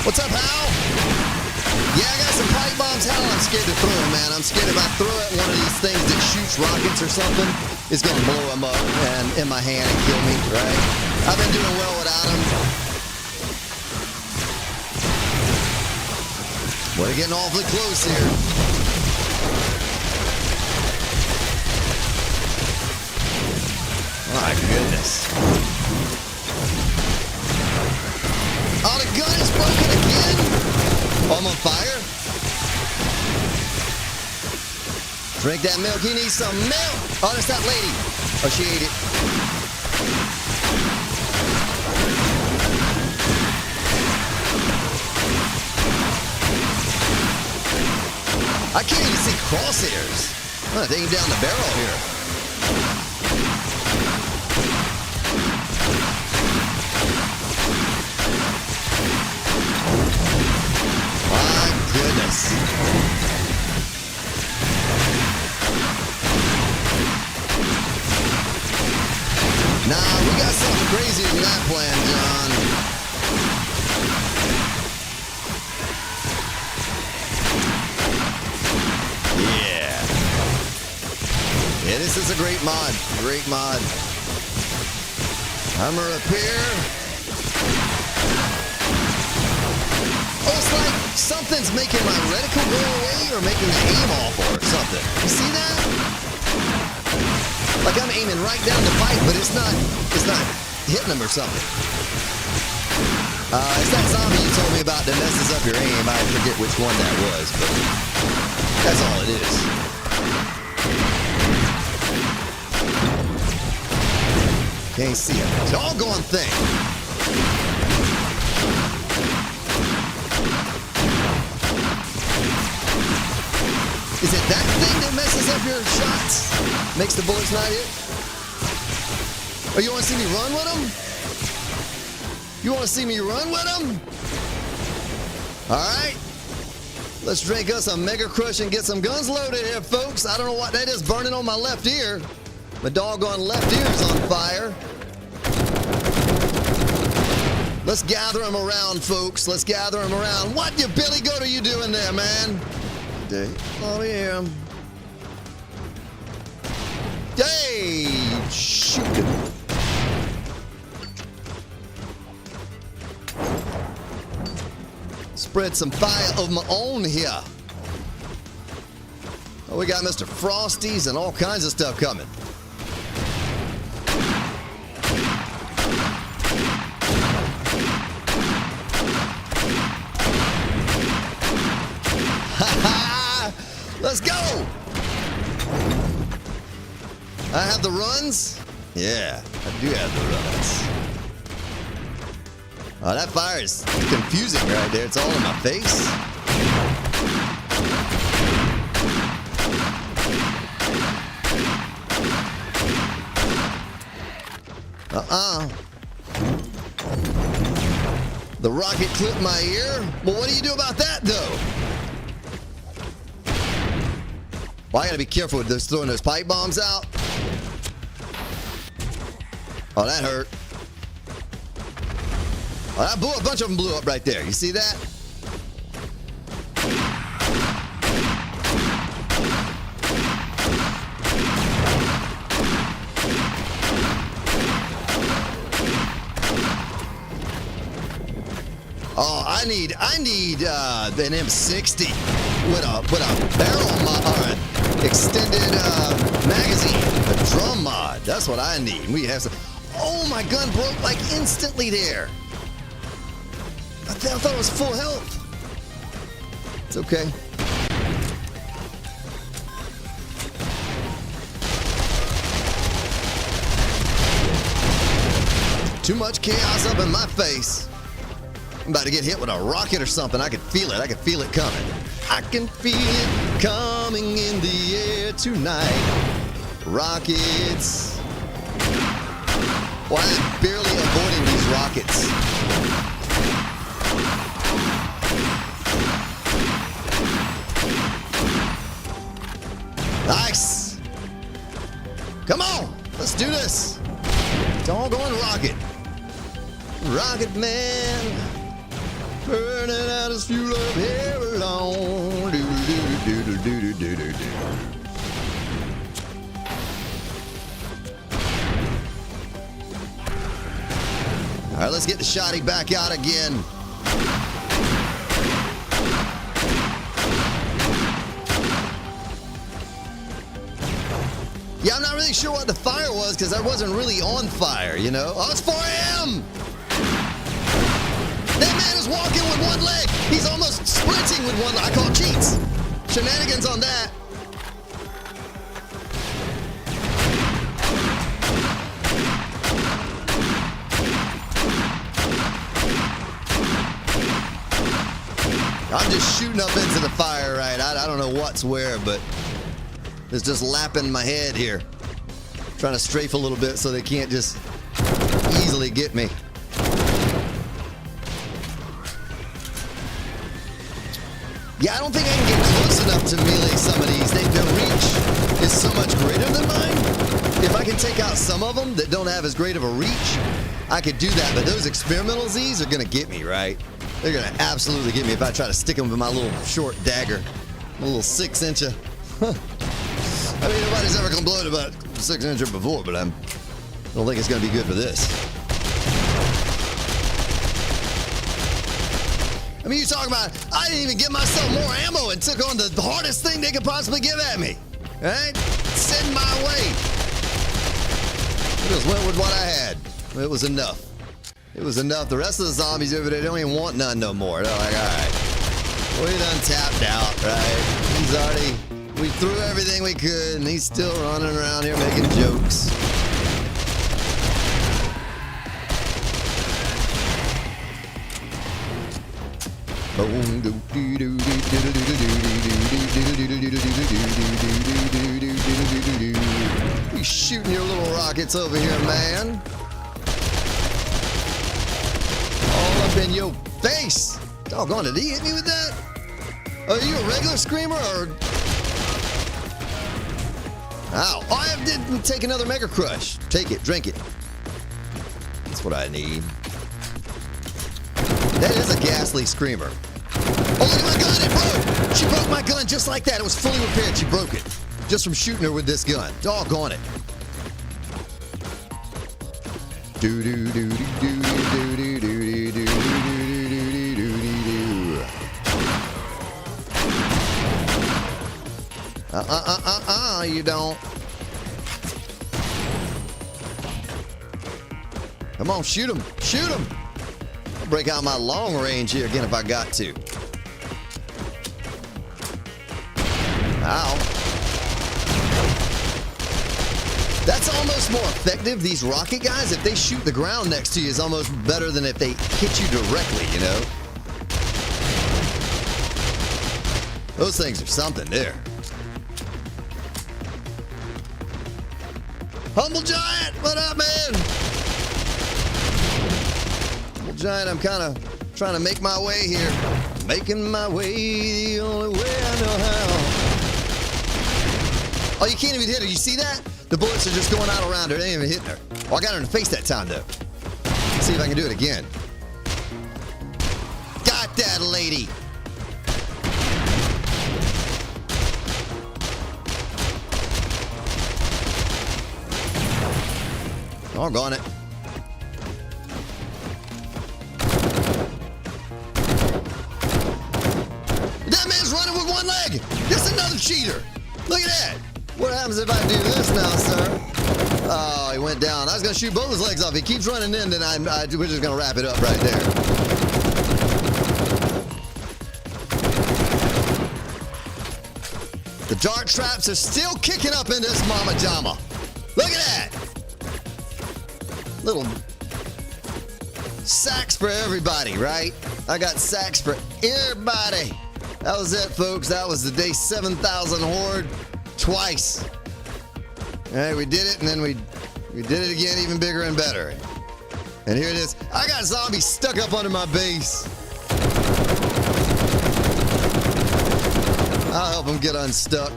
What's up, Hal? Yeah, I got some pipe bombs. Hal, I'm scared to throw them, man. I'm scared if I throw it, one of these things that shoots rockets or something is going to blow them up and in my hand and kill me, right? I've been doing well without them. We're getting awfully close here. My goodness. Oh, the gun is broken again? Oh, I'm on fire? Drink that milk. He needs some milk. Oh, that's that lady. Oh, she ate it. I can't even see crosshairs. I'm taking down the barrel here. My goodness. Nah, we got something crazier than that plan, John. Yeah, this is a great mod. Great mod. I'm a repair. Oh, it's like something's making my reticle go away or making the aim off or something. You see that? Like I'm aiming right down the pipe, but it's not hitting them or something. It's that zombie you told me about that messes up your aim. I forget which one that was, but that's all it is. Can't see a doggone thing. Is it that thing that messes up your shots? Makes the bullets not hit? Oh, you want to see me run with them? You want to see me run with them? All right. Let's drink us a Mega Crush and get some guns loaded here, folks. I don't know what that is burning on my left ear. My doggone left ear's on fire. Let's gather them around, folks. Let's gather them around. What you Billy Goat are you doing there, man? Oh, yeah. Hey, shoot him. Spread some fire of my own here. Oh, we got Mr. Frosties and all kinds of stuff coming. Let's go! I have the runs? Yeah, I do have the runs. Oh, that fire is confusing right there. It's all in my face. The rocket clipped my ear? Well, what do you do about that, though? Well, I gotta be careful with those throwing those pipe bombs out. Oh, that hurt. Oh, that blew a bunch of them blew up right there. You see that? Oh, I need an M60 with a barrel extended magazine, a drum mod. That's what I need. We have some. Oh, my gun broke like instantly there. I thought it was full health. It's okay. Too much chaos up in my face. I'm about to get hit with a rocket or something. I can feel it. I can feel it coming. I can feel it coming in the air tonight. Rockets. Why am I barely avoiding these rockets? Nice. Come on. Let's do this. Doggone rocket. Rocket man. Burning out his fuel up here alone. Do. All right, let's get the shotty back out again. Yeah, I'm not really sure what the fire was because I wasn't really on fire, you know? Oh, it's 4 a.m. That man is walking with one leg. He's almost sprinting with one leg. I call cheats. Shenanigans on that. I'm just shooting up into the fire, right? I don't know what's where, but it's just lapping my head here. Trying to strafe a little bit so they can't just easily get me. Yeah, I don't think I can get close enough to melee some of these. Their reach is so much greater than mine. If I can take out some of them that don't have as great of a reach, I could do that. But those experimental Zs are going to get me, right? They're going to absolutely get me if I try to stick them with my little short dagger. A little 6-incher. I mean, nobody's ever going to blow it about 6-incher before, but I don't think it's going to be good for this. I mean, you talk about, I didn't even give myself more ammo and took on the hardest thing they could possibly give at me. All right? Send my way. I just went with what I had. It was enough. It was enough. The rest of the zombies over there don't even want none no more. They're like, all right, we done tapped out, right? He's already, we threw everything we could, and he's still running around here making jokes. You shooting your little rockets over here, man. All up in your face. Doggone it, did he hit me with that? Are you a regular screamer or? Ow. Oh, I didn't take another Mega Crush. Take it, drink it. That's what I need. That is a ghastly screamer. Oh, look at my gun, it broke! She broke my gun just like that. It was fully repaired. She broke it. Just from shooting her with this gun. Doggone it. You don't. Come on, shoot him. Shoot him. I'll break out my long range here again if I got to. Ow. That's almost more effective, these rocket guys. If they shoot the ground next to you, is almost better than if they hit you directly, you know? Those things are something there. Humble Giant, what up, man? Humble Giant, I'm kind of trying to make my way here. Making my way the only way I know how. Oh, you can't even hit her. You see that? The bullets are just going out around her. They ain't even hitting her. Oh, I got her in the face that time, though. Let's see if I can do it again. Got that lady. Doggone it. That man's running with one leg. That's another cheater. Look at that. What happens if I do this now, sir? Oh, he went down. I was going to shoot both his legs off. He keeps running in, then we're just going to wrap it up right there. The dart traps are still kicking up in this mama jama. Look at that. Little Sacks for everybody, right? I got sacks for everybody. That was it, folks. That was the day 7,000 horde twice. All right, we did it, and then we did it again, even bigger and better. And here it is. I got zombies stuck up under my base. I'll help him get unstuck.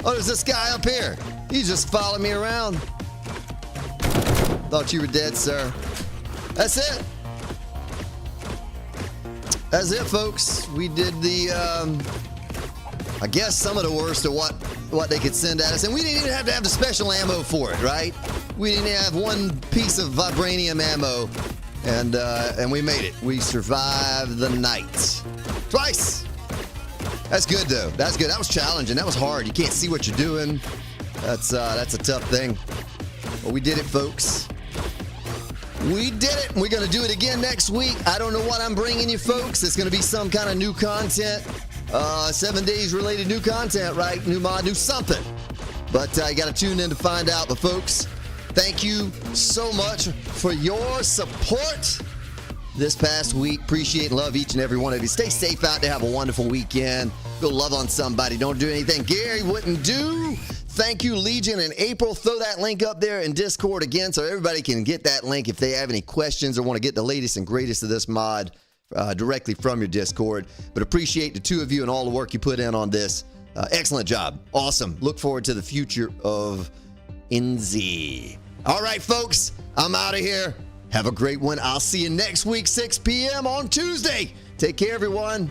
Oh, there's this guy up here. He just followed me around. Thought you were dead, sir. That's it. That's it, folks. We did the, I guess some of the worst of what they could send at us. And we didn't even have to have the special ammo for it, right? We didn't have one piece of vibranium ammo. And we made it. We survived the night. Twice. That's good, though. That's good. That was challenging. That was hard. You can't see what you're doing. That's a tough thing. But we did it, folks. We did it. We're going to do it again next week. I don't know what I'm bringing you, folks. It's going to be some kind of new content. 7 days related new content, right? New mod, new something. But you got to tune in to find out. But, folks, thank you so much for your support this past week. Appreciate and love each and every one of you. Stay safe out there. Have a wonderful weekend. Go love on somebody. Don't do anything Gary wouldn't do. Thank you, Legion and April. Throw that link up there in Discord again so everybody can get that link if they have any questions or want to get the latest and greatest of this mod directly from your Discord. But appreciate the two of you and all the work you put in on this. Excellent job. Awesome. Look forward to the future of NZ. All right, folks. I'm out of here. Have a great one. I'll see you next week, 6 p.m. on Tuesday. Take care, everyone.